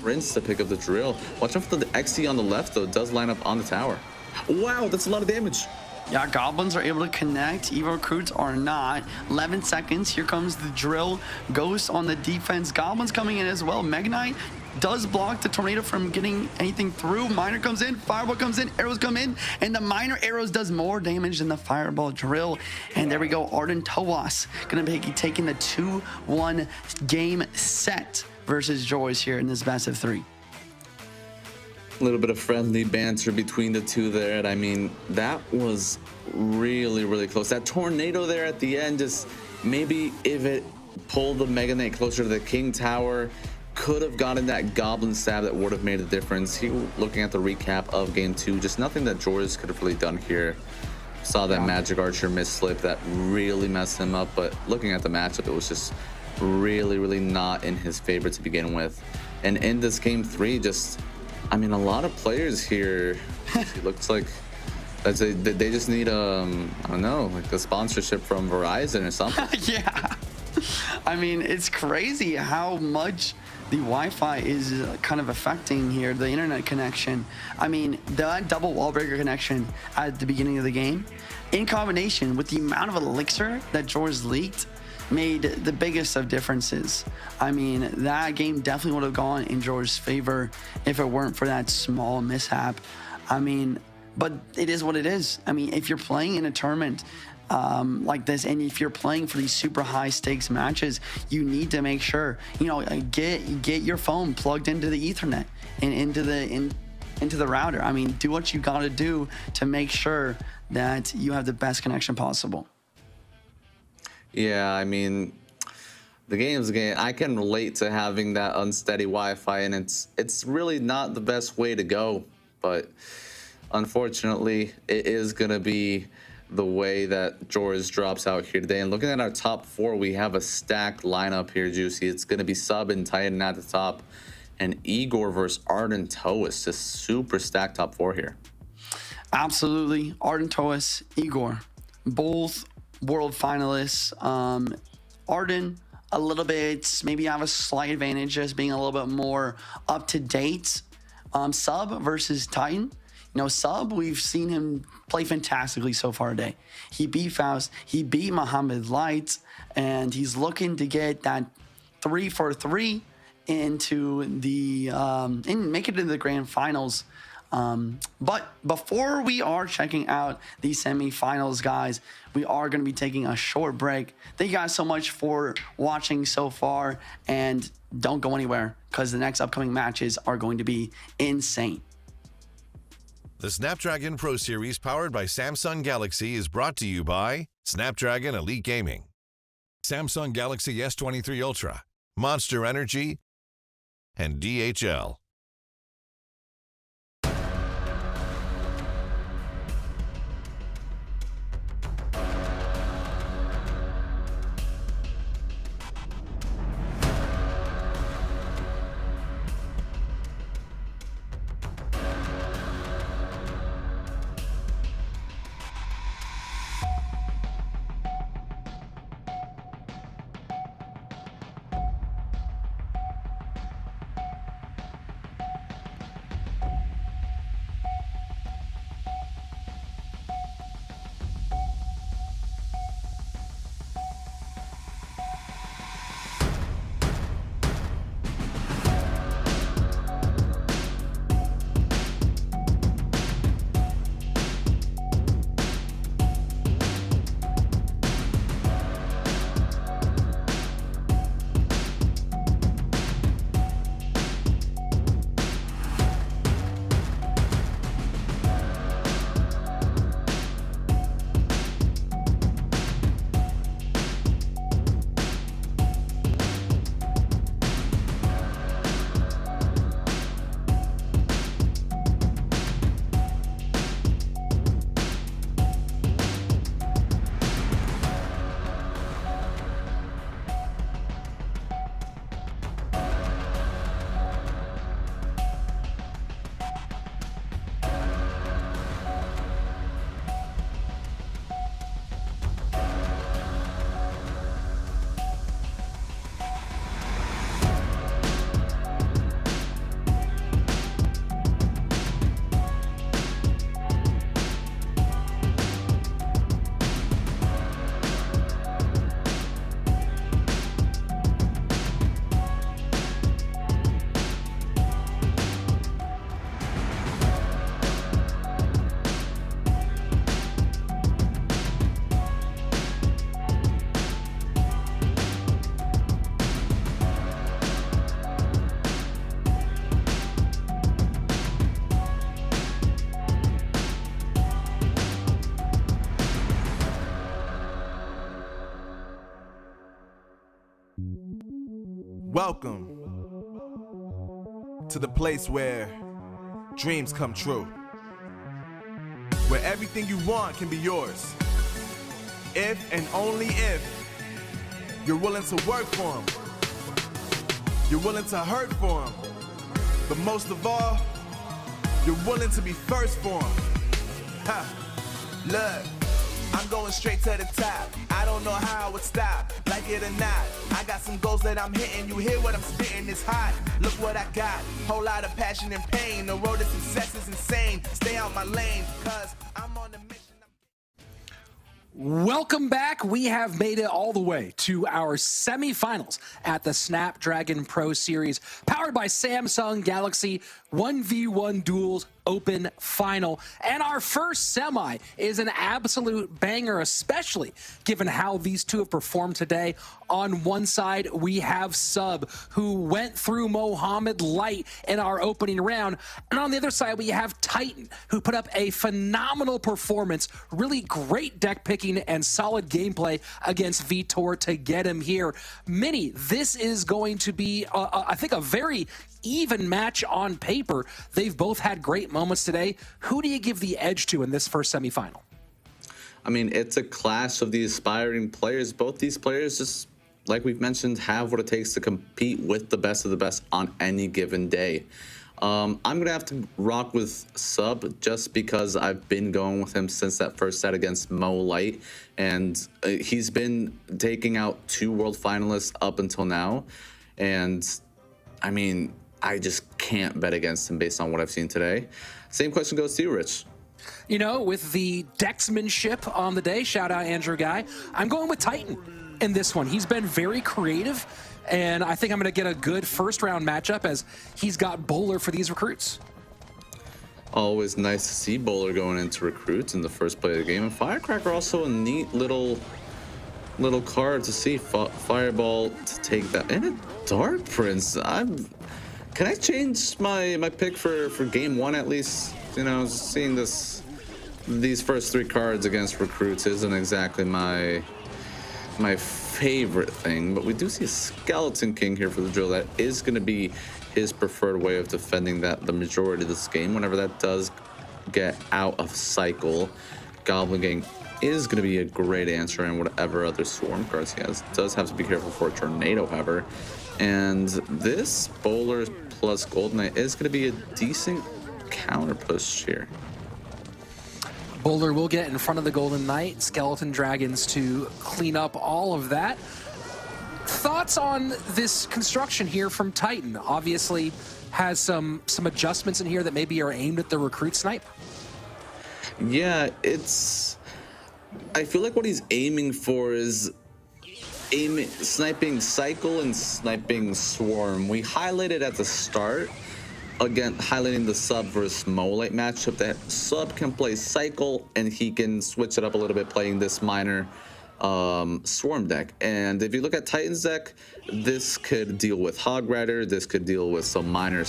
Prince to pick up the drill. Watch out for the XC on the left, though. It does line up on the tower. Wow, that's a lot of damage. Yeah, Goblins are able to connect. Evo recruits are not. 11 seconds. Here comes the drill. Ghost on the defense. Goblins coming in as well. Mega Knight does block the tornado from getting anything through. Miner comes in. Fireball comes in. Arrows come in. And the Miner arrows does more damage than the Fireball drill. And there we go. Arden Towas going to be taking the 2-1 game set versus Joyce here in this best of 3. A little bit of friendly banter between the two there, and I mean, that was really, really close. That tornado there at the end, just maybe if it pulled the Mega Knight closer to the King Tower, could have gotten that Goblin Stab that would have made a difference. Looking at the recap of Game 2, just nothing that George could have really done here. Saw that Magic Archer misslip that really messed him up, but looking at the matchup, it was just really, really not in his favor to begin with. And in this Game 3, just, I mean, a lot of players here, it looks like they just need I don't know, like a sponsorship from Verizon or something. Yeah. I mean, it's crazy how much the Wi-Fi is kind of affecting here, the internet connection. I mean, that double wall breaker connection at the beginning of the game, in combination with the amount of elixir that George leaked, made the biggest of differences. I mean, that game definitely would have gone in George's favor if it weren't for that small mishap. I mean, but it is what it is. I mean, if you're playing in a tournament like this, and if you're playing for these super high stakes matches, you need to make sure, you know, get your phone plugged into the Ethernet and into the router. I mean, do what you got to do to make sure that you have the best connection possible. Yeah, I mean, the game's a game. I can relate to having that unsteady Wi-Fi, and it's really not the best way to go, but unfortunately, it is gonna be the way that George drops out here today. And looking at our top 4, we have a stacked lineup here, Juicy. It's going to be Sub and Titan at the top, and Igor versus Arden Toas. Just super stacked top 4 here. Absolutely. Arden Toas, Igor, both world finalists. Arden, a little bit, maybe have a slight advantage as being a little bit more up to date. Sub versus Titan. You know, Sub, we've seen him play fantastically so far today. He beat Faust, he beat Muhammad Light, and he's looking to get that 3-for-3 into the and make it into the grand finals. But before we are checking out the semifinals, guys, we are going to be taking a short break. Thank you guys so much for watching so far, and don't go anywhere because the next upcoming matches are going to be insane. The Snapdragon Pro Series powered by Samsung Galaxy is brought to you by Snapdragon Elite Gaming, Samsung Galaxy S23 Ultra, Monster Energy, and DHL. Welcome to the place where dreams come true. Where everything you want can be yours. If and only if you're willing to work for them. You're willing to hurt for them. But most of all, you're willing to be first for them. Ha! Look, I'm going straight to the top. I don't know how I would stop, like it or not. I got some goals that I'm hitting. You hear what I'm spitting, it's hot. Look what I got, whole lot of passion and pain. The road to success is insane. Stay out my lane, cause I'm on a mission. Welcome back. We have made it all the way to our semifinals at the Snapdragon Pro Series, powered by Samsung Galaxy 1v1 Duels Open Final. And our first semi is an absolute banger, especially given how these two have performed today. On one side, we have Sub, who went through Mohamed Light in our opening round. And on the other side, we have Titan, who put up a phenomenal performance, really great deck picking and solid gameplay against Vitor to get him here. Mini, this is going to be, I think, a very even match on paper. They've both had great moments today. Who do you give the edge to in this first semifinal? I mean, it's a clash of the aspiring players. Both these players, just like we've mentioned, have what it takes to compete with the best of the best on any given day. I'm going to have to rock with Sub just because I've been going with him since that first set against Mo Light. And he's been taking out 2 world finalists up until now. And I mean, I just can't bet against him based on what I've seen today. Same question goes to you, Rich. You know, with the decksmanship on the day, shout out Andrew Guy, I'm going with Titan in this one. He's been very creative, and I think I'm going to get a good first round matchup as he's got Bowler for these recruits. Always nice to see Bowler going into recruits in the first play of the game. And Firecracker also a neat little card to see. Fireball to take that. And a Dark Prince. Can I change my pick for game 1 at least? You know, seeing these first 3 cards against recruits isn't exactly my favorite thing, but we do see a Skeleton King here for the drill. That is going to be his preferred way of defending the majority of this game. Whenever that does get out of cycle, Goblin Gang is going to be a great answer, and whatever other Swarm cards he has. Does have to be careful for a Tornado, however. And this Bowler plus Golden Knight is going to be a decent counter push here. Bowler will get in front of the Golden Knight, Skeleton Dragons to clean up all of that. Thoughts on this construction here from Titan? Obviously has some adjustments in here that maybe are aimed at the recruit snipe. Yeah, I feel like what he's aiming for is sniping Cycle and sniping Swarm. We highlighted at the start, again, highlighting the Sub versus Molite matchup, that Sub can play Cycle and he can switch it up a little bit playing this minor Swarm deck. And if you look at Titan's deck, this could deal with Hog Rider, this could deal with some minor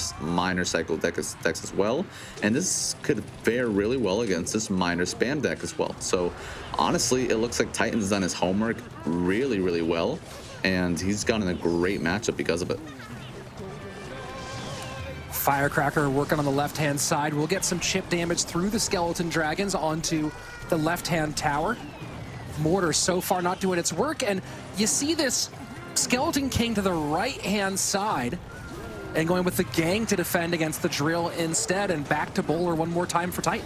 Cycle decks as well, and this could fare really well against this minor spam deck as well. So honestly, it looks like Titan's done his homework really well, and he's gotten a great matchup because of it. Firecracker working on the left-hand side. We'll get some chip damage through the Skeleton Dragons onto the left-hand tower. Mortar so far not doing its work, and you see this Skeleton King to the right-hand side and going with the Gang to defend against the Drill instead, and back to Bowler one more time for Titan.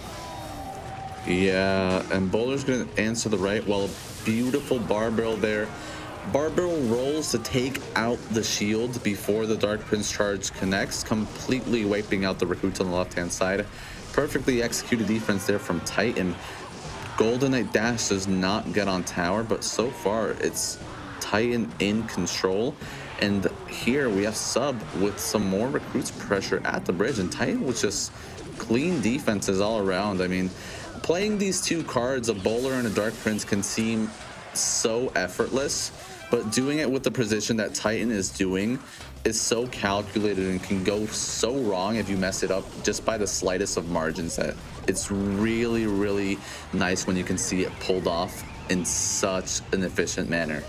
Yeah, and Bowler's going to answer the right. Well, beautiful bar barrel there. Bar barrel rolls to take out the shield before the Dark Prince charge connects, completely wiping out the recruits on the left-hand side. Perfectly executed defense there from Titan. Golden Knight dash does not get on tower, but so far it's Titan in control. And here we have Sub with some more recruits pressure at the bridge, and Titan with just clean defenses all around. I mean, playing these 2 cards, a Bowler and a Dark Prince, can seem so effortless, but doing it with the precision that Titan is doing is so calculated and can go so wrong if you mess it up just by the slightest of margins, that it's really nice when you can see it pulled off in such an efficient manner.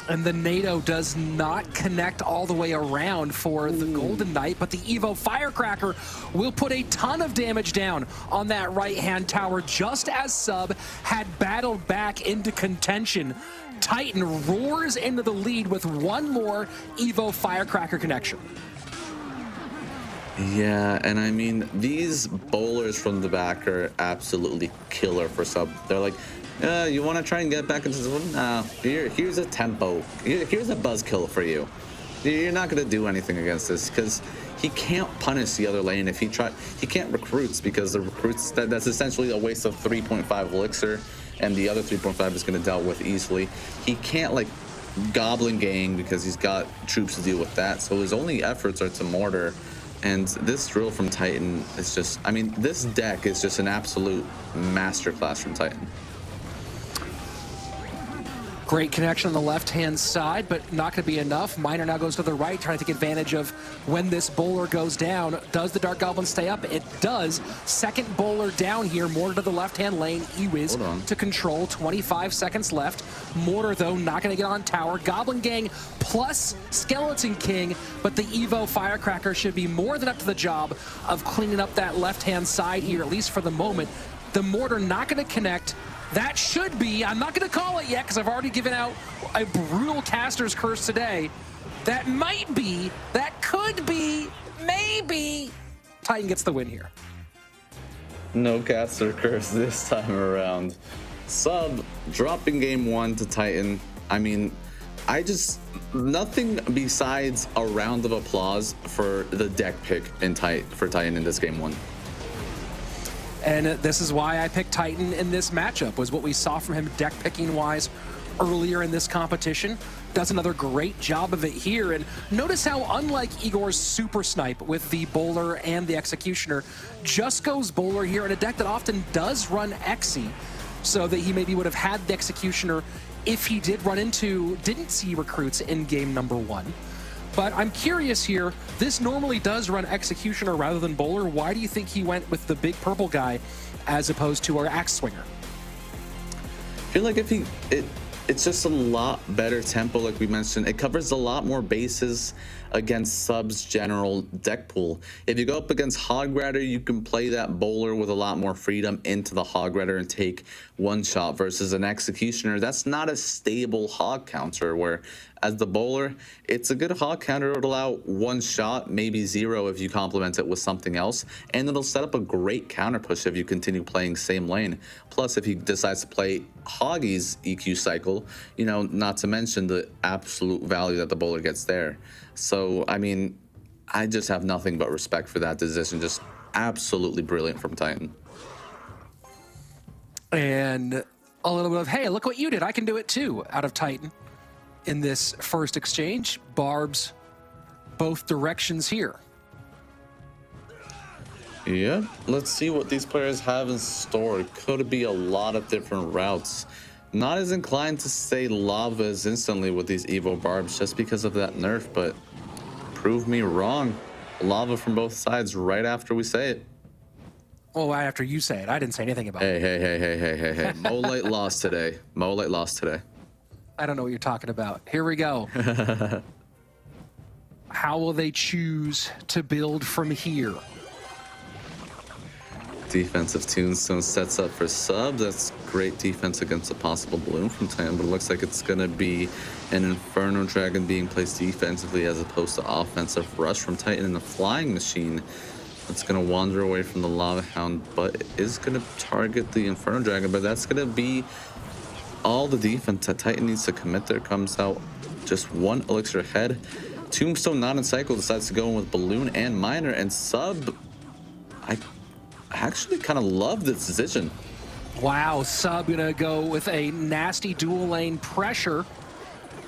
And the NATO does not connect all the way around for the Golden Knight, but the Evo Firecracker will put a ton of damage down on that right-hand tower, just as Sub had battled back into contention. Titan roars into the lead with one more Evo Firecracker connection. Yeah, and I mean, these bowlers from the back are absolutely killer for Sub. They're like, you want to try and get back into this one? No, here's a tempo. Here's a buzzkill for you. You're not going to do anything against this because he can't punish the other lane if he try. He can't recruits because the recruits, that's essentially a waste of 3.5 elixir, and the other 3.5 is going to dealt with easily. He can't like goblin gang because he's got troops to deal with that. So his only efforts are to mortar. And this drill from Titan is just, I mean, this deck is just an absolute masterclass from Titan. Great connection on the left-hand side, but not going to be enough. Miner now goes to the right, trying to take advantage of when this bowler goes down. Does the Dark Goblin stay up? It does. Second bowler down here. Mortar to the left-hand lane. Ewiz to control. 25 seconds left. Mortar, though, not going to get on tower. Goblin Gang plus Skeleton King, but the Evo Firecracker should be more than up to the job of cleaning up that left-hand side here, at least for the moment. The Mortar not going to connect. That should be, I'm not going to call it yet because I've already given out a brutal caster's curse today. That might be, that could be, maybe, Titan gets the win here. No caster curse this time around. Sub dropping game one to Titan. I mean, nothing besides a round of applause for the deck pick for Titan in this game one. And this is why I picked Titan in this matchup, was what we saw from him deck picking wise earlier in this competition. Does another great job of it here. And notice how, unlike Igor's super snipe with the bowler and the executioner, just goes bowler here in a deck that often does run Exy, so that he maybe would have had the executioner if he didn't see recruits in game number one. But I'm curious here, this normally does run Executioner rather than Bowler. Why do you think he went with the big purple guy as opposed to our Axe Swinger? I feel like it's just a lot better tempo, like we mentioned. It covers a lot more bases against Sub's general deck pool. If you go up against Hog Rider, you can play that bowler with a lot more freedom into the Hog Rider and take one shot versus an Executioner. That's not a stable hog counter, where as the bowler, it's a good hog counter. It would allow one shot, maybe zero if you complement it with something else, and it'll set up a great counter push if you continue playing same lane. Plus, if he decides to play Hoggy's EQ cycle, you know, not to mention the absolute value that the bowler gets there. So, I mean, I just have nothing but respect for that decision. Just absolutely brilliant from Titan. And a little bit of, hey, look what you did, I can do it too, out of Titan in this first exchange. Barbs both directions here. Yeah, let's see what these players have in store. It could be a lot of different routes. Not as inclined to say lava as instantly with these Evo Barbs just because of that nerf, but prove me wrong. Lava from both sides right after we say it. Well, right after you say it. I didn't say anything about it. Hey. Molite lost today. Molite lost today. I don't know what you're talking about. Here we go. How will they choose to build from here? Defensive Tombstone sets up for Sub. That's great defense against a possible balloon from Titan, but it looks like it's going to be an Inferno Dragon being placed defensively as opposed to offensive rush from Titan, and the Flying Machine that's going to wander away from the Lava Hound, but it is going to target the Inferno Dragon. But that's going to be all the defense that Titan needs to commit. There comes out just one elixir ahead. Tombstone not in cycle, decides to go in with Balloon and Miner, and Sub, I actually kind of love this decision. Wow, Sub gonna go with a nasty dual lane pressure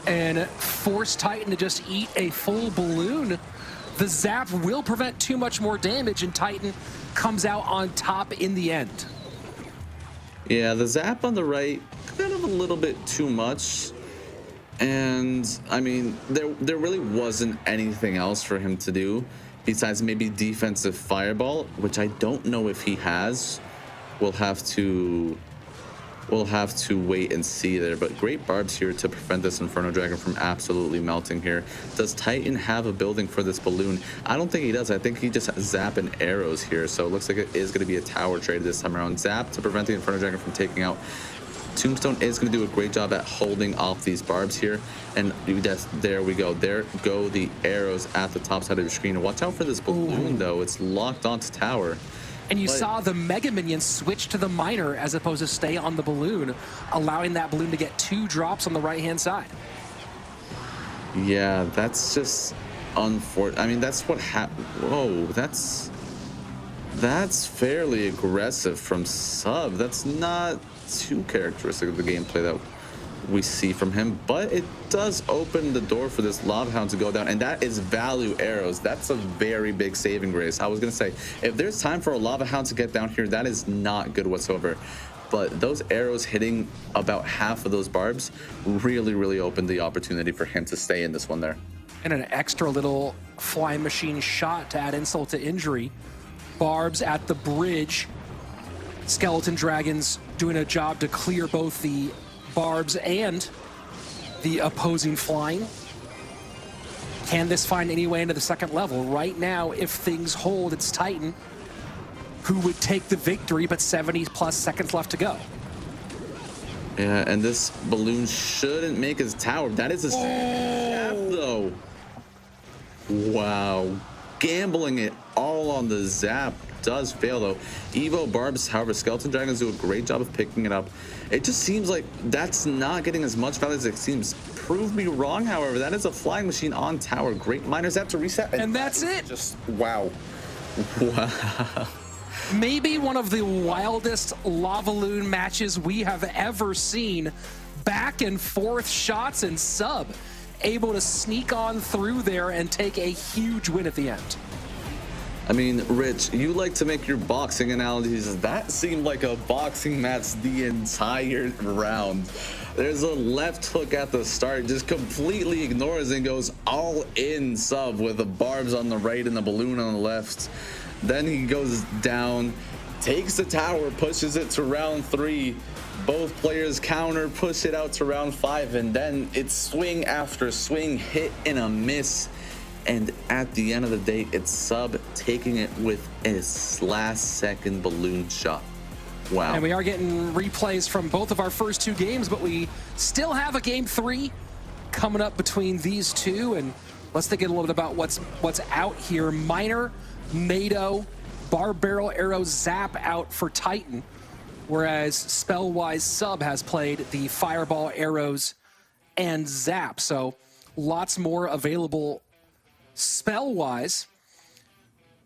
and force Titan to just eat a full balloon. The zap will prevent too much more damage, and Titan comes out on top in the end. Yeah, the zap on the right, kind of a little bit too much. And I mean, there really wasn't anything else for him to do besides maybe defensive fireball, which I don't know if he has. We'll have to we'll have to wait and see there. But great barbs here to prevent this Inferno Dragon from absolutely melting here. Does Titan have a building for this balloon? I don't think he does. I think he just zap and arrows here. So it looks like it is going to be a tower trade this time around. Zap to prevent the Inferno Dragon from taking out. Tombstone is going to do a great job at holding off these barbs here. And there we go. There go the arrows at the top side of your screen. Watch out for this balloon, though. It's locked onto tower. And you saw the Mega Minion switch to the Miner as opposed to stay on the balloon, allowing that balloon to get 2 drops on the right-hand side. Yeah, that's just unfortunate. I mean, that's what happened. Whoa, that's fairly aggressive from Sub. That's not too characteristic of the gameplay that we see from him, but it does open the door for this Lava Hound to go down, and that is value arrows. That's a very big saving grace. I was gonna say, if there's time for a Lava Hound to get down here, that is not good whatsoever. But those arrows hitting about half of those barbs really opened the opportunity for him to stay in this one there. And an extra little flying machine shot to add insult to injury. Barbs at the bridge. Skeleton Dragons doing a job to clear both the barbs and the opposing flying. Can this find any way into the second level? Right now, if things hold, it's Titan who would take the victory, but 70+ seconds left to go. Yeah, and this balloon shouldn't make his tower. That is a zap, though. Wow. Gambling it all on the zap does fail, though. Evo barbs, however, Skeleton Dragons do a great job of picking it up. It just seems like that's not getting as much value as it seems. Prove me wrong, however. That is a flying machine on tower. Great miners have to reset. And that's it. Just wow. Wow. Maybe one of the wildest Lavaloon matches we have ever seen. Back and forth shots, and Sub able to sneak on through there and take a huge win at the end. I mean, Rich, you like to make your boxing analogies. That seemed like a boxing match the entire round. There's a left hook at the start, just completely ignores and goes all in Sub with the barbs on the right and the balloon on the left. Then he goes down, takes the tower, pushes it to round 3. Both players counter, push it out to round 5, and then it's swing after swing, hit and a miss. And at the end of the day, it's Sub taking it with his last-second balloon shot. Wow. And we are getting replays from both of our first 2 games, but we still have a game 3 coming up between these two. And let's think a little bit about what's out here. Miner, NATO, Barb Barrel Arrow Zap out for Titan, whereas Spellwise Sub has played the Fireball Arrows and Zap. So lots more available spell-wise.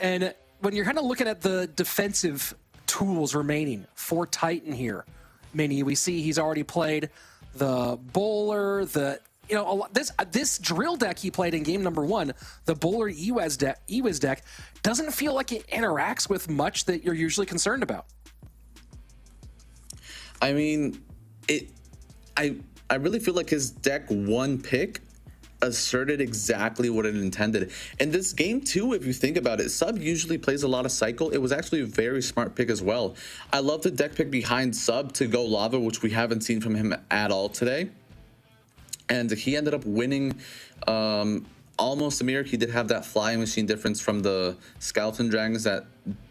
And when you're kind of looking at the defensive tools remaining for Titan here, Mini, we see he's already played the Bowler, this drill deck he played in game number 1, the Bowler Ewiz deck, doesn't feel like it interacts with much that you're usually concerned about. I mean, I really feel like his deck 1 pick asserted exactly what it intended. In this game too, if you think about it, Sub usually plays a lot of cycle. It was actually a very smart pick as well. I love the deck pick behind Sub to go Lava, which we haven't seen from him at all today. And he ended up winning almost a mirror. He did have that flying machine difference from the Skeleton Dragons that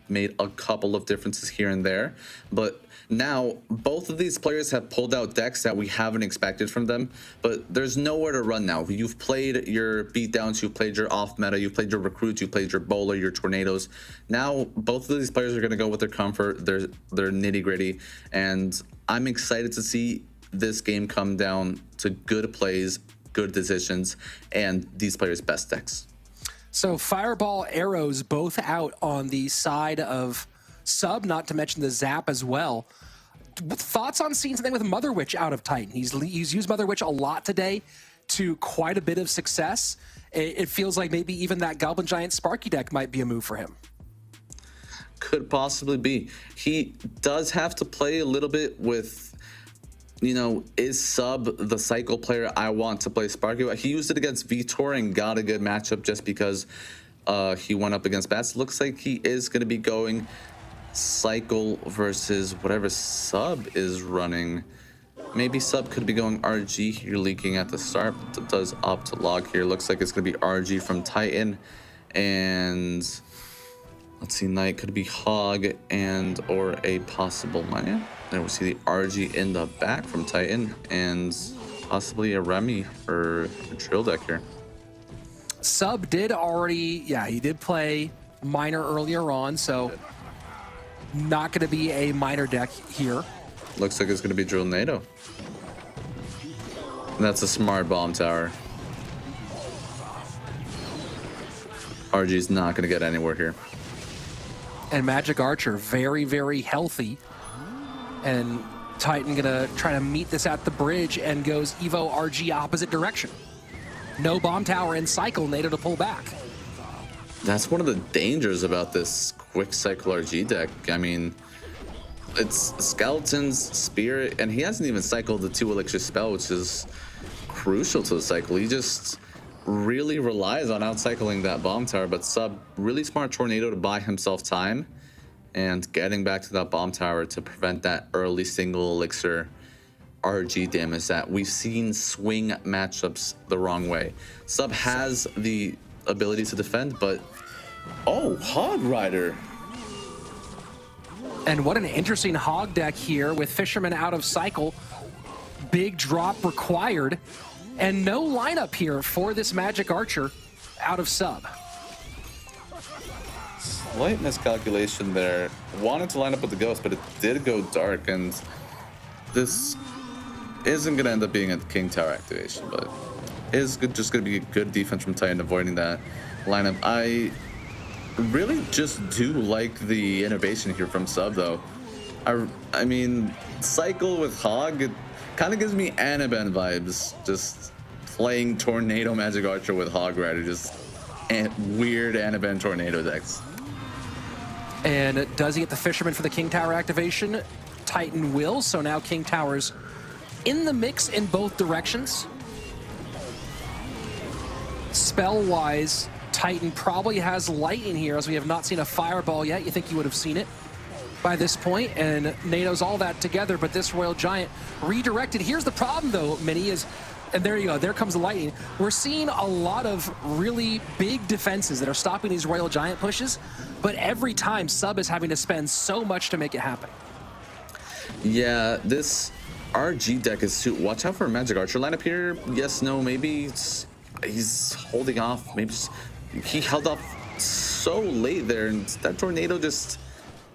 made a couple of differences here and there. But now both of these players have pulled out decks that we haven't expected from them, but there's nowhere to run now. You've played your beatdowns, you've played your off meta, you've played your recruits, you've played your bowler, your tornadoes. Now both of these players are going to go with their comfort, their nitty gritty, and I'm excited to see this game come down to good plays, good decisions, and these players' best decks. So Fireball Arrows both out on the side of Sub, not to mention the Zap as well. Thoughts on seeing something with Mother Witch out of Titan? He's used Mother Witch a lot today to quite a bit of success. It feels like maybe even that Goblin Giant Sparky deck might be a move for him. Could possibly be. He does have to play a little bit with, is Sub the cycle player I want to play Sparky? He used it against Vitor and got a good matchup just because he went up against Bats. Looks like he is going to be going Cycle versus whatever Sub is running. Maybe Sub could be going RG here, leaking at the start, but it does opt to log here. Looks like it's going to be RG from Titan. And let's see, Knight could be Hog and or a possible Maya. Then we see the RG in the back from Titan and possibly a Remy or a Drill deck here. Sub did already, he did play Miner earlier on, so not going to be a Miner deck here. Looks like it's going to be Drill NATO. And that's a smart bomb tower. RG's not going to get anywhere here. And Magic Archer, very, very healthy. And Titan gonna try to meet this at the bridge and goes Evo RG opposite direction. No bomb tower in cycle, NATO to pull back. That's one of the dangers about this quick cycle RG deck. I mean, it's Skeleton's Spirit, and he hasn't even cycled the 2 Elixir spell, which is crucial to the cycle. He just really relies on outcycling that bomb tower, but Sub, really smart Tornado to buy himself time and getting back to that bomb tower to prevent that early single Elixir RG damage that we've seen swing matchups the wrong way. Sub has the ability to defend, but Hog Rider. And what an interesting Hog deck here with Fisherman out of cycle. Big drop required. And no lineup here for this Magic Archer out of Sub. Slight miscalculation there. Wanted to line up with the Ghost, but it did go dark, and this isn't going to end up being a King Tower activation, but is just going to be good defense from Titan avoiding that lineup. I really just do like the innovation here from Sub, though. I mean, cycle with Hog, it kind of gives me Annabelle vibes, just playing Tornado Magic Archer with Hog Rider, just weird Annabelle Tornado decks. And does he get the Fisherman for the King Tower activation? Titan will, so now King Tower's in the mix in both directions. Spell-wise, Titan probably has Lightning here, as we have not seen a Fireball yet. You think you would have seen it by this point, and NATO's all that together, but this Royal Giant redirected. Here's the problem, though, Minnie, is, and there you go, there comes the Lightning. We're seeing a lot of really big defenses that are stopping these Royal Giant pushes, but every time Sub is having to spend so much to make it happen. Yeah, this RG deck is too. Watch out for a Magic Archer lineup here. Yes, no, maybe he's holding off. Maybe he held off so late there, and that Tornado just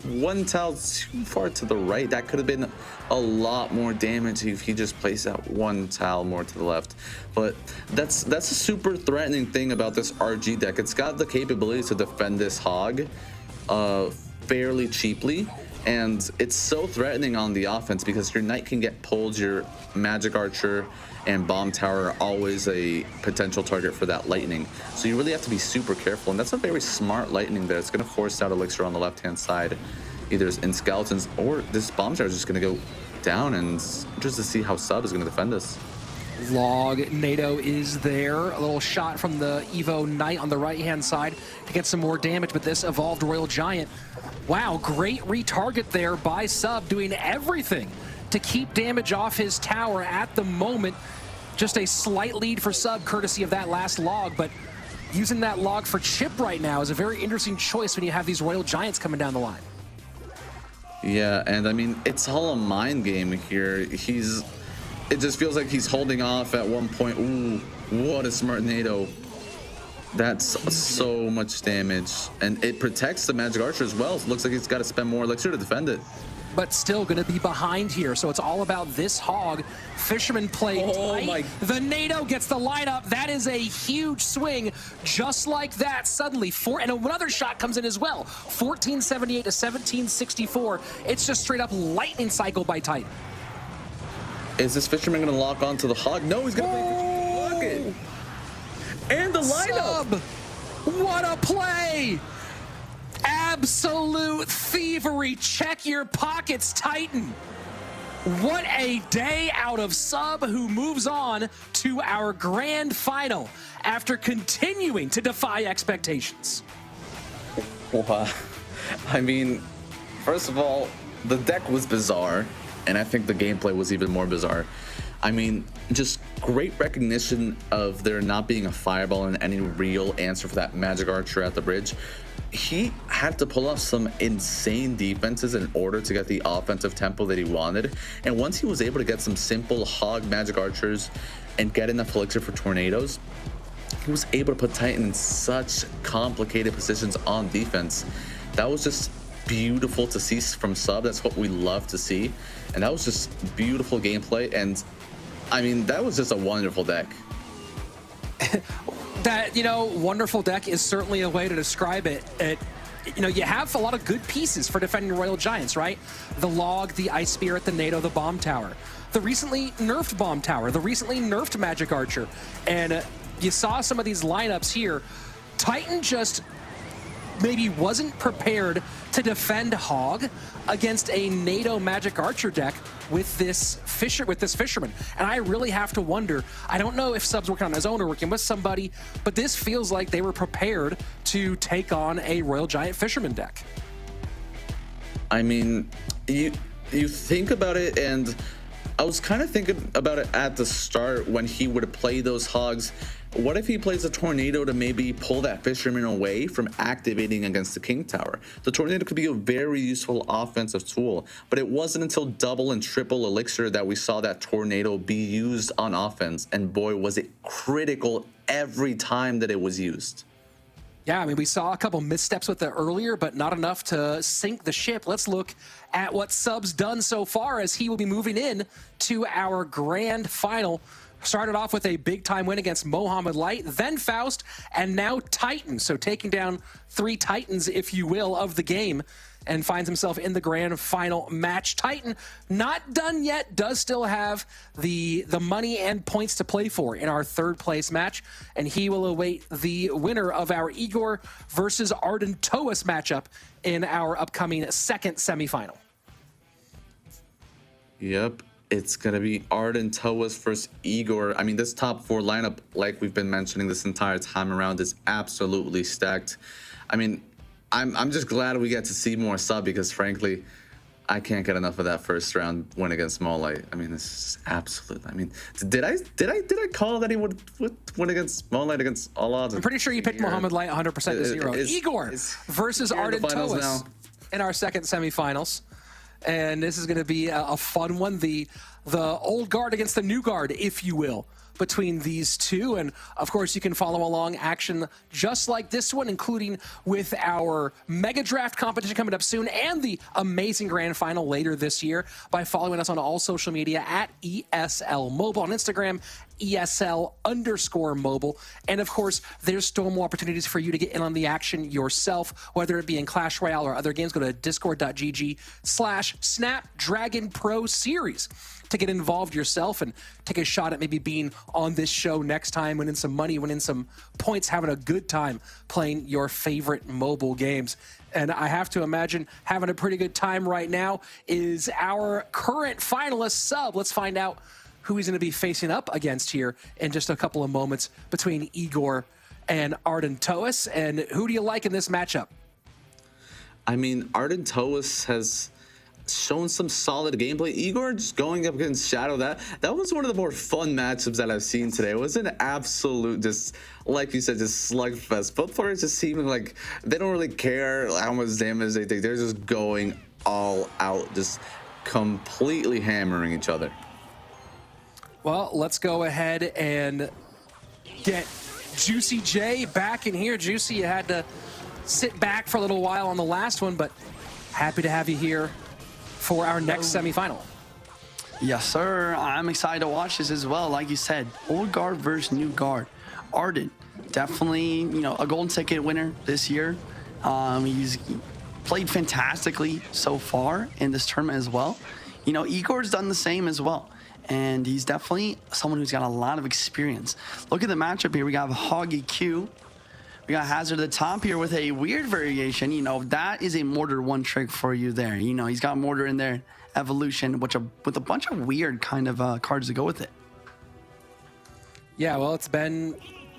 one tile too far to the right. That could have been a lot more damage if he just placed that one tile more to the left. But that's a super threatening thing about this RG deck. It's got the capability to defend this Hog fairly cheaply, and it's so threatening on the offense because your Knight can get pulled, your Magic Archer and Bomb Tower are always a potential target for that Lightning. So you really have to be super careful, and that's a very smart Lightning there. It's going to force out Elixir on the left-hand side, either in Skeletons or this Bomb Tower is just going to go down, and just to see how Sub is going to defend this. Log, NATO is there. A little shot from the Evo Knight on the right-hand side to get some more damage, but this evolved Royal Giant. Wow, great retarget there by Sub, doing everything to keep damage off his tower at the moment. Just a slight lead for Sub, courtesy of that last log, but using that log for chip right now is a very interesting choice when you have these Royal Giants coming down the line. Yeah, and I mean, it's all a mind game here. It just feels like he's holding off at one point. Ooh, what a smart NATO. That's so much damage, and it protects the Magic Archer as well. So it looks like he's got to spend more Elixir to defend it. But still going to be behind here, so it's all about this Hog. Fisherman played tight. The NATO gets the lineup. That is a huge swing. Just like that, suddenly, and another shot comes in as well. 1478 to 1764. It's just straight up lightning cycle by Titan. Is this Fisherman going to lock onto the Hog? No, he's going to block it. And the lineup. Sub. What a play! Absolute thievery. Check your pockets, Titan. What a day out of Sub, who moves on to our grand final after continuing to defy expectations. Wow. I mean, First of all, the deck was bizarre, and I think the gameplay was even more bizarre. I mean, just great recognition of there not being a fireball and any real answer for that Magic Archer at the bridge. He had to pull off some insane defenses in order to get the offensive tempo that he wanted. And once he was able to get some simple hog Magic Archers and get enough elixir for tornadoes, he was able to put Titan in such complicated positions on defense. That was just beautiful to see from Sub. That's what we love to see. And that was just beautiful gameplay. And I mean, that was just a wonderful deck. That, you know, wonderful deck is certainly a way to describe it. You know, you have a lot of good pieces for defending Royal Giants, right? The Log, the Ice Spirit, the NATO, the Bomb Tower, the recently nerfed Bomb Tower, the recently nerfed Magic Archer. And you saw some of these lineups here. Titan just maybe wasn't prepared to defend Hog against a NATO Magic Archer deck with this Fisherman. And I really have to wonder, I don't know if Sub's working on his own or working with somebody, but this feels like they were prepared to take on a Royal Giant Fisherman deck. I mean, you think about it, and I was kind of thinking about it at the start when he would play those Hogs. What if he plays a Tornado to maybe pull that Fisherman away from activating against the King Tower? The Tornado could be a very useful offensive tool, but it wasn't until double and triple elixir that we saw that Tornado be used on offense, and boy, was it critical every time that it was used. Yeah, I mean, we saw a couple missteps with it earlier, but not enough to sink the ship. Let's look at what Sub's done so far, as he will be moving in to our grand final. Started off with a big-time win against Mohamed Light, then Faust, and now Titan. So taking down 3 Titans, if you will, of the game, and finds himself in the grand final match. Titan, not done yet, does still have the money and points to play for in our 3rd place match, and he will await the winner of our Igor versus Arden Toas matchup in our upcoming 2nd semifinal. Yep. It's going to be Arden Toas versus Igor. I mean, this top 4 lineup, like we've been mentioning this entire time around, is absolutely stacked. I mean, I'm just glad we get to see more Sub, because frankly, I can't get enough of that first round win against Molite. I mean, this is absolute. I mean, did I call that he would win against Molite against all odds? I'm pretty sure you picked Mohamed Light 100% to 0. Igor versus Arden Toas in our 2nd semifinals. And this is going to be a fun one. The old guard against the new guard, if you will, between these two. And of course, you can follow along action just like this one, including with our Mega Draft competition coming up soon and the amazing grand final later this year, by following us on all social media at ESL Mobile on Instagram, ESL_mobile. And of course, there's still more opportunities for you to get in on the action yourself, whether it be in Clash Royale or other games. Go to discord.gg/Snapdragon Pro Series to get involved yourself and take a shot at maybe being on this show next time, winning some money, winning some points, having a good time playing your favorite mobile games. And I have to imagine having a pretty good time right now is our current finalist, Sub. Let's find out who he's going to be facing up against here in just a couple of moments between Igor and Arden Toas. And who do you like in this matchup? I mean, Arden Toas has shown some solid gameplay. Igor just going up against Shadow, that was one of the more fun matchups that I've seen today. It was an absolute, just like you said, just slugfest. Both players just seeming like they don't really care how much damage they take. They're just going all out, just completely hammering each other. Well, let's go ahead and get Juicy J back in here. Juicy, you had to sit back for a little while on the last one, but happy to have you here for our next semifinal. Yes, sir. I'm excited to watch this as well. Like you said, old guard versus new guard. Arden, definitely, a golden ticket winner this year. He's played fantastically so far in this tournament as well. Igor's done the same as well. And he's definitely someone who's got a lot of experience. Look at the matchup here. We got Hoggy Q. We got Hazard at the top here with a weird variation. That is a Mortar one trick for you there. He's got Mortar in there, Evolution, with a bunch of weird kind of cards to go with it. Yeah, well, it's been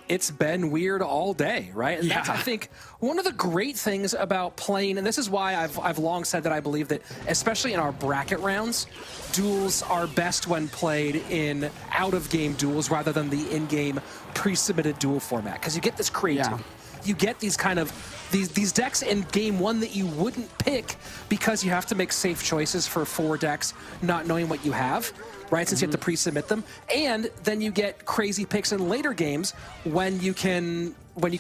it's been weird all day, right? And that's, I think, one of the great things about playing, and this is why I've long said that I believe that, especially in our bracket rounds, duels are best when played in out-of-game duels rather than the in-game pre-submitted duel format, because you get this creativity. You get these kind of these decks in game one that you wouldn't pick because you have to make safe choices for 4 decks, not knowing what you have, right? Since you have to pre-submit them, and then you get crazy picks in later games when you can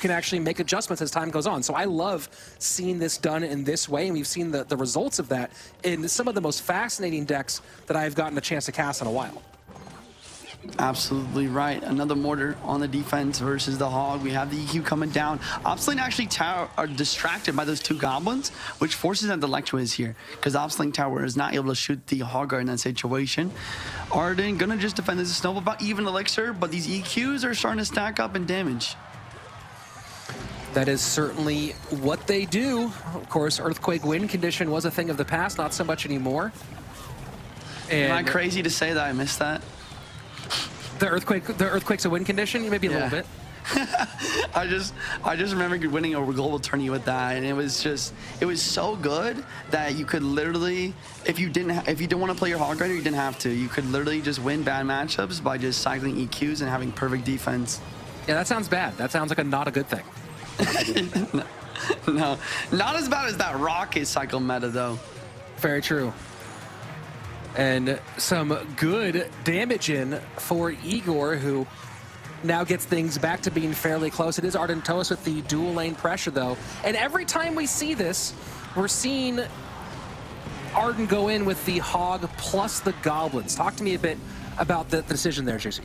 actually make adjustments as time goes on. So I love seeing this done in this way, and we've seen the results of that in some of the most fascinating decks that I've gotten a chance to cast in a while. Absolutely right. Another mortar on the defense versus the Hog. We have the EQ coming down. Opsling actually are distracted by those 2 goblins, which forces them to Electro here, because Opsling Tower is not able to shoot the Hog guard in that situation. Arden gonna just defend this snowball about even elixir, but these EQs are starting to stack up in damage. That is certainly what they do. Of course, Earthquake win condition was a thing of the past, not so much anymore. And am I crazy to say that I missed that? The Earthquake's a win condition? Maybe a little bit. I just remember winning a global tourney with that, and it was so good that you could literally, if you don't want to play your Hog Rider, you didn't have to. You could literally just win bad matchups by just cycling EQs and having perfect defense. Yeah, that sounds bad. That sounds like not a good thing. No, not as bad as that Rocket cycle meta though. Very true. And some good damage in for Igor, who now gets things back to being fairly close. It is Ardentois with the dual lane pressure, though. And every time we see this, we're seeing Arden go in with the Hog plus the Goblins. Talk to me a bit about the decision there, JC.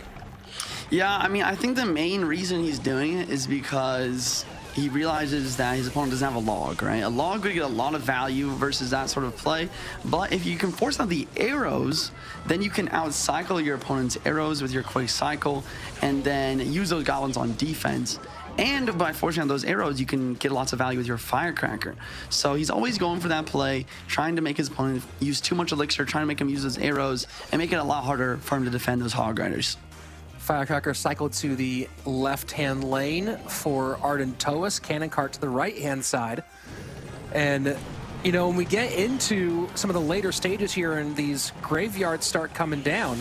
Yeah, I mean, I think the main reason he's doing it is because he realizes that his opponent doesn't have a log, right? A log would get a lot of value versus that sort of play, but if you can force out the arrows, then you can outcycle your opponent's arrows with your quick cycle and then use those goblins on defense. And by forcing out those arrows, you can get lots of value with your Firecracker. So he's always going for that play, trying to make his opponent use too much elixir, trying to make him use those arrows, and make it a lot harder for him to defend those Hog Riders. Firecracker cycled to the left-hand lane for Ardentois. Cannon cart to the right-hand side. And, you know, when we get into some of the later stages here and these graveyards start coming down,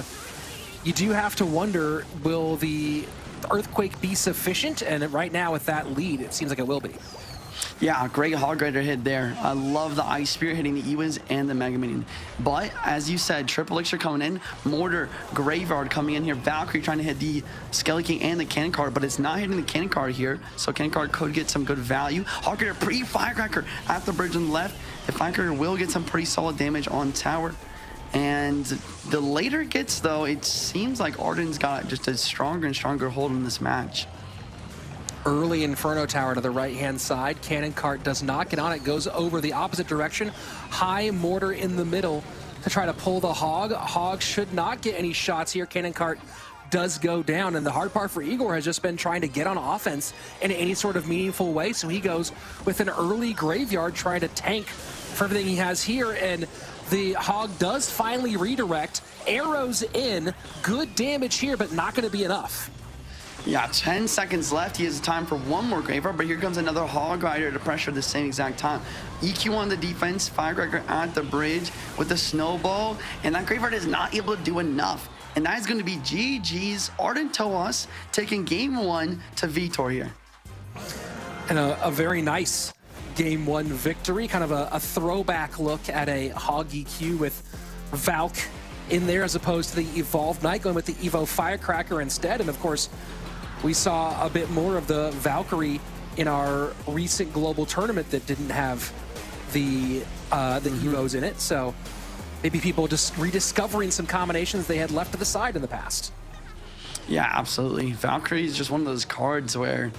you do have to wonder, will the Earthquake be sufficient? And right now with that lead, it seems like it will be. Yeah, great Hog Rider hit there. I love the Ice Spear hitting the Ewins and the Mega Minion. But, as you said, Triple Elixir coming in, Mortar, Graveyard coming in here, Valkyrie trying to hit the Skelly King and the Cannon Card, but it's not hitting the Cannon Card here, so Cannon Card could get some good value. Hog Rider pre-Firecracker at the bridge on the left. The Firecracker will get some pretty solid damage on tower. And the later it gets, though, it seems like Arden's got just a stronger and stronger hold in this match. Early Inferno Tower to the right-hand side. Cannon Cart does not get on it, goes over the opposite direction. High Mortar in the middle to try to pull the Hog. Hog should not get any shots here. Cannon Cart does go down, and the hard part for Igor has just been trying to get on offense in any sort of meaningful way, so he goes with an early Graveyard trying to tank for everything he has here, and the Hog does finally redirect. Arrows in, good damage here, but not going to be enough. Yeah, 10 seconds left. He has time for one more Graveyard, but here comes another Hog Rider to pressure at the same exact time. EQ on the defense, Firecracker at the bridge with the Snowball, and that Graveyard is not able to do enough. And that is going to be GG's Ardentois taking game one to Vitor here. And a very nice game one victory, kind of a throwback look at a Hog EQ with Valk in there as opposed to the Evolved Knight, going with the Evo Firecracker instead. And of course, we saw a bit more of the Valkyrie in our recent global tournament that didn't have the Evos in it. So maybe people just rediscovering some combinations they had left to the side in the past. Yeah, absolutely. Valkyrie is just one of those cards where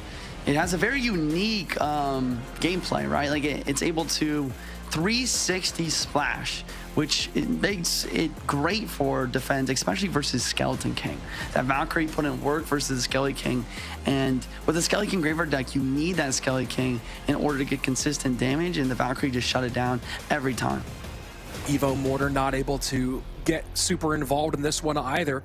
it has a very unique gameplay, right? Like it's able to 360 splash, which it makes it great for defense, especially versus Skeleton King. That Valkyrie put in work versus the Skelly King, and with the Skelly King Graveyard deck, you need that Skelly King in order to get consistent damage, and the Valkyrie just shut it down every time. Evo Mortar not able to get super involved in this one either.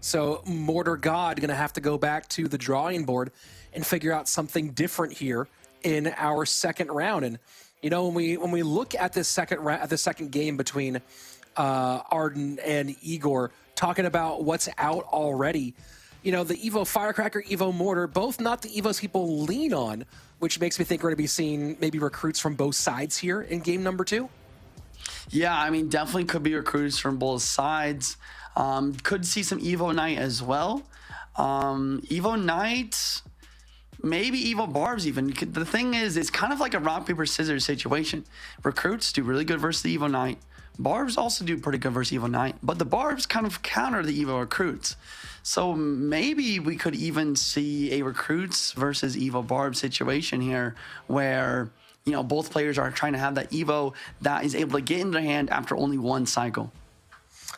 So Mortar God gonna have to go back to the drawing board and figure out something different here in our second round. And you know, when we look at this second game between Arden and Igor, talking about what's out already, you know, the Evo Firecracker, Evo Mortar, both not the Evos people lean on, which makes me think we're going to be seeing maybe recruits from both sides here in game number 2. Yeah, I mean, definitely could be recruits from both sides. Could see some Evo Knight as well. Evo Knight, maybe Evo Barbs even. The thing is, it's kind of like a rock, paper, scissors situation. Recruits do really good versus the Evo Knight. Barbs also do pretty good versus Evo Knight, but the Barbs kind of counter the Evo recruits. So maybe we could even see a recruits versus Evo Barb situation here where, you know, both players are trying to have that Evo that is able to get in their hand after only one cycle.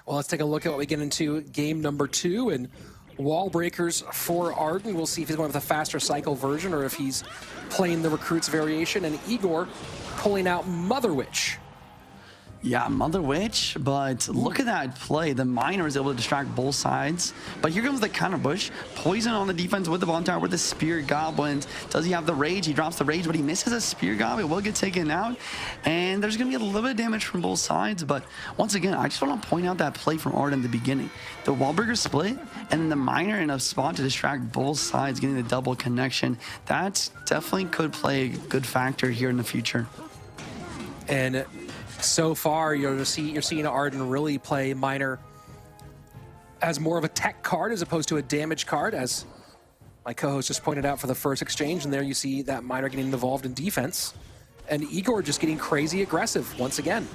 Well, let's take a look at what we get into game number 2, and wall breakers for Arden. We'll see if he's going with a faster cycle version or if he's playing the recruits variation, and Igor pulling out Mother Witch. Yeah, Mother Witch, but look at that play. The Miner is able to distract both sides. But here comes the counter push. Poison on the defense with the Bomb Tower, with the Spear Goblins. Does he have the Rage? He drops the Rage, but he misses a Spear Goblin. It will get taken out. And there's going to be a little bit of damage from both sides. But once again, I just want to point out that play from Arden in the beginning. The Wallbreaker split, and then the Miner in a spot to distract both sides, getting the double connection. That definitely could play a good factor here in the future. And so far, you're seeing Arden really play Miner as more of a tech card as opposed to a damage card, as my co-host just pointed out for the first exchange. And there you see that Miner getting involved in defense, and Igor just getting crazy aggressive once again.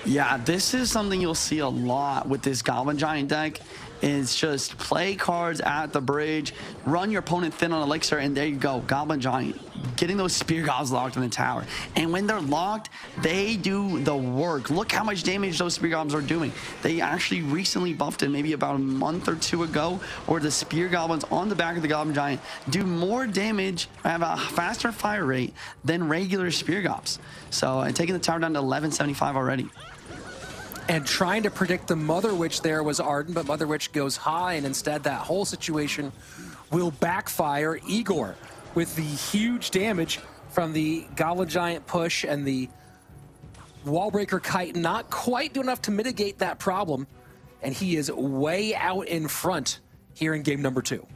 Yeah, this is something you'll see a lot with this Goblin Giant deck. Is just play cards at the bridge, run your opponent thin on Elixir, and there you go, Goblin Giant. Getting those Spear Goblins locked in the tower. And when they're locked, they do the work. Look how much damage those Spear Goblins are doing. They actually recently buffed it maybe about a month or 2 ago, where the Spear Goblins on the back of the Goblin Giant do more damage, have a faster fire rate than regular Spear Goblins. So taking the tower down to 1175 already. And trying to predict the Mother Witch there was Arden, but Mother Witch goes high, and instead that whole situation will backfire. Igor with the huge damage from the Goblin Giant push, and the Wallbreaker Kite not quite doing enough to mitigate that problem, and he is way out in front here in game number 2.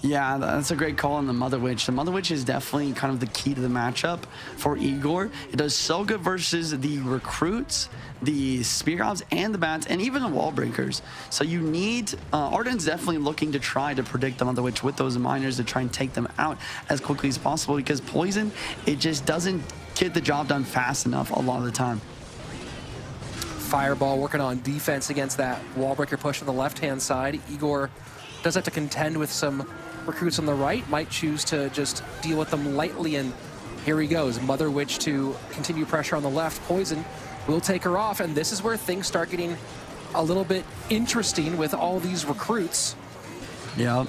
Yeah, that's a great call on the Mother Witch. The Mother Witch is definitely kind of the key to the matchup for Igor. It does so good versus the recruits, the Spear Goblins, and the Bats, and even the Wall Breakers. So you need, Arden's definitely looking to try to predict the Mother Witch with those Miners to try and take them out as quickly as possible, because Poison, it just doesn't get the job done fast enough a lot of the time. Fireball working on defense against that Wallbreaker push on the left-hand side. Igor does have to contend with some recruits on the right, might choose to just deal with them lightly, and here he goes. Mother Witch to continue pressure on the left. Poison will take her off, and this is where things start getting a little bit interesting with all these recruits. Yep.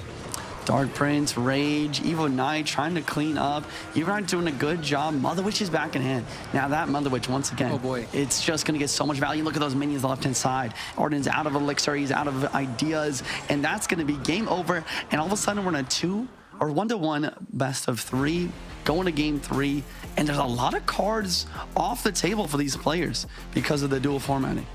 Dark Prince, Rage, Evo Knight trying to clean up. Evo Knight doing a good job. Mother Witch is back in hand. Now that Mother Witch, once again, oh boy, it's just going to get so much value. Look at those minions on the left-hand side. Arden's out of Elixir. He's out of ideas. And that's going to be game over. And all of a sudden, we're in a 1-to-1 best of 3 going to game 3. And there's a lot of cards off the table for these players because of the dual formatting.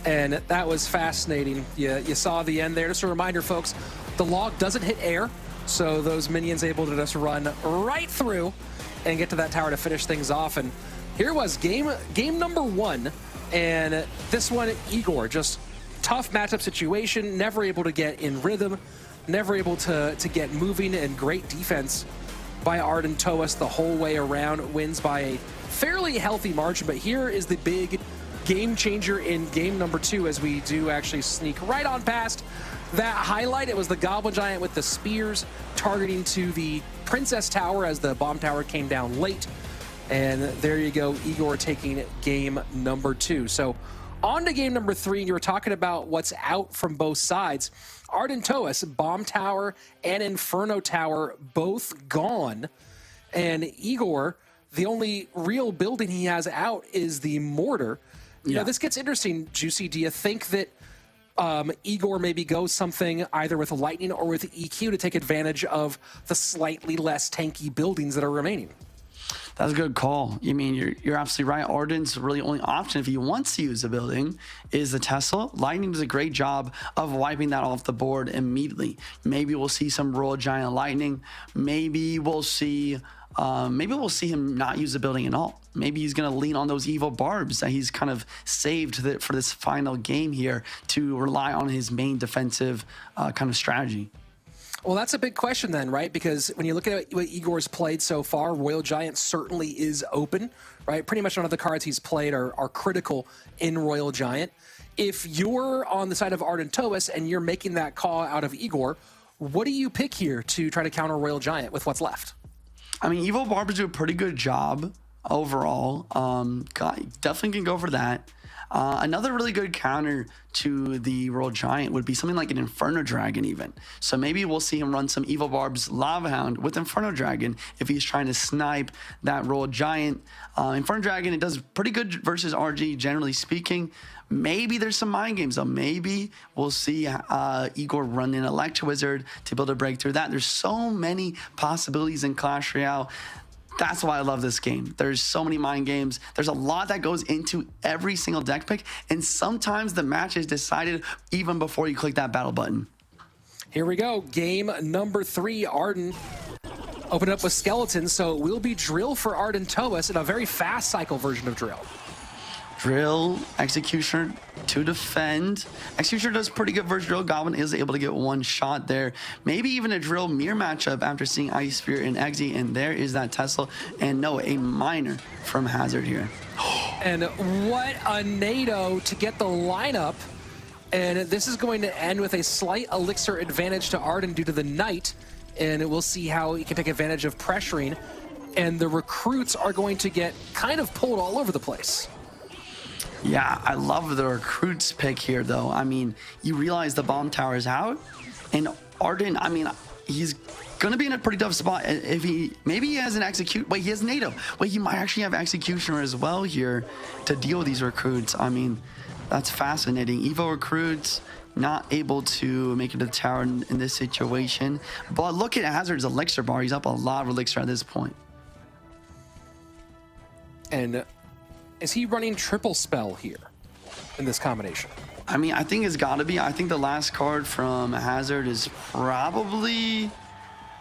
And that was fascinating. You saw the end there. Just a reminder, folks, the log doesn't hit air, so those minions able to just run right through and get to that tower to finish things off. And here was game number 1, and this one, Igor, just tough matchup situation, never able to get in rhythm, never able to get moving, and great defense by Arden Toas the whole way around. Wins by a fairly healthy margin, but here is the big game changer in game number 2, as we do actually sneak right on past that highlight. It was the Goblin Giant with the spears targeting to the Princess Tower as the bomb tower came down late. And there you go, Igor taking game number 2. So on to game number 3, and you were talking about what's out from both sides. Arden Toas, bomb tower and Inferno Tower both gone. And Igor, the only real building he has out is the Mortar. You know, this gets interesting, Juicy. Do you think that Igor maybe goes something either with Lightning or with EQ to take advantage of the slightly less tanky buildings that are remaining. That's a good call. You mean, you're absolutely right. Arden's really only option if he wants to use the building is the Tesla. Lightning does a great job of wiping that off the board immediately. Maybe we'll see some Royal Giant Lightning. Maybe we'll see him not use the building at all. Maybe he's going to lean on those evil barbs that he's kind of saved for this final game here to rely on his main defensive kind of strategy. Well, that's a big question then, right? Because when you look at what Igor's played so far, Royal Giant certainly is open, right? Pretty much none of the cards he's played are critical in Royal Giant. If you're on the side of Arden Toas and you're making that call out of Igor, what do you pick here to try to counter Royal Giant with what's left? I mean, Evil Barbers do a pretty good job overall. Definitely can go for that. Another really good counter to the Royal Giant would be something like an Inferno Dragon even. So maybe we'll see him run some Evil Barb's Lava Hound with Inferno Dragon if he's trying to snipe that Royal Giant. Inferno Dragon, it does pretty good versus RG, generally speaking. Maybe there's some mind games though. Maybe we'll see Igor run in Electro Wizard to be able to break through that. There's so many possibilities in Clash Royale. That's why I love this game. There's so many mind games. There's a lot that goes into every single deck pick, and sometimes the match is decided even before you click that battle button. Here we go. Game number 3. Arden opened up with Skeletons, so it will be Drill for Arden Toas in a very fast cycle version of Drill. Drill, Executioner to defend. Executioner does pretty good versus Drill. Goblin is able to get one shot there. Maybe even a Drill mirror matchup after seeing Ice Spear and Exy, and there is that Tesla. And no, a Miner from Hazard here. And what a NATO to get the lineup. And this is going to end with a slight elixir advantage to Arden due to the Knight. And we'll see how he can take advantage of pressuring. And the recruits are going to get kind of pulled all over the place. Yeah, I love the recruits pick here, though. I mean, you realize the bomb tower is out, and Arden, I mean, he's going to be in a pretty tough spot. If maybe he has an execute. Wait, he has NATO. Wait, he might actually have executioner as well here to deal with these recruits. I mean, that's fascinating. Evo recruits not able to make it to the tower in this situation. But look at Hazard's elixir bar. He's up a lot of elixir at this point. And is he running triple spell here in this combination? I mean, I think it's got to be. I think the last card from Hazard is probably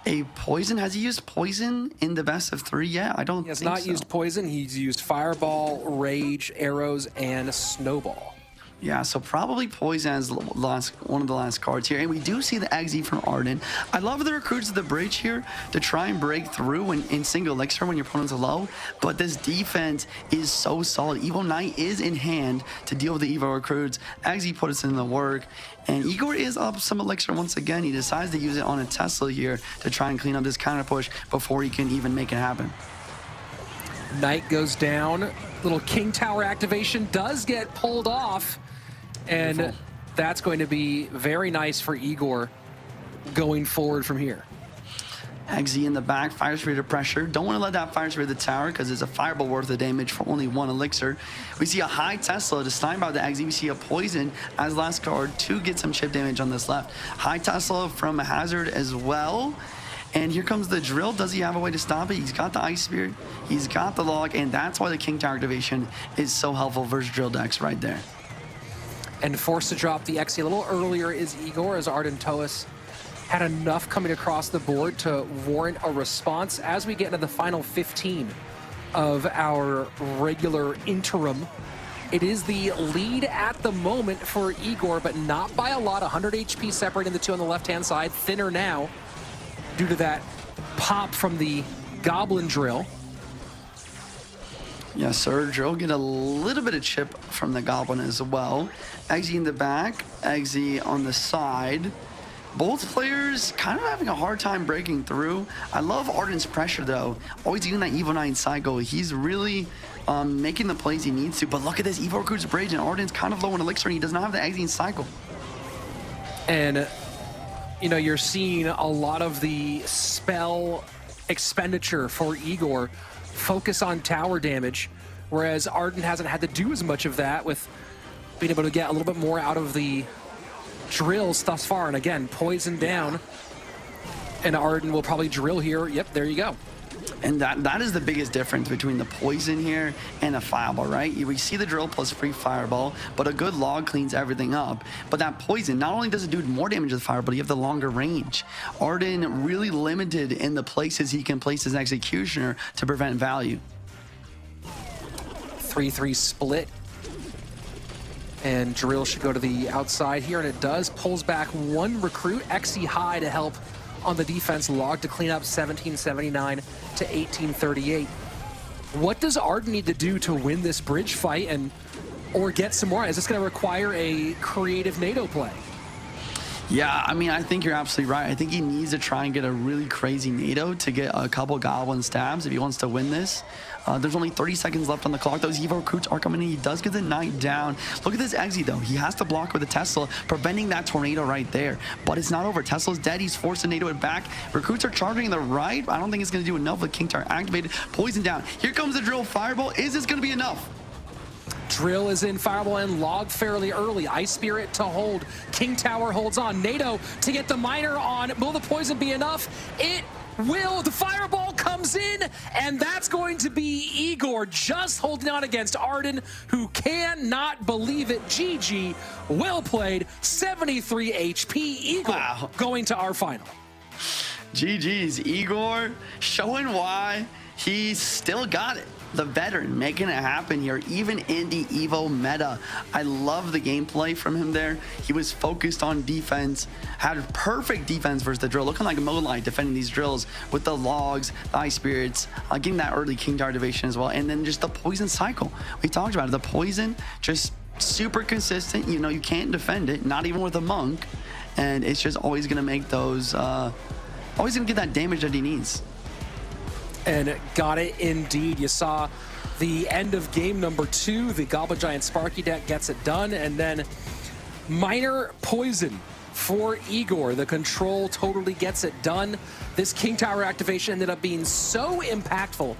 a poison. Has he used poison in the best of 3 yet? I don't think so. He has not used poison. He's used fireball, rage, arrows, and snowball. Yeah, so probably poison as one of the last cards here. And we do see the Exy from Arden. I love the recruits at the bridge here to try and break through in single elixir when your opponent's low. But this defense is so solid. Evo Knight is in hand to deal with the Evo recruits. Exy put us in the work. And Igor is up some elixir once again. He decides to use it on a Tesla here to try and clean up this counter push before he can even make it happen. Knight goes down. Little King Tower activation does get pulled off. And beautiful. That's going to be very nice for Igor going forward from here. Exy in the back, Fire Spirit of pressure. Don't want to let that Fire Spirit the tower because it's a fireball worth of damage for only 1 elixir. We see a high Tesla to snipe out the Exy. We see a poison as last card to get some chip damage on this left. High Tesla from Hazard as well. And here comes the Drill. Does he have a way to stop it? He's got the Ice Spirit. He's got the log. And that's why the King Tower activation is so helpful versus Drill decks right there. And forced to drop the Exy a little earlier is Igor, as Arden Toas had enough coming across the board to warrant a response. As we get into the final 15 of our regular interim, it is the lead at the moment for Igor, but not by a lot. 100 HP separating the two on the left-hand side. Thinner now due to that pop from the Goblin Drill. Yes, sir. Drill get a little bit of chip from the Goblin as well. Exy in the back, Exy on the side. Both players kind of having a hard time breaking through. I love Arden's pressure, though. Always using that Evo 9 cycle. He's really making the plays he needs to. But look at this Evo Recruit's bridge, and Arden's kind of low in elixir, and he does not have the Exy cycle. And, you know, you're seeing a lot of the spell expenditure for Igor focus on tower damage, whereas Arden hasn't had to do as much of that, with being able to get a little bit more out of the drills thus far. And again, poison down. And Arden will probably drill here. Yep, there you go. And that is the biggest difference between the poison here and a fireball, right? We see the drill plus free fireball, but a good log cleans everything up. But that poison, not only does it do more damage to the fireball, but you have the longer range. Arden really limited in the places he can place his executioner to prevent value. 3-3 split. And drill should go to the outside here, and it does. Pulls back one recruit, XE high to help on the defense. Log to clean up 1779 to 1838. What does Arden need to do to win this bridge fight or get some more? Is this going to require a creative NATO play? Yeah, I mean, I think you're absolutely right. I think he needs to try and get a really crazy NATO to get a couple goblin stabs if he wants to win this. There's only 30 seconds left on the clock. Those Evo recruits are coming in. He does get the knight down. Look at this exit, though. He has to block with a Tesla, preventing that tornado right there. But it's not over. Tesla's dead. He's forced to NATO it back. Recruits are charging in the right. I don't think it's going to do enough with King Tower activated. Poison down. Here comes the drill fireball. Is this going to be enough? Drill is in, fireball and log fairly early. Ice Spirit to hold. King Tower holds on. NATO to get the miner on. Will the poison be enough? It will. The fireball comes in, and that's going to be Igor just holding on against Arden, who cannot believe it. GG. Well played. 73 HP. Igor going to our final. GG's. Igor showing why he still got it. The veteran making it happen here, even in the Evo meta. I love the gameplay from him there. He was focused on defense, had perfect defense versus the drill, looking like a Molite defending these drills with the logs, the Ice Spirits, getting that early King Tower activation as well, and then just the poison cycle. We talked about it. The poison, just super consistent. You know, you can't defend it, not even with a monk, and it's just always going to make those, always going to get that damage that he needs. And got it indeed. You saw the end of game number 2. The Goblin Giant Sparky deck gets it done. And then minor poison for Igor. The control totally gets it done. This King Tower activation ended up being so impactful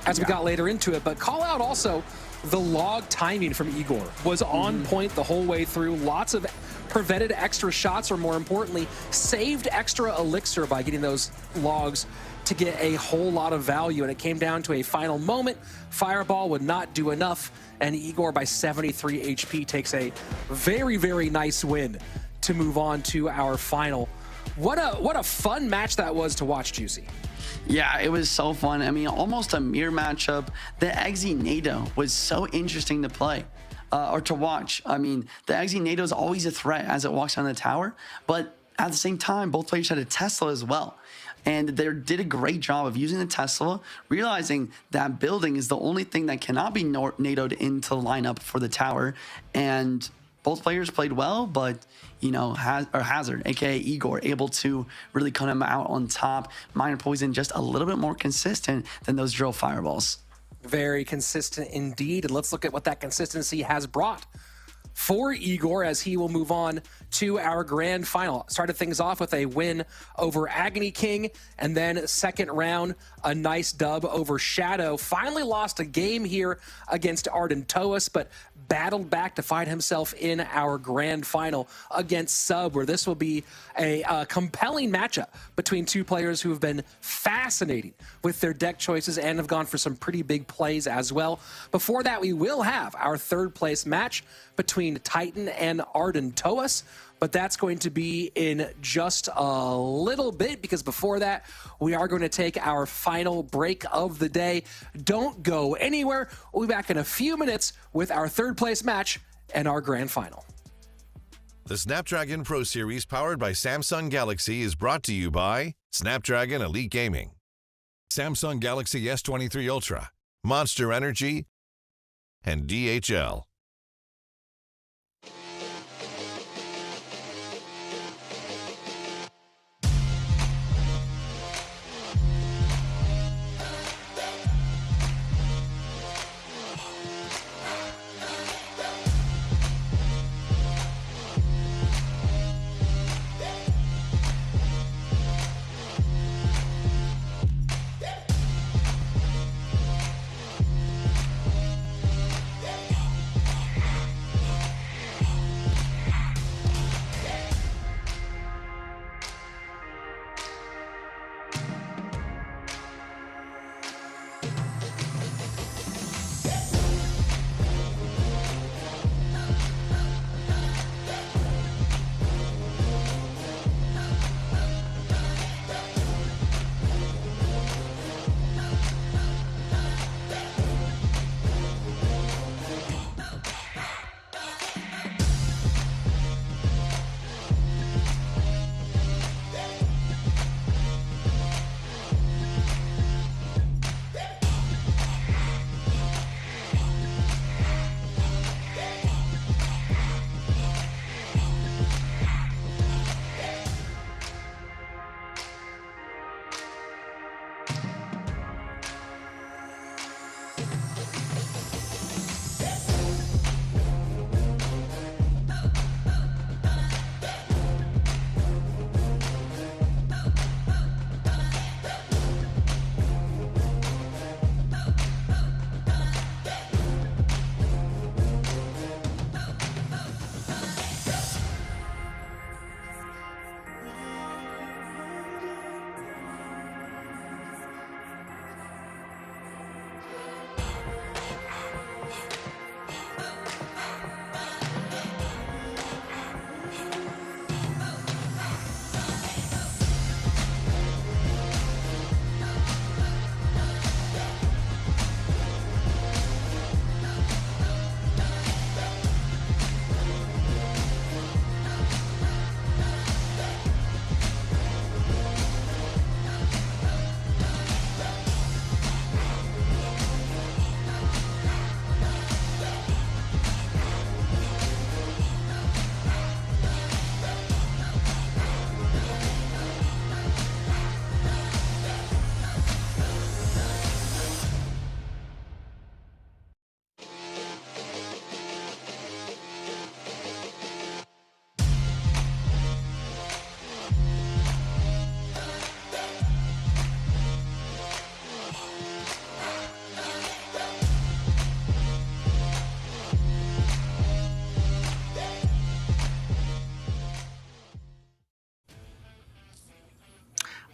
as we got later into it. But call out also the log timing from Igor was on point the whole way through. Lots of prevented extra shots, or more importantly, saved extra elixir by getting those logs to get a whole lot of value. And it came down to a final moment. Fireball would not do enough, and Igor by 73 HP takes a very, very nice win to move on to our final. What a fun match that was to watch, Juicy. Yeah, it was so fun. I mean, almost a mirror matchup. The Exi NATO was so interesting to play. Or to watch. I mean, the Exi NATO is always a threat as it walks down the tower, but at the same time, both players had a Tesla as well. And they did a great job of using the Tesla, realizing that building is the only thing that cannot be NATO'd into the lineup for the tower. And both players played well, but, you know, Hazard, aka Igor, able to really cut him out on top. Minor poison just a little bit more consistent than those drill fireballs. Very consistent indeed. And let's look at what that consistency has brought for Igor as he will move on to our grand final. Started things off with a win over Agony King, and then second round, a nice dub over Shadow. Finally lost a game here against Arden Toas, but battled back to find himself in our grand final against Sub, where this will be a compelling matchup between two players who have been fascinating with their deck choices and have gone for some pretty big plays as well. Before that, we will have our third place match between Titan and Arden Toas, but that's going to be in just a little bit, because before that, we are going to take our final break of the day. Don't go anywhere. We'll be back in a few minutes with our third place match and our grand final. The Snapdragon Pro Series powered by Samsung Galaxy is brought to you by Snapdragon Elite Gaming, Samsung Galaxy S23 Ultra, Monster Energy, and DHL.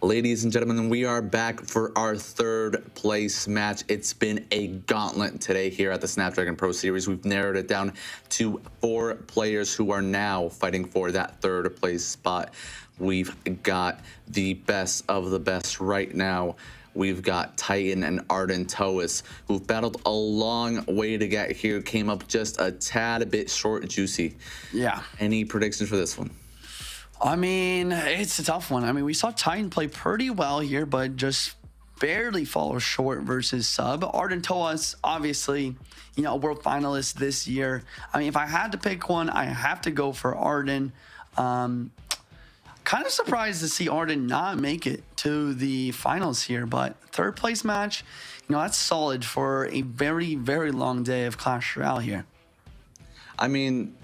Ladies and gentlemen, we are back for our third place match. It's been a gauntlet today here at the Snapdragon Pro Series. We've narrowed it down to 4 players who are now fighting for that third place spot. We've got the best of the best right now. We've got Titan and Arden Toas, who've battled a long way to get here, came up just a tad bit short. Juicy. Yeah. Any predictions for this one? I mean, it's a tough one. I mean, we saw Titan play pretty well here, but just barely fall short versus Sub. Arden Toas, obviously, you know, a world finalist this year. I mean, if I had to pick one, I have to go for Arden. Kind of surprised to see Arden not make it to the finals here, but third place match, you know, that's solid for a very, very long day of Clash Royale here. I mean,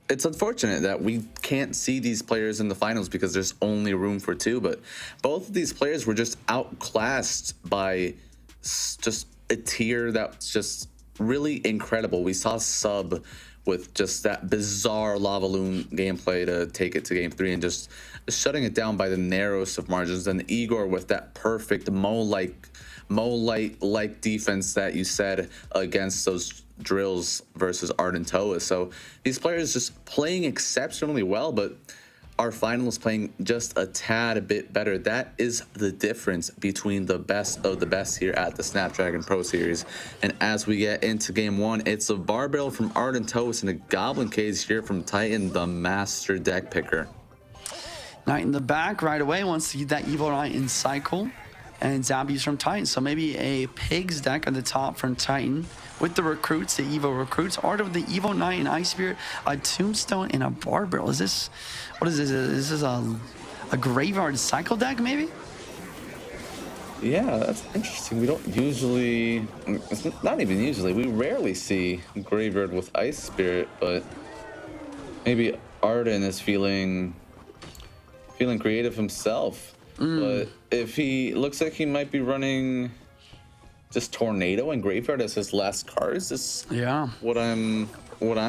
it's unfortunate that we can't see these players in the finals because there's only room for 2, but both of these players were just outclassed by just a tier that's just really incredible. We saw Sub with just that bizarre Lava Loon gameplay to take it to game 3 and just shutting it down by the narrowest of margins. Then Igor with that perfect Mo-like defense that you said against those drills versus Arden Toa. So these players just playing exceptionally well, but our finalists playing just a tad bit better. That is the difference between the best of the best here at the Snapdragon Pro Series. And as we get into game 1, it's a Barbell from Arden Toas and a Goblin Cage here from Titan, the master deck picker. Knight in the back right away wants to get that Evo Knight in cycle, and Zombies from Titan. So maybe a Pigs deck at the top from Titan with the recruits, the Evo recruits. Arden with the Evo Knight and Ice Spirit, a Tombstone, and a Barbell. Is this, what is this? Is this a Graveyard cycle deck maybe? Yeah, that's interesting. We don't usually, it's not even usually, we rarely see Graveyard with Ice Spirit, but maybe Arden is feeling creative himself. But if he looks like he might be running just Tornado and Graveyard as his last cards, is what I'm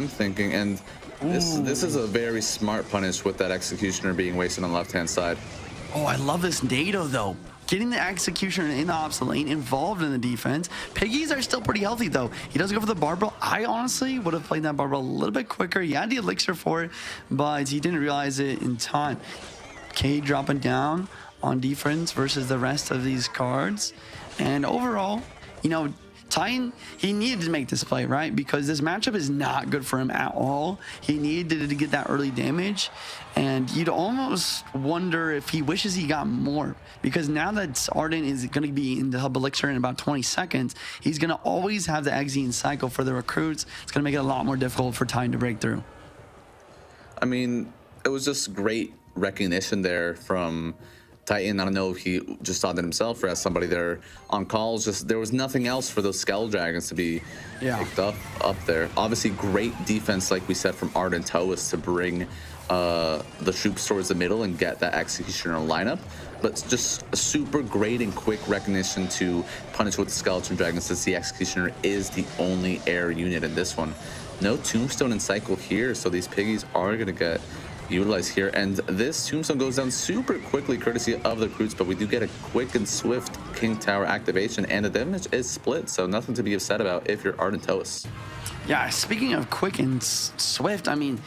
thinking. And this is a very smart punish with that Executioner being wasted on the left-hand side. Oh, I love this NATO though. Getting the Executioner in the opposite lane, involved in the defense. Piggies are still pretty healthy though. He does go for the Barbell. I honestly would have played that Barbell a little bit quicker. He had the Elixir for it, but he didn't realize it in time. K dropping down on defense versus the rest of these cards. And overall, you know, Titan, he needed to make this play, right? Because this matchup is not good for him at all. He needed to get that early damage. And you'd almost wonder if he wishes he got more. Because now that Arden is going to be in the Hub Elixir in about 20 seconds, he's going to always have the Exene cycle for the recruits. It's going to make it a lot more difficult for Titan to break through. I mean, it was just great recognition there from Titan. I don't know if he just saw that himself or as somebody there on calls. Just there was nothing else for those Skell Dragons to be picked up there. Obviously, great defense, like we said, from Arden Toas to bring the troops towards the middle and get that Executioner lineup. But just a super great and quick recognition to punish with the Skeleton Dragon, since the Executioner is the only air unit in this one. No Tombstone in cycle here, so these piggies are going to get utilized here, and this Tombstone goes down super quickly courtesy of the recruits, but we do get a quick and swift King Tower activation, and the damage is split, so nothing to be upset about if you're Arden Toas. Yeah, speaking of quick and swift, I mean,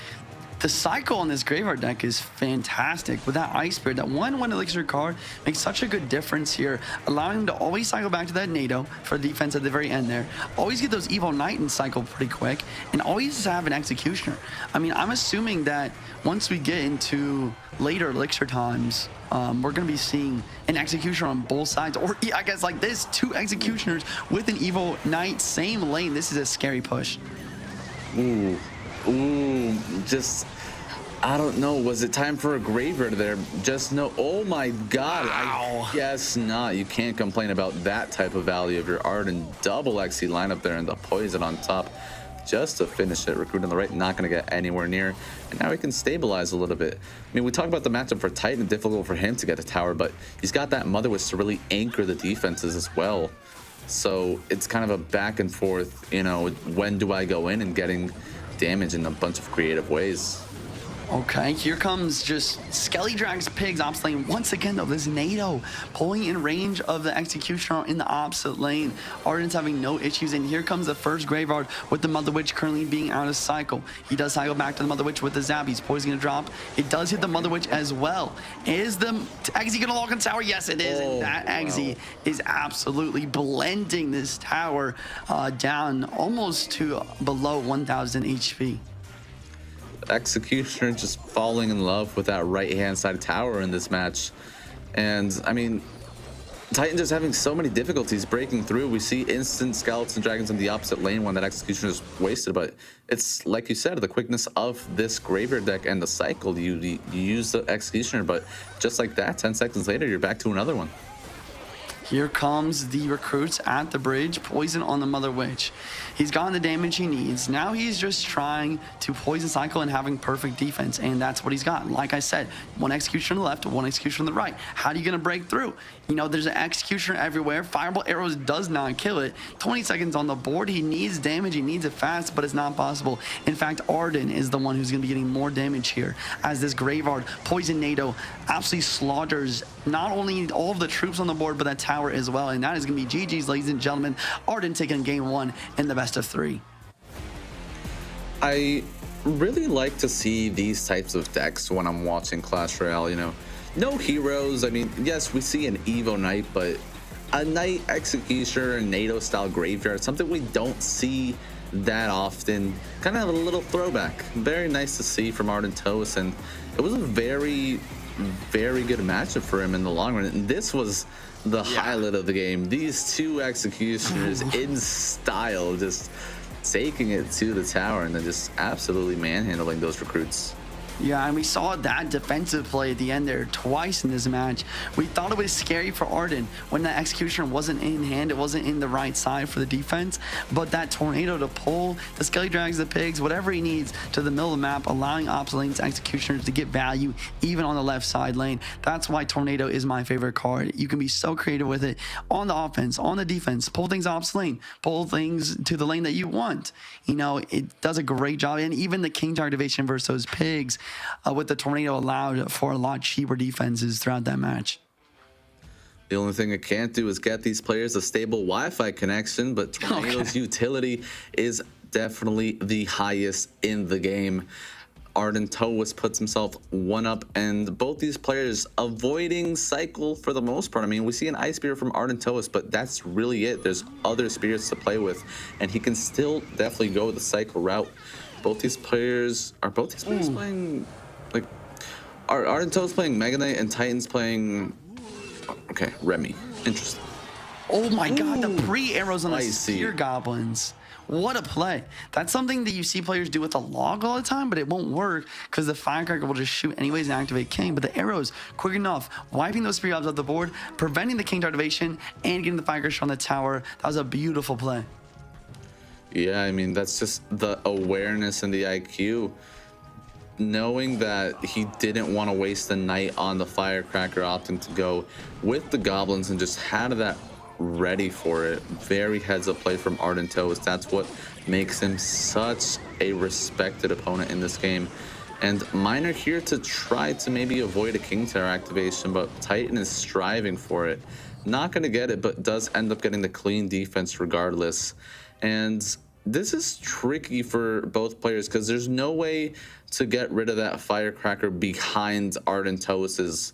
the cycle on this Graveyard deck is fantastic. With that Ice Spirit, that 1/1 Elixir card makes such a good difference here, allowing him to always cycle back to that NATO for defense at the very end there. Always get those Evo Knight in cycle pretty quick, and always have an Executioner. I mean, I'm assuming that once we get into later Elixir times, we're going to be seeing an Executioner on both sides, or I guess like this, 2 Executioners with an Evo Knight, same lane. This is a scary push. Ooh, just, I don't know. Was it time for a Graveyard there? Just no. Oh my God. Wow. I guess not. You can't complain about that type of value of your Arden double XC lineup there and the poison on top just to finish it. Recruit on the right, not going to get anywhere near. And now he can stabilize a little bit. I mean, we talk about the matchup for Titan, difficult for him to get a tower, but he's got that Mother Witch to really anchor the defenses as well. So it's kind of a back and forth, you know, when do I go in and getting damage in a bunch of creative ways. Okay, here comes just Skelly drags Pigs ops lane once again though. This NATO pulling in range of the Executioner in the opposite lane. Arden's having no issues, and here comes the first Graveyard with the Mother Witch currently being out of cycle. He does cycle back to the Mother Witch with the Zabbies. Poison gonna drop. It does hit the Mother Witch as well. Is the Exy gonna lock on tower? Yes, it is. And that Exy is absolutely blending this tower down almost to below 1,000 HP. Executioner just falling in love with that right-hand side tower in this match. And I mean, Titan just having so many difficulties breaking through. We see instant skeleton dragons in the opposite lane when that Executioner is wasted, but it's like you said, the quickness of this Graveyard deck and the cycle. You use the Executioner, but just like that, 10 seconds later, you're back to another one. Here comes the recruits at the bridge. Poison on the Mother Witch. He's gotten the damage he needs. Now he's just trying to poison cycle and having perfect defense, and that's what he's got. Like I said, one Executioner on the left, one Executioner on the right. How are you going to break through? You know, there's an Executioner everywhere. Fireball arrows does not kill it. 20 seconds on the board. He needs damage. He needs it fast, but it's not possible. In fact, Arden is the one who's going to be getting more damage here as this Graveyard Poison NATO absolutely slaughters not only all of the troops on the board, but that tower as well. And that is going to be GG's, ladies and gentlemen. Arden taking game 1 in the best of 3. I really like to see these types of decks when I'm watching Clash Royale. You know, no heroes. I mean, yes, we see an Evo Knight, but a Knight Executioner and NATO style Graveyard, something we don't see that often. Kind of a little throwback. Very nice to see from Arden Toast, and it was a very good matchup for him in the long run. And this was the highlight of the game. These two Executioners in style, just taking it to the tower and then just absolutely manhandling those recruits. Yeah, and we saw that defensive play at the end there twice in this match. We thought it was scary for Arden when that Executioner wasn't in hand. It wasn't in the right side for the defense. But that Tornado to pull the Skelly drags the Pigs, whatever he needs, to the middle of the map, allowing opposite lanes Executioners to get value even on the left side lane. That's why Tornado is my favorite card. You can be so creative with it on the offense, on the defense. Pull things opposite lane, pull things to the lane that you want. You know, it does a great job. And even the King activation versus those Pigs, with the Tornado allowed for a lot cheaper defenses throughout that match. The only thing it can't do is get these players a stable Wi-Fi connection, but Tornado's utility is definitely the highest in the game. Arden Toast puts himself one up, and both these players avoiding cycle for the most part. I mean, we see an Ice Spear from Arden Toast, but that's really it. There's other spears to play with, and he can still definitely go the cycle route. Both these players playing, like, Arden Toast playing Mega Knight and Titan's playing, okay, Remy. Interesting. Oh my God, the pre-arrows on the Spear Goblins. What a play. That's something that you see players do with a log all the time, but it won't work because the Firecracker will just shoot anyways and activate King. But the arrows, quick enough, wiping those Spear Gobs off the board, preventing the King activation, and getting the Firecracker on the tower. That was a beautiful play. Yeah, I mean, that's just the awareness and the IQ. Knowing that he didn't want to waste the Knight on the Firecracker, opting to go with the Goblins and just had that ready for it. Very heads up play from Arden Toast. That's what makes him such a respected opponent in this game. And Miner here to try to maybe avoid a King Tower activation, but Titan is striving for it. Not going to get it, but does end up getting the clean defense regardless. And this is tricky for both players because there's no way to get rid of that Firecracker behind Arden Toast's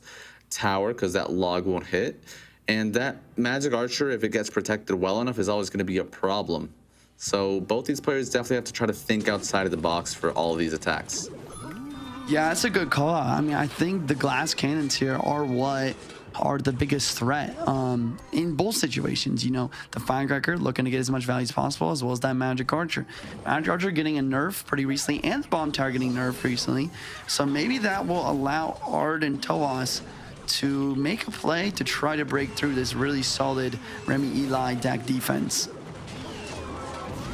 tower because that log won't hit. And that Magic Archer, if it gets protected well enough, is always going to be a problem. So both these players definitely have to try to think outside of the box for all of these attacks. Yeah, that's a good call. I mean, I think the glass cannons here are what are the biggest threat in both situations. You know, the Firecracker looking to get as much value as possible, as well as that Magic Archer. Magic Archer getting a nerf pretty recently, and the Bomb Tower getting nerfed recently. So maybe that will allow Arden Toast to make a play to try to break through this really solid Remy Eli deck defense.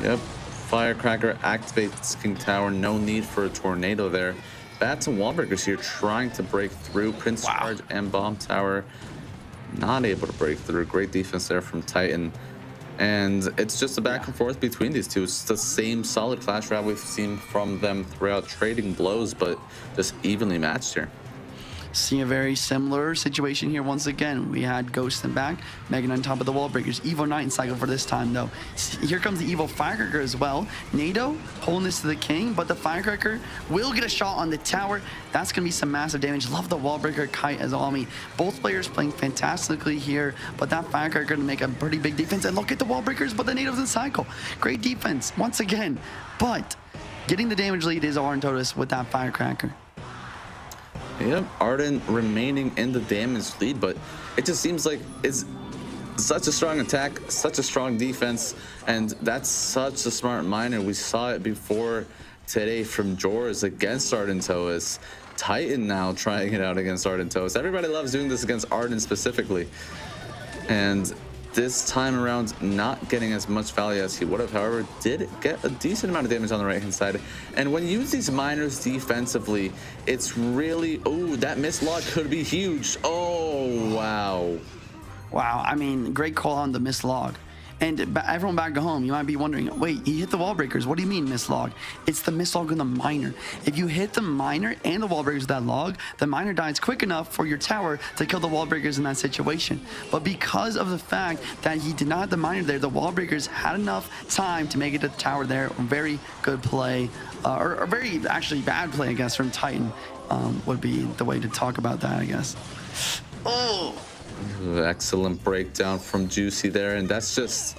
Yep, Firecracker activates King Tower. No need for a Tornado there. Bats and Wallbreakers here trying to break through. Prince Charge and Bomb Tower not able to break through. Great defense there from Titan. And it's just a back and forth between these two. It's the same solid Clash Royale we've seen from them throughout, trading blows, but just evenly matched here. See a very similar situation here once again. We had Ghost in back, Megan on top of the wall breakers. Evo Knight in cycle for this time though. Here comes the Evo Firecracker as well. NATO pulling this to the king, but the Firecracker will get a shot on the tower. That's gonna be some massive damage. Love the wall breaker kite as well. I mean, both players playing fantastically here, but that Firecracker gonna make a pretty big defense. And look at the wall breakers, but the NATO's in cycle. Great defense once again, but getting the damage lead is Orantotus with that Firecracker. Yep, Arden remaining in the damage lead, but it just seems like it's such a strong attack, such a strong defense, and that's such a smart miner. We saw it before today from Jors against Ardentois. Titan now trying it out against Ardentois. Everybody loves doing this against Arden specifically. And this time around, not getting as much value as he would have. However, did get a decent amount of damage on the right-hand side. And when you use these miners defensively, it's really... Oh, that mislog could be huge. Oh, wow. Wow, I mean, great call on the mislog. And everyone back at home, you might be wondering, wait, he hit the wall breakers. What do you mean mislog? It's the mislog on the miner. If you hit the miner and the wall breakers with that log, the miner dies quick enough for your tower to kill the wall breakers in that situation. But because of the fact that he did not have the miner there, the wall breakers had enough time to make it to the tower there. Very good play, or very actually bad play, I guess, from Titan would be the way to talk about that, I guess. Oh! Excellent breakdown from Juicy there, and that's just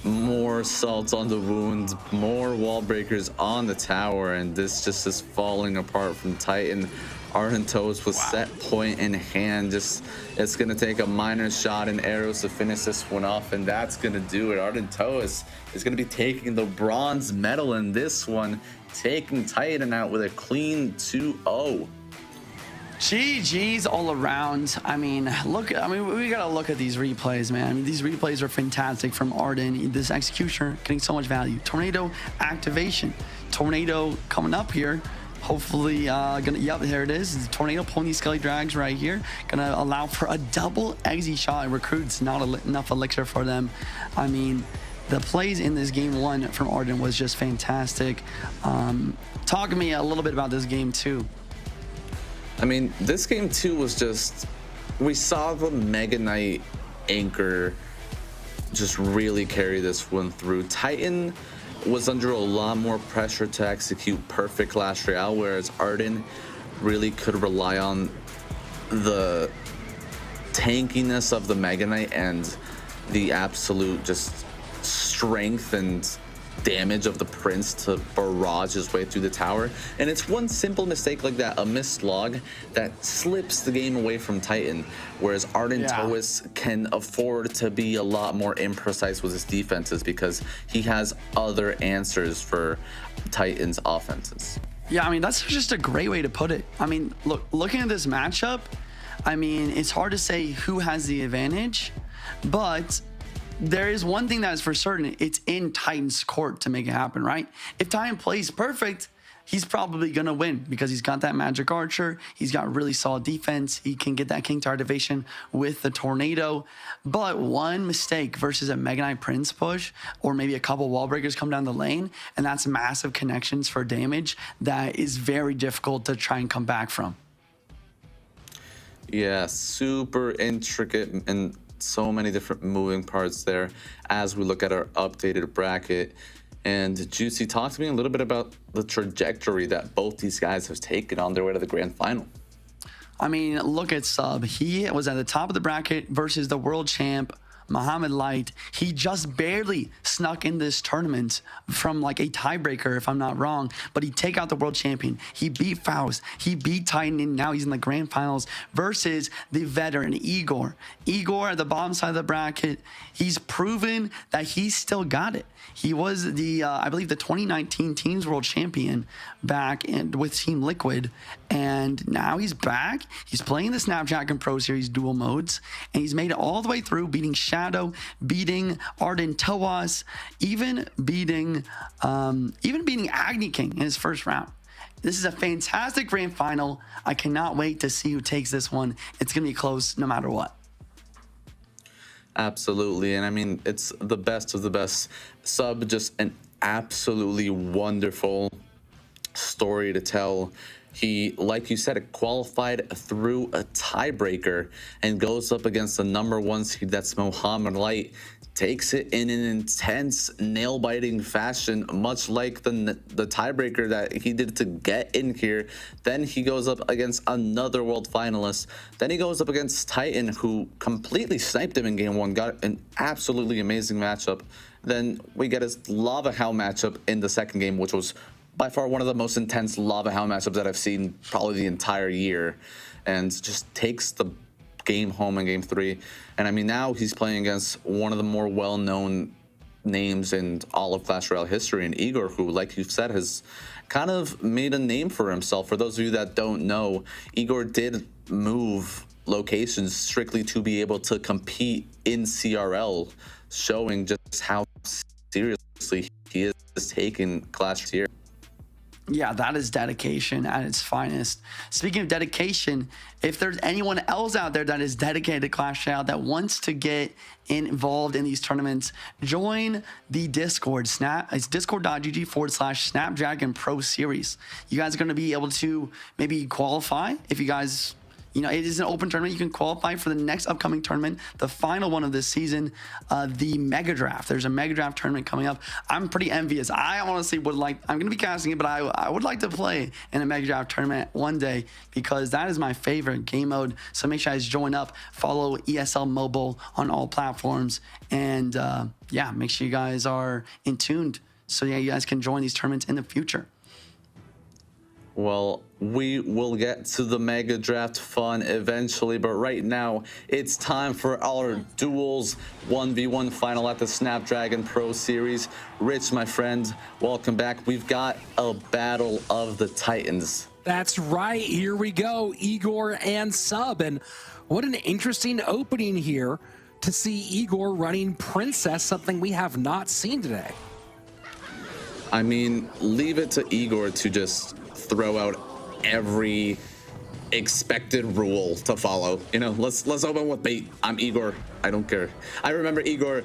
more salt on the wound, more wall breakers on the tower, and this just is falling apart from Titan. Ardentois with set point in hand. Just, it's gonna take a minor shot and arrows to finish this one off, and that's gonna do it. Ardentois is gonna be taking the bronze medal in this one, taking Titan out with a clean 2-0. GG's all around. I mean, we gotta look at these replays, man. I mean, these replays are fantastic from Arden. This executioner getting so much value. Tornado activation. Tornado coming up here. Hopefully, yep, there it is. Tornado pulling these Skelly Drags right here. Gonna allow for a double exi shot. Recruits not enough elixir for them. I mean, the plays in this game one from Arden was just fantastic. Talk to me a little bit about this game two. I mean, this game too was just, we saw the Mega Knight anchor just really carry this one through. Titan was under a lot more pressure to execute perfect Clash Royale, whereas Arden really could rely on the tankiness of the Mega Knight and the absolute just strength and damage of the Prince to barrage his way through the tower. And it's one simple mistake like that, a missed log, that slips the game away from Titan, whereas Ardentois can afford to be a lot more imprecise with his defenses because he has other answers for Titan's offenses. Yeah, I mean, that's just a great way to put it. I mean, looking at this matchup, I mean, it's hard to say who has the advantage, but there is one thing that is for certain. It's in Titan's court to make it happen, right? If Titan plays perfect, he's probably going to win because he's got that magic archer. He's got really solid defense. He can get that king tower activation with the tornado. But one mistake versus a Mega Knight Prince push, or maybe a couple wall breakers come down the lane, and that's massive connections for damage that is very difficult to try and come back from. Yeah, super intricate and so many different moving parts there as we look at our updated bracket. And Juicy, talk to me a little bit about the trajectory that both these guys have taken on their way to the grand final. I mean, look at Sub. He was at the top of the bracket versus the world champ, Muhammad Light. He just barely snuck in this tournament from like a tiebreaker, if I'm not wrong, but he take out the world champion. He beat Faust. He beat Titan, and now he's in the grand finals versus the veteran Igor. Igor at the bottom side of the bracket, he's proven that he's still got it. He was the, I believe, the 2019 Teams World Champion back with Team Liquid, and now he's back. He's playing the Snapdragon Pro Series dual modes, and he's made it all the way through, beating Shadow, beating Ardentois, even beating Agni King in his first round. This is a fantastic grand final. I cannot wait to see who takes this one. It's gonna be close no matter what. Absolutely. And I mean, it's the best of the best. Sub, just an absolutely wonderful story to tell. He, like you said, qualified through a tiebreaker and goes up against the #1 seed, that's Mohamed Light. Takes it in an intense, nail-biting fashion, much like the tiebreaker that he did to get in here. Then he goes up against another world finalist. Then he goes up against Titan, who completely sniped him in game 1. Got an absolutely amazing matchup. Then we get his Lava Hound matchup in the second game, which was by far one of the most intense Lava Hound matchups that I've seen probably the entire year. And just takes the game home in game 3. And I mean, now he's playing against one of the more well-known names in all of Clash Royale history, and Igor, who, like you've said, has kind of made a name for himself. For those of you that don't know, Igor did move locations strictly to be able to compete in CRL, showing just how seriously he is taking Clash here. Yeah, that is dedication at its finest. Speaking of dedication, if there's anyone else out there that is dedicated to Clash Royale that wants to get involved in these tournaments, join the Discord. It's discord.gg/Snapdragon Pro Series. You guys are going to be able to maybe qualify if you guys... You know, it is an open tournament. You can qualify for the next upcoming tournament, the final one of this season, the Mega Draft. There's a Mega Draft tournament coming up. I'm pretty envious. I honestly would like, I'm going to be casting it, but I would like to play in a Mega Draft tournament one day because that is my favorite game mode. So make sure you guys join up, follow ESL Mobile on all platforms, and yeah, make sure you guys are in tuned so yeah, you guys can join these tournaments in the future. Well, we will get to the Mega Draft fun eventually, but right now it's time for our Duels 1v1 final at the Snapdragon Pro Series. Rich, my friend, welcome back. We've got a battle of the Titans. That's right. Here we go. Igor and Sub. And what an interesting opening here to see Igor running Princess, something we have not seen today. I mean, leave it to Igor to just throw out every expected rule to follow. You know, let's open with bait. I'm Igor. I don't care. I remember Igor,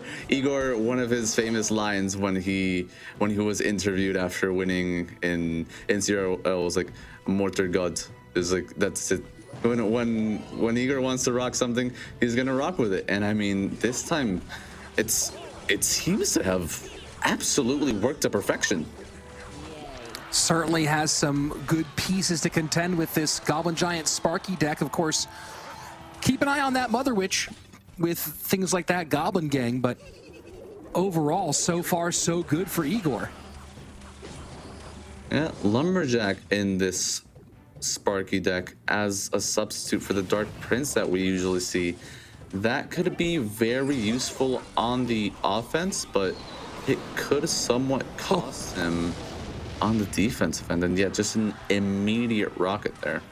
one of his famous lines when he was interviewed after winning in CRL was like, "Mortar God." Is like, that's it. When Igor wants to rock something, he's gonna rock with it. And I mean, this time, it seems to have absolutely worked to perfection. Certainly has some good pieces to contend with this Goblin Giant Sparky deck. Of course, keep an eye on that Mother Witch with things like that Goblin Gang, but overall, so far, so good for Igor. Yeah, Lumberjack in this Sparky deck as a substitute for the Dark Prince that we usually see. That could be very useful on the offense, but it could somewhat cost him on the defensive end. And yeah, just an immediate rocket there.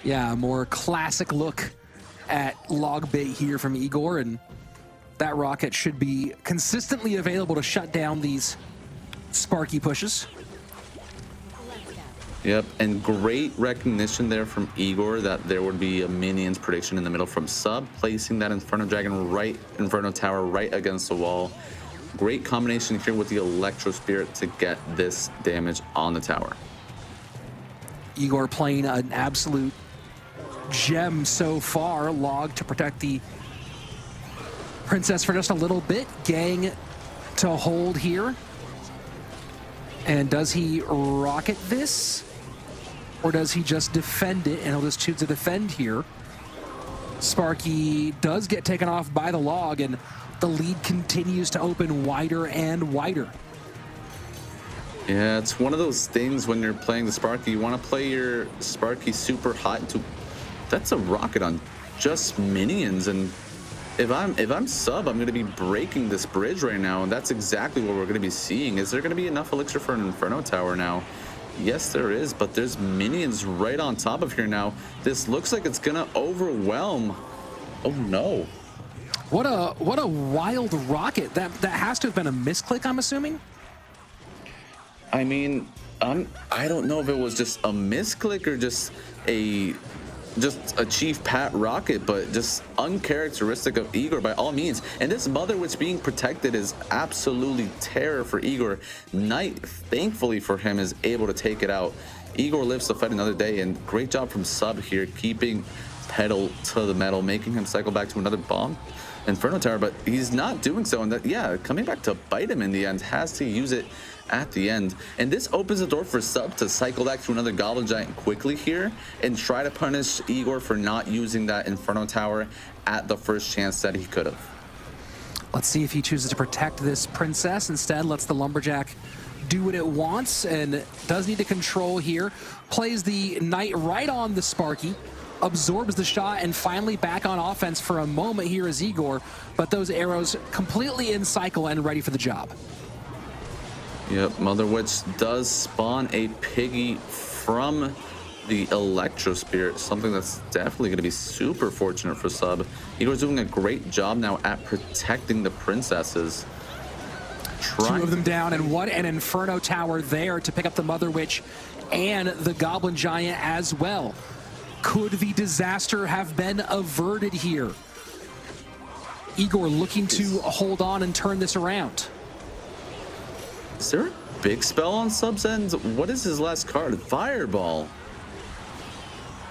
Yeah, a more classic look at log bait here from Igor, and that rocket should be consistently available to shut down these Sparky pushes. Yep, and great recognition there from Igor that there would be a minions prediction in the middle from Sub, placing that Inferno Dragon right, Inferno Tower right against the wall. Great combination here with the Electro Spirit to get this damage on the tower. Igor playing an absolute gem so far. Log to protect the Princess for just a little bit. Gang to hold here. And does he rocket this? Or does he just defend it? And he'll just choose to defend here. Sparky does get taken off by the log, and the lead continues to open wider and wider. Yeah, it's one of those things when you're playing the Sparky, you want to play your Sparky super hot into... That's a rocket on just minions, and if I'm Sub, I'm going to be breaking this bridge right now, and that's exactly what we're going to be seeing. Is there going to be enough elixir for an Inferno Tower now? Yes, there is, but there's minions right on top of here now. This looks like it's going to overwhelm. Oh, no. What a wild rocket. That has to have been a misclick, I'm assuming? I mean, I don't know if it was just a misclick or just a just a Chief Pat Rocket, but just uncharacteristic of Igor by all means. And this Mother Witch being protected is absolutely terror for Igor. Knight, thankfully for him, is able to take it out. Igor lives to fight another day, and great job from Sub here, keeping pedal to the metal, making him cycle back to another bomb Inferno Tower, but he's not doing so, and that, yeah, coming back to bite him in the end, has to use it at the end. And this opens the door for Sub to cycle back to another Goblin Giant quickly here and try to punish Igor for not using that Inferno Tower at the first chance that he could have. Let's see if he chooses to protect this princess. Instead, lets the Lumberjack do what it wants and does need to control here. Plays the Knight right on the Sparky, absorbs the shot, and finally back on offense for a moment here is Igor, but those arrows completely in cycle and ready for the job. Yep, Mother Witch does spawn a piggy from the Electro Spirit, something that's definitely going to be super fortunate for Sub. Igor's doing a great job now at protecting the princesses. Two of them down, and what an Inferno Tower there to pick up the Mother Witch and the Goblin Giant as well. Could the disaster have been averted here? Igor looking to hold on and turn this around. Is there a big spell on Sub's end? What is his last card? Fireball.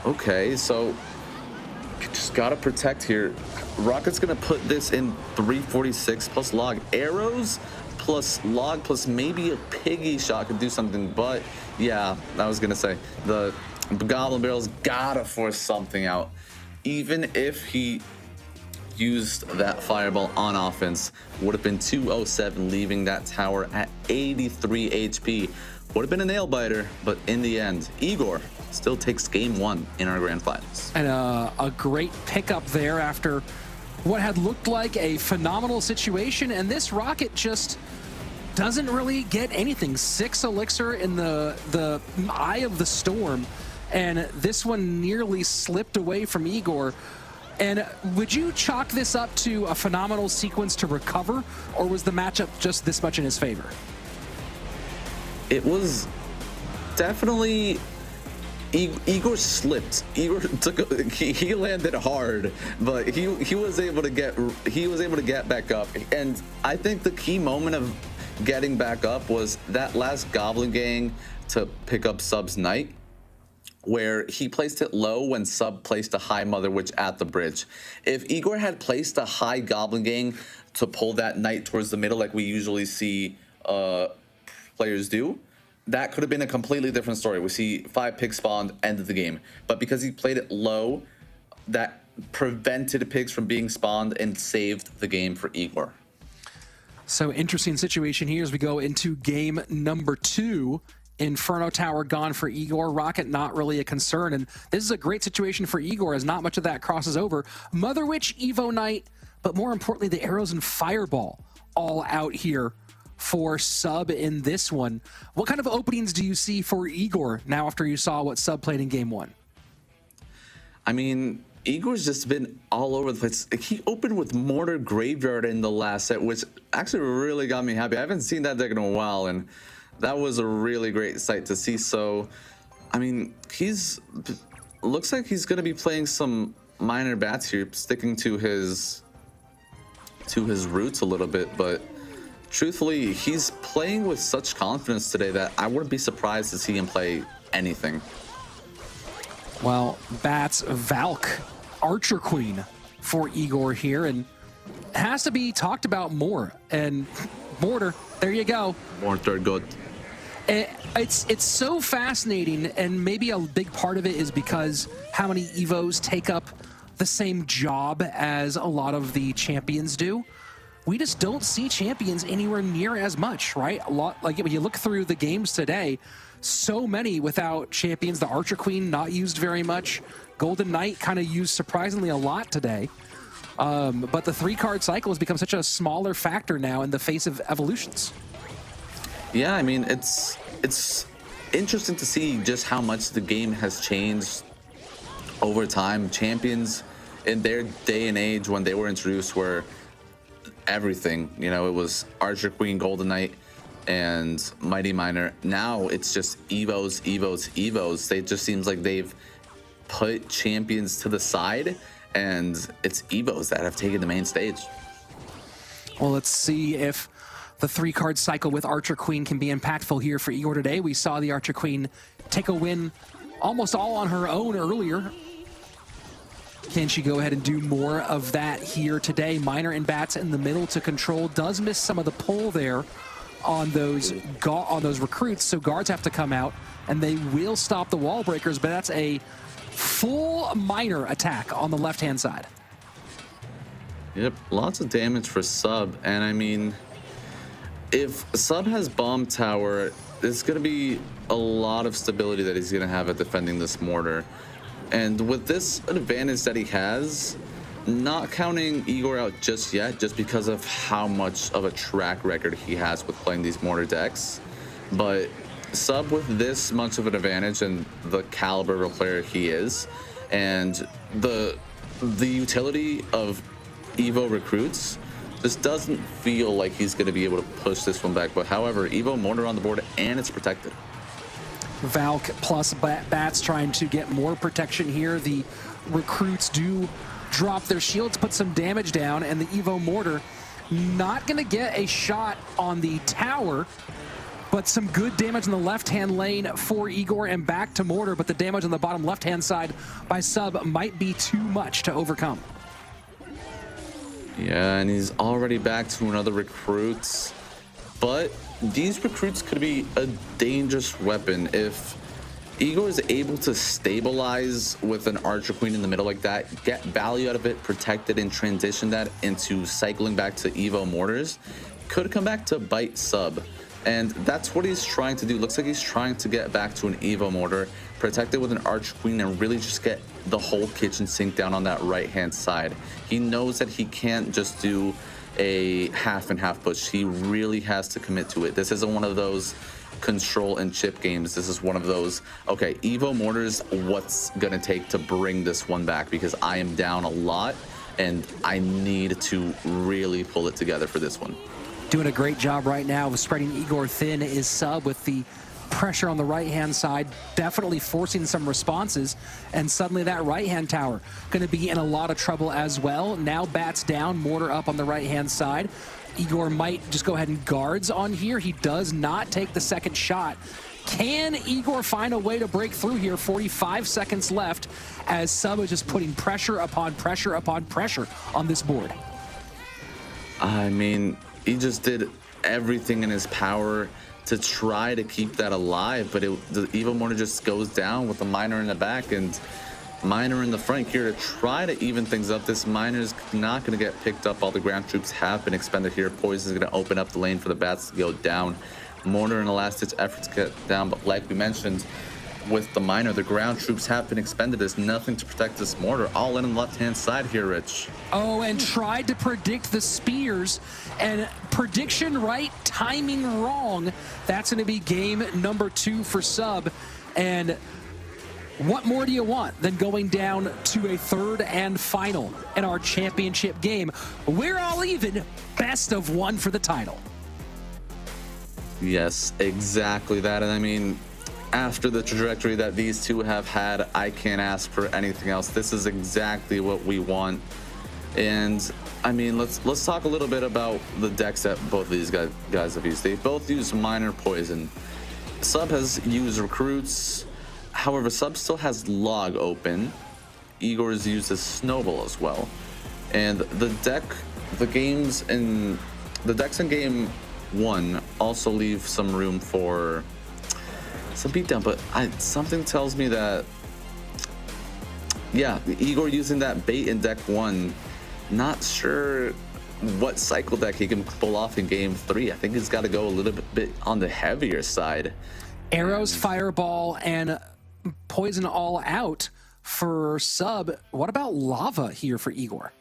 Okay, so just gotta protect here. Rocket's gonna put this in 346 plus log. Arrows plus log plus maybe a piggy shot could do something, but yeah, I was gonna say the Goblin Barrel's gotta force something out. Even if he used that fireball on offense, would have been 207, leaving that tower at 83 HP. Would have been a nail biter, but in the end, Igor still takes game one in our grand finals. And a great pickup there after what had looked like a phenomenal situation, and this Rocket just doesn't really get anything. 6 elixir in the eye of the storm, and this one nearly slipped away from Igor. And would you chalk this up to a phenomenal sequence to recover, or was the matchup just this much in his favor? It was definitely Igor slipped. Igor he landed hard, but he was able to get back up. And I think the key moment of getting back up was that last Goblin Gang to pick up Sub's Knight, where he placed it low when Sub placed a high Mother Witch at the bridge. If Igor had placed a high Goblin Gang to pull that Knight towards the middle like we usually see players do, that could have been a completely different story. We see 5 pigs spawned, end of the game. But because he played it low, that prevented pigs from being spawned and saved the game for Igor. So interesting situation here as we go into game number 2. Inferno Tower gone for Igor. Rocket not really a concern, and this is a great situation for Igor as not much of that crosses over. Mother Witch, Evo Knight, but more importantly the arrows and Fireball all out here for Sub in this one. What kind of openings do you see for Igor now after you saw what Sub played in game 1? I mean, Igor's just been all over the place. He opened with Mortar Graveyard in the last set, which actually really got me happy. I haven't seen that deck in a while, and that was a really great sight to see. So, I mean, looks like he's going to be playing some minor bats here, sticking to his roots a little bit, but truthfully, he's playing with such confidence today that I wouldn't be surprised to see him play anything. Well, Bats, Valk, Archer Queen for Igor here, and has to be talked about more. And Mortar, there you go. Mortar, good. It's so fascinating, and maybe a big part of it is because how many Evos take up the same job as a lot of the champions do. We just don't see champions anywhere near as much, right? A lot, like when you look through the games today, so many without champions. The Archer Queen not used very much. Golden Knight kind of used surprisingly a lot today. But the 3-card cycle has become such a smaller factor now in the face of evolutions. Yeah, I mean, it's interesting to see just how much the game has changed over time. Champions in their day and age when they were introduced were everything. You know, it was Archer Queen, Golden Knight, and Mighty Miner. Now it's just Evos. It just seems like they've put champions to the side, and it's Evos that have taken the main stage. Well, let's see if the 3-card cycle with Archer Queen can be impactful here for Igor today. We saw the Archer Queen take a win almost all on her own earlier. Can she go ahead and do more of that here today? Miner and Bats in the middle to control. Does miss some of the pull there on those recruits, so guards have to come out, and they will stop the wall breakers, but that's a full Miner attack on the left-hand side. Yep, lots of damage for Sub, and I mean, if Sub has Bomb Tower, it's going to be a lot of stability that he's going to have at defending this mortar. And with this advantage that he has, not counting Igor out just yet, just because of how much of a track record he has with playing these mortar decks. But Sub with this much of an advantage and the caliber of player he is, and the utility of Evo recruits, just doesn't feel like he's going to be able to push this one back. But however, Evo mortar on the board, and it's protected. Valk plus Bats trying to get more protection here. The recruits do drop their shields, put some damage down, and the Evo mortar not going to get a shot on the tower, but some good damage in the left-hand lane for Igor and back to mortar, but the damage on the bottom left-hand side by Sub might be too much to overcome. Yeah, and he's already back to another recruits, but these recruits could be a dangerous weapon if Igor is able to stabilize with an Archer Queen in the middle like that, get value out of it, protect it, and transition that into cycling back to Evo mortars. Could come back to bite Sub, and that's what he's trying to do. Looks like he's trying to get back to an Evo mortar, protect it with an Archer Queen, and really just get the whole kitchen sink down on that right-hand side. He knows that he can't just do a half and half push. He really has to commit to it. This isn't one of those control and chip games. This is one of those, okay, Evo mortars, what's gonna take to bring this one back, because I am down a lot and I need to really pull it together for this one. Doing a great job right now of spreading Igor thin is Sub with the pressure on the right-hand side, definitely forcing some responses, and suddenly that right-hand tower going to be in a lot of trouble as well. Now Bats down, mortar up on the right-hand side. Igor might just go ahead and guards on here. He does not take the second shot. Can Igor find a way to break through here? 45 seconds left as Sub is just putting pressure upon pressure upon pressure on this board. I mean, he just did everything in his power to try to keep that alive, but the Evo mortar just goes down with the Miner in the back and Miner in the front here to try to even things up. This Miner is not going to get picked up. All the ground troops have been expended here. Poison is going to open up the lane for the Bats to go down. Mortar in a last-ditch effort to get down, but like we mentioned, with the Miner, the ground troops have been expended. There's nothing to protect this mortar. All in on the left-hand side here, Rich. Oh, and tried to predict the spears, and prediction right, timing wrong. That's going to be game number 2 for Sub. And what more do you want than going down to a third and final in our championship game? We're all even, best of 1 for the title. Yes, exactly that. And I mean, after the trajectory that these two have had, I can't ask for anything else. This is exactly what we want. And I mean, let's talk a little bit about the decks that both of these guys have used. They both use Miner Poison. Sub has used Recruits. However, Sub still has Log open. Igor's uses Snowball as well. And the decks in game 1 also leave some room for some beatdown, but something tells me that, yeah, Igor using that bait in deck 1, not sure what cycle deck he can pull off in game 3. I think he's got to go a little bit on the heavier side. Arrows, Fireball, and Poison all out for Sub. What about Lava here for Igor?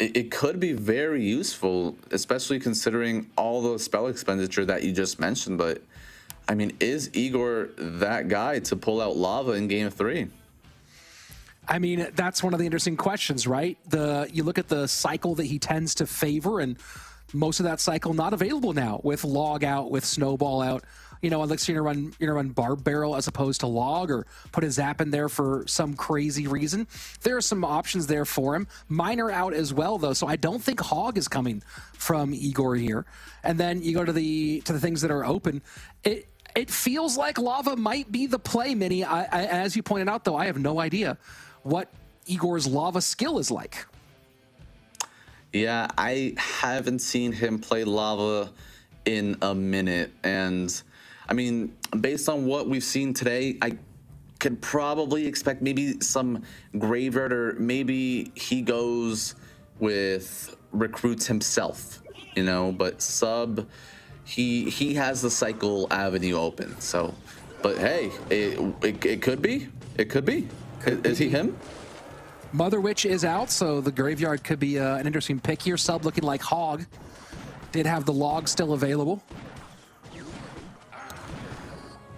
It could be very useful, especially considering all the spell expenditure that you just mentioned. But I mean, is Igor that guy to pull out Lava in game 3? I mean, that's one of the interesting questions, right? You look at the cycle that he tends to favor, and most of that cycle not available now with Log out, with Snowball out. you know, Elixir you're gonna run Barb Barrel as opposed to Log, or put a Zap in there for some crazy reason. There are some options there for him. Miner out as well though, so I don't think Hog is coming from Igor here. And then you go to the things that are open. It feels like Lava might be the play, Mini. As you pointed out though, I have no idea what Igor's Lava skill is like. Yeah, I haven't seen him play Lava in a minute. And I mean, based on what we've seen today, I could probably expect maybe some Graveyard, or maybe he goes with Recruits himself, you know, but Sub, he has the cycle avenue open. So, but hey, it could be. It could be. Is he him? Mother Witch is out, so the Graveyard could be an interesting pick here. Sub looking like Hog. Did have the Log still available.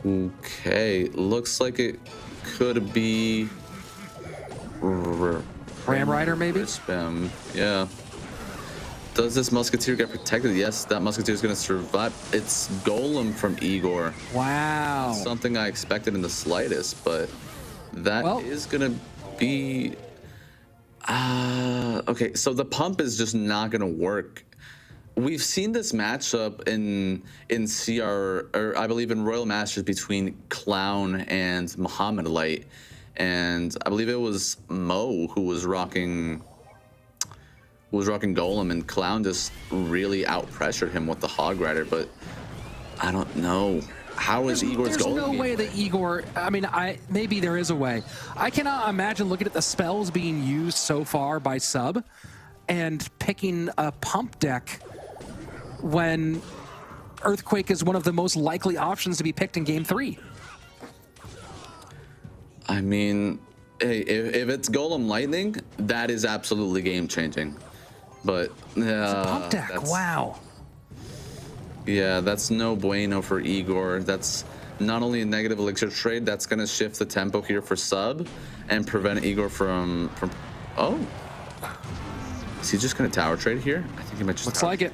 Okay, looks like it could be Ram Rider, maybe? Spam, yeah. Does this Musketeer get protected? Yes, that Musketeer is going to survive. It's Golem from Igor. Wow. Something I expected in the slightest, but that is going to be... okay, so the pump is just not going to work. We've seen this matchup in CR, or I believe in Royal Masters, between Clown and Muhammad Light, and I believe it was Mo who was rocking Golem, and Clown just really out pressured him with the Hog Rider. But I don't know. How is Igor's Golem? There's no way that Igor, I mean, maybe there is a way. I cannot imagine looking at the spells being used so far by Sub and picking a pump deck when Earthquake is one of the most likely options to be picked in Game 3. I mean, hey, if it's Golem Lightning, that is absolutely game-changing. But It's a pump deck, wow. Yeah, that's no bueno for Igor. That's not only a negative elixir trade, that's going to shift the tempo here for Sub and prevent Igor from... Oh. Is he just going to tower trade here? I think he might just... Looks like it.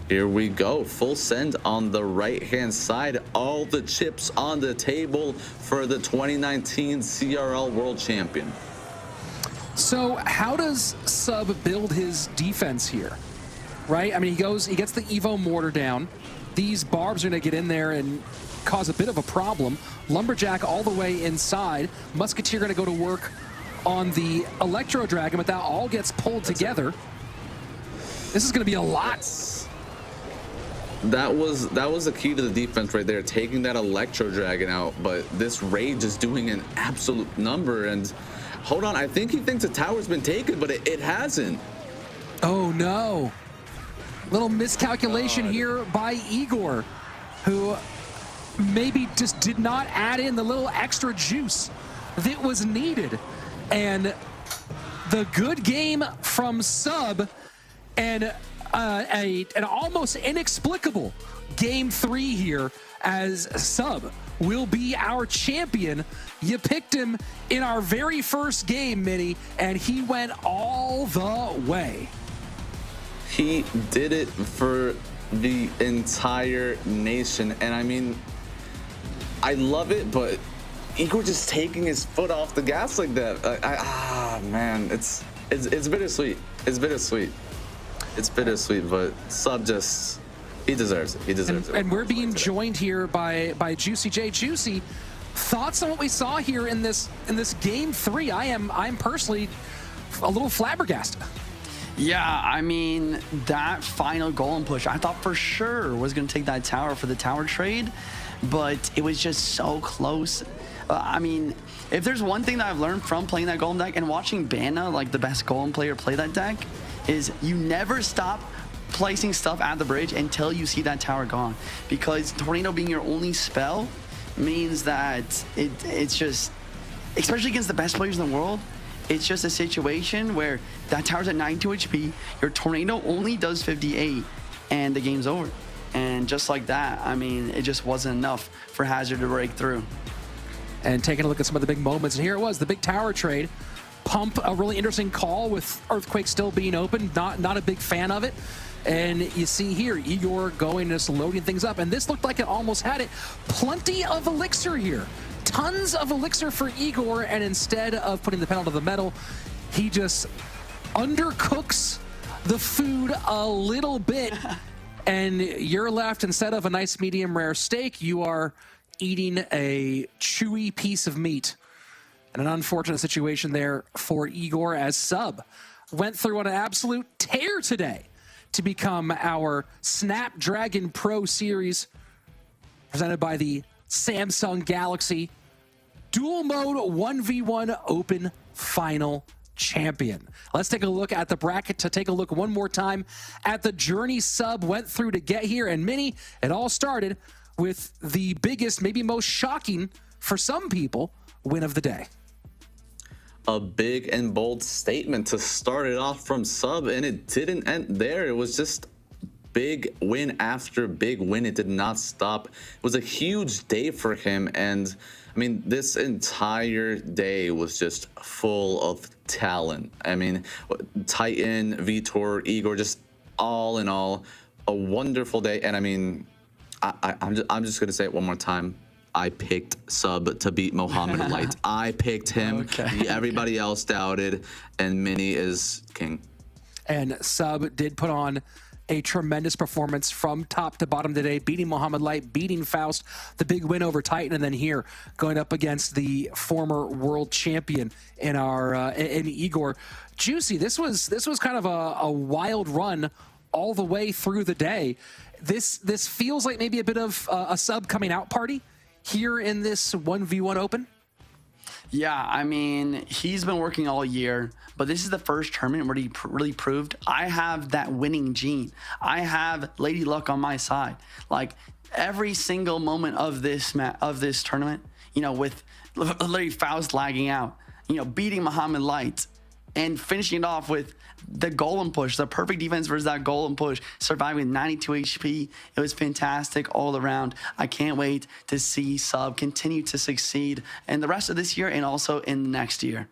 Here we go. Full send on the right-hand side. All the chips on the table for the 2019 CRL World Champion. So how does Sub build his defense here? Right? I mean, he gets the Evo Mortar down. These Barbs are going to get in there and cause a bit of a problem. Lumberjack all the way inside. Musketeer going to go to work on the Electro Dragon, but that all gets pulled together. This is going to be a lot. That was the key to the defense right there, taking that Electro Dragon out. But this Rage is doing an absolute number. And hold on, I think he thinks the tower's been taken, but it hasn't. Oh no. Little miscalculation here by Igor, who maybe just did not add in the little extra juice that was needed. And the good game from Sub and an almost inexplicable Game 3 here, as Sub will be our champion. You picked him in our very first game, Mini, and he went all the way. He did it for the entire nation. And I mean, I love it, but Igor just taking his foot off the gas like that. Man, it's bittersweet. It's bittersweet. It's bittersweet, but Sub just, he deserves it. He deserves it. And we're being joined here by Juicy J. Juicy, thoughts on what we saw here in this Game 3? I'm personally a little flabbergasted. Yeah, I mean, that final Golem push, I thought for sure was going to take that tower for the tower trade, but it was just so close. I mean, if there's one thing that I've learned from playing that Golem deck and watching Bana, like the best Golem player, play that deck, is you never stop placing stuff at the bridge until you see that tower gone. Because Tornado being your only spell means that it's just, especially against the best players in the world, it's just a situation where that tower's at 92 HP, your Tornado only does 58, and the game's over. And just like that, I mean, it just wasn't enough for Hazard to break through. And taking a look at some of the big moments, and here it was, the big tower trade. Pump, a really interesting call with Earthquake still being open. Not a big fan of it. And you see here, Igor going just loading things up. And this looked like it almost had it. Plenty of elixir here. Tons of elixir for Igor. And instead of putting the pedal to the metal, he just undercooks the food a little bit. And you're left, instead of a nice medium rare steak, you are eating a chewy piece of meat. And an unfortunate situation there for Igor, as Sub went through an absolute tear today to become our Snapdragon Pro Series presented by the Samsung Galaxy Dual Mode 1v1 Open Final Champion. Let's take a look at the bracket to take a look one more time at the journey Sub went through to get here. And Mini, it all started with the biggest, maybe most shocking for some people, win of the day. A big and bold statement to start it off from Sub, and it didn't end there. It was just big win after big win. It did not stop. It was a huge day for him, and I mean, this entire day was just full of talent. I mean, Titan, Vitor, Igor, just all in all, a wonderful day. And I mean, I'm just gonna say it one more time. I picked Sub to beat Mohamed Light. I picked him. Okay. Everybody else doubted, and Mini is king. And Sub did put on a tremendous performance from top to bottom today, beating Mohamed Light, beating Faust, the big win over Titan, and then here going up against the former world champion in Igor. Juicy, this was kind of a wild run all the way through the day. This feels like maybe a bit of a Sub coming out party here in this 1v1 Open? Yeah, I mean, he's been working all year, but this is the first tournament where he really proved I have that winning gene. I have Lady Luck on my side. Like, every single moment of this tournament, you know, with literally Faust lagging out, you know, beating Mohamed Light, and finishing it off with the golem push, the perfect defense versus that golem push, surviving 92 HP. It was fantastic all around. I can't wait to see Sub continue to succeed in the rest of this year and also in next year.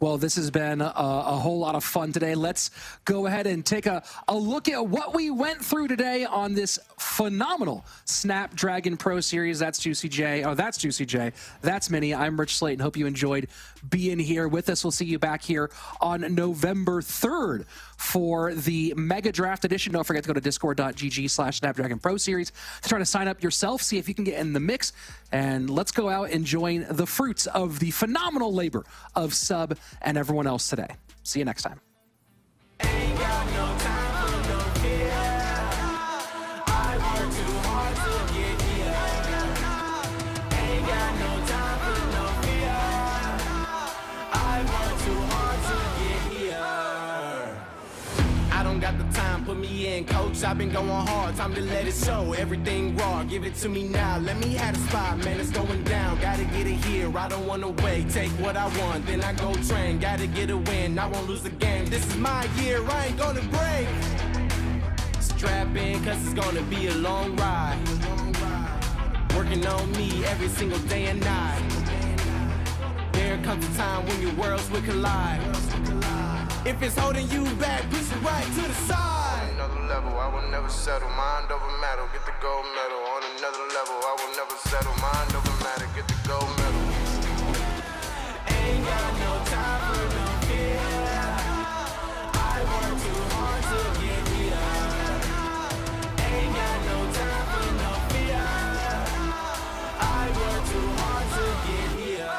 Well, this has been a whole lot of fun today. Let's go ahead and take a look at what we went through today on this phenomenal Snapdragon Pro Series. That's Juicy J. Oh, that's Juicy J. That's Mini. I'm Rich Slayton. Hope you enjoyed being here with us. We'll see you back here on November 3rd for the Mega Draft Edition. Don't forget to go to discord.gg/Snapdragon Pro Series to try to sign up yourself, see if you can get in the mix, and let's go out and join the fruits of the phenomenal labor of Sub and everyone else today. See you next time. Got the time, put me in, coach. I've been going hard, time to let it show. Everything raw, give it to me now. Let me have the spot, man, it's going down. Gotta get it here, I don't wanna wait. Take what I want, then I go train. Gotta get a win, I won't lose the game. This is my year, I ain't gonna break. Strap in, cause it's gonna be a long ride. Working on me every single day and night. There comes a time when your worlds will collide. If it's holding you back, push it right to the side. On another level, I will never settle. Mind over matter, get the gold medal. On another level, I will never settle. Mind over matter, get the gold medal. Ain't got no time for no fear. I work too hard to get here. Ain't got no time for no fear. I work too hard to get here.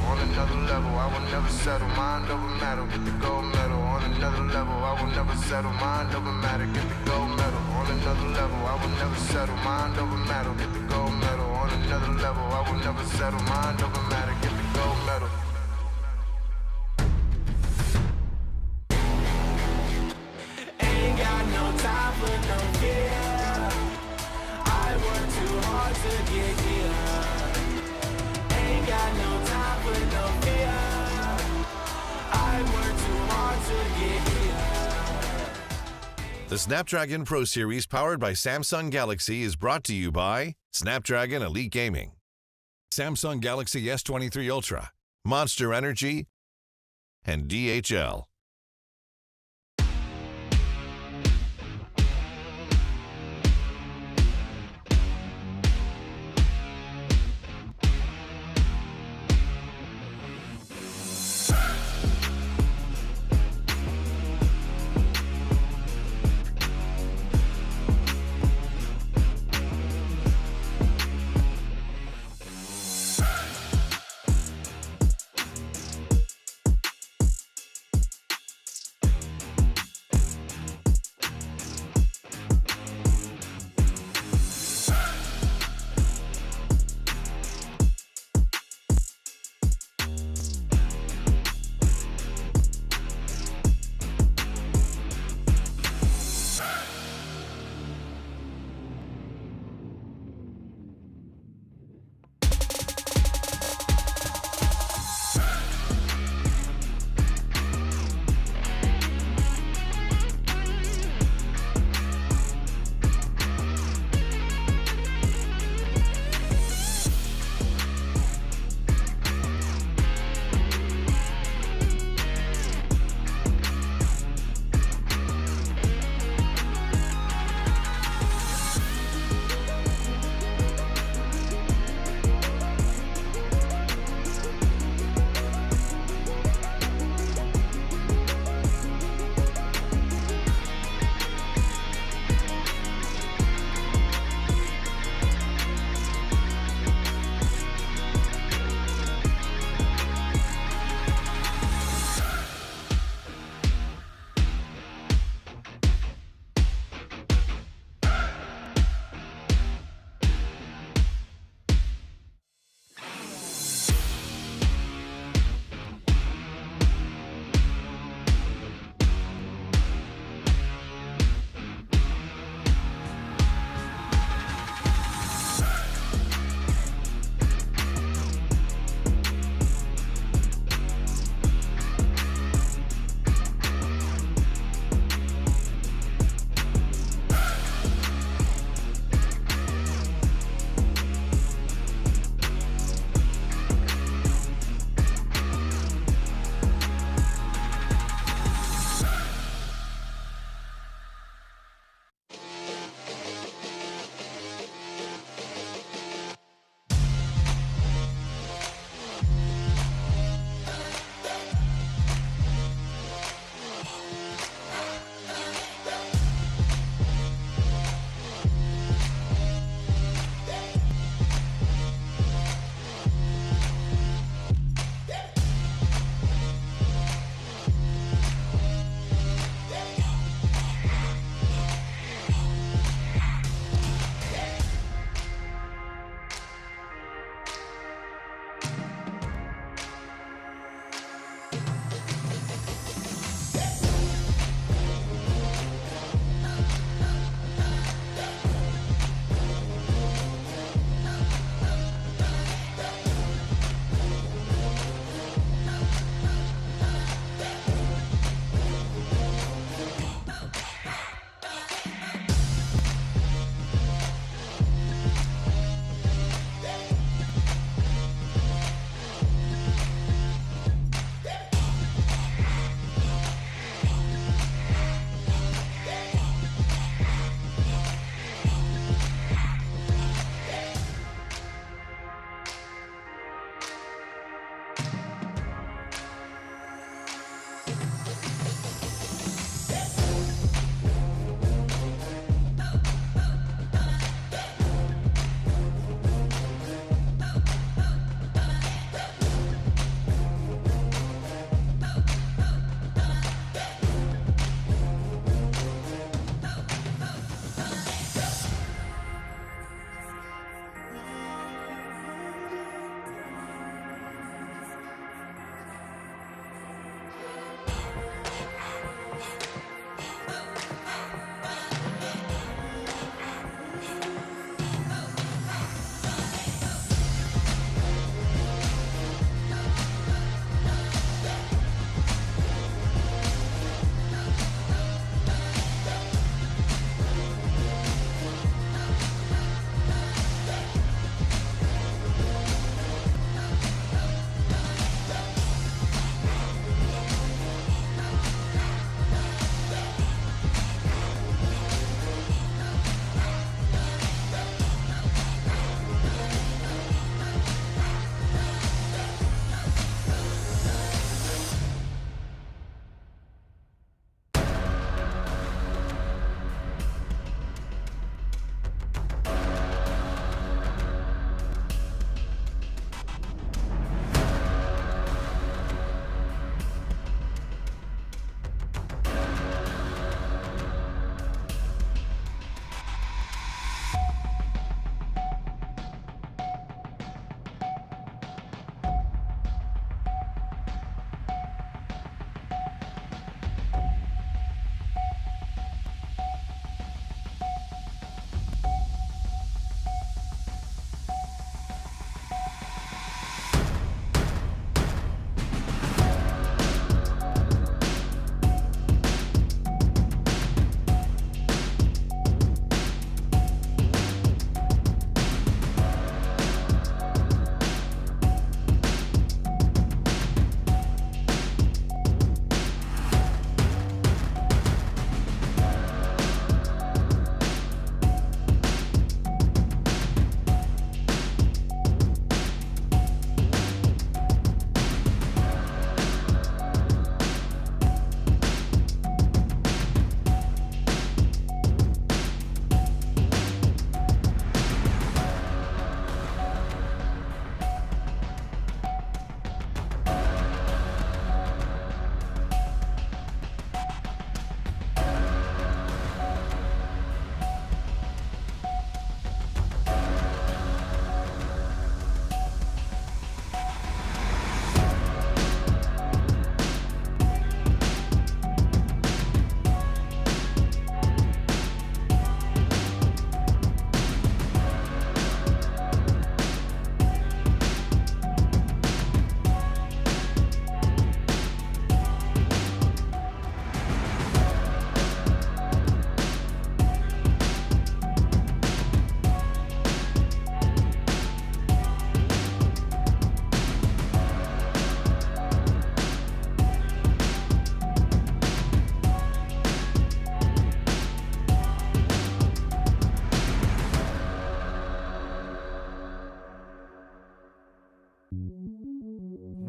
On another level, I will never settle. Mind over matter, get the gold medal. On another level, I will never settle. Mind over matter, get the gold medal. On another level, I will never settle. Mind over matter, get the gold medal. On another level, I will never settle. Mind over matter, get the gold medal. Ain't got no time for no fear. I work too hard to get here. Ain't got no time for no fear. I work too hard to get here. The Snapdragon Pro Series powered by Samsung Galaxy is brought to you by Snapdragon Elite Gaming. Samsung Galaxy S23 Ultra. Monster Energy, and DHL.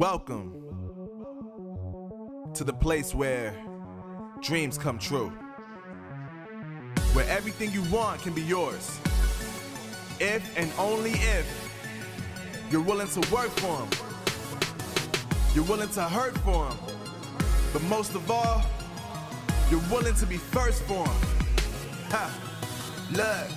Welcome to the place where dreams come true, where everything you want can be yours, if and only if you're willing to work for them, you're willing to hurt for them, but most of all, you're willing to be first for them. Ha! Look,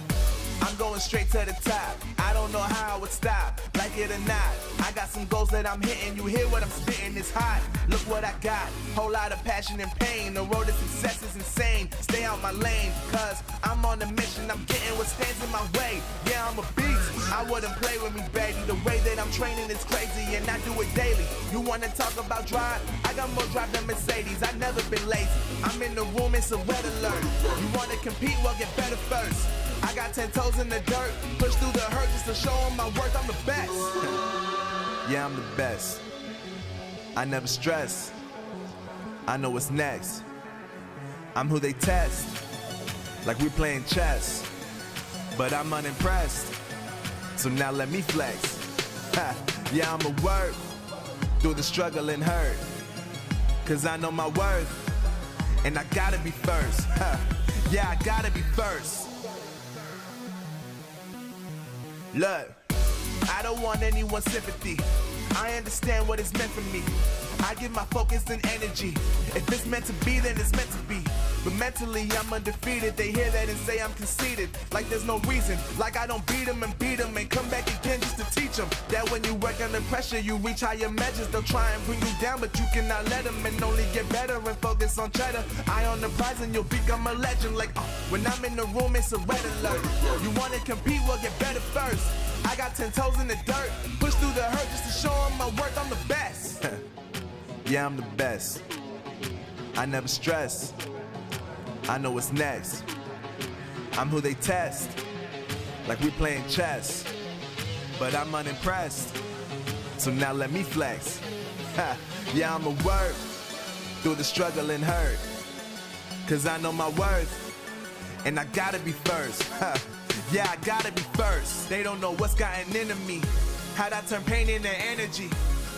I'm going straight to the top. I don't know how I would stop, like it or not. I got some goals that I'm hitting. You hear what I'm spitting? It's hot. Look what I got. Whole lot of passion and pain. The road to success is insane. Stay out my lane, cause I'm on a mission. I'm getting what stands in my way. Yeah, I'm a beast. I wouldn't play with me, baby. The way that I'm training is crazy, and I do it daily. You wanna talk about drive? I got more drive than Mercedes. I've never been lazy. I'm in the room, it's a red alert. You wanna compete? Well, get better first. I got 10 toes in the dirt, push through the hurt just to show them my worth. I'm the best. Yeah, I'm the best. I never stress. I know what's next. I'm who they test, like we playing chess. But I'm unimpressed, so now let me flex. Ha. Yeah, I'ma work through the struggle and hurt, cause I know my worth, and I gotta be first. Ha. Yeah, I gotta be first. Look, I don't want anyone's sympathy. I understand what it's meant for me. I give my focus and energy. If it's meant to be, then it's meant to be. But mentally, I'm undefeated. They hear that and say I'm conceited. Like there's no reason. Like I don't beat them and come back again just to teach them that when you work under pressure, you reach higher measures. They'll try and bring you down, but you cannot let them, and only get better and focus on cheddar. Eye on the prize and you'll become a legend. Like, when I'm in the room, it's a red alert. You wanna compete? Well, get better first. I got 10 toes in the dirt, push through the hurt just to show them my worth. I'm the best. Yeah, I'm the best. I never stress. I know what's next. I'm who they test, like we playing chess. But I'm unimpressed, so now let me flex. Yeah, I'ma work through the struggle and hurt, cause I know my worth, and I gotta be first. Yeah, I gotta be first. They don't know what's gotten into me, how'd I turn pain into energy.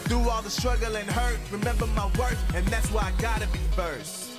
Through all the struggle and hurt, remember my worth, and that's why I gotta be first.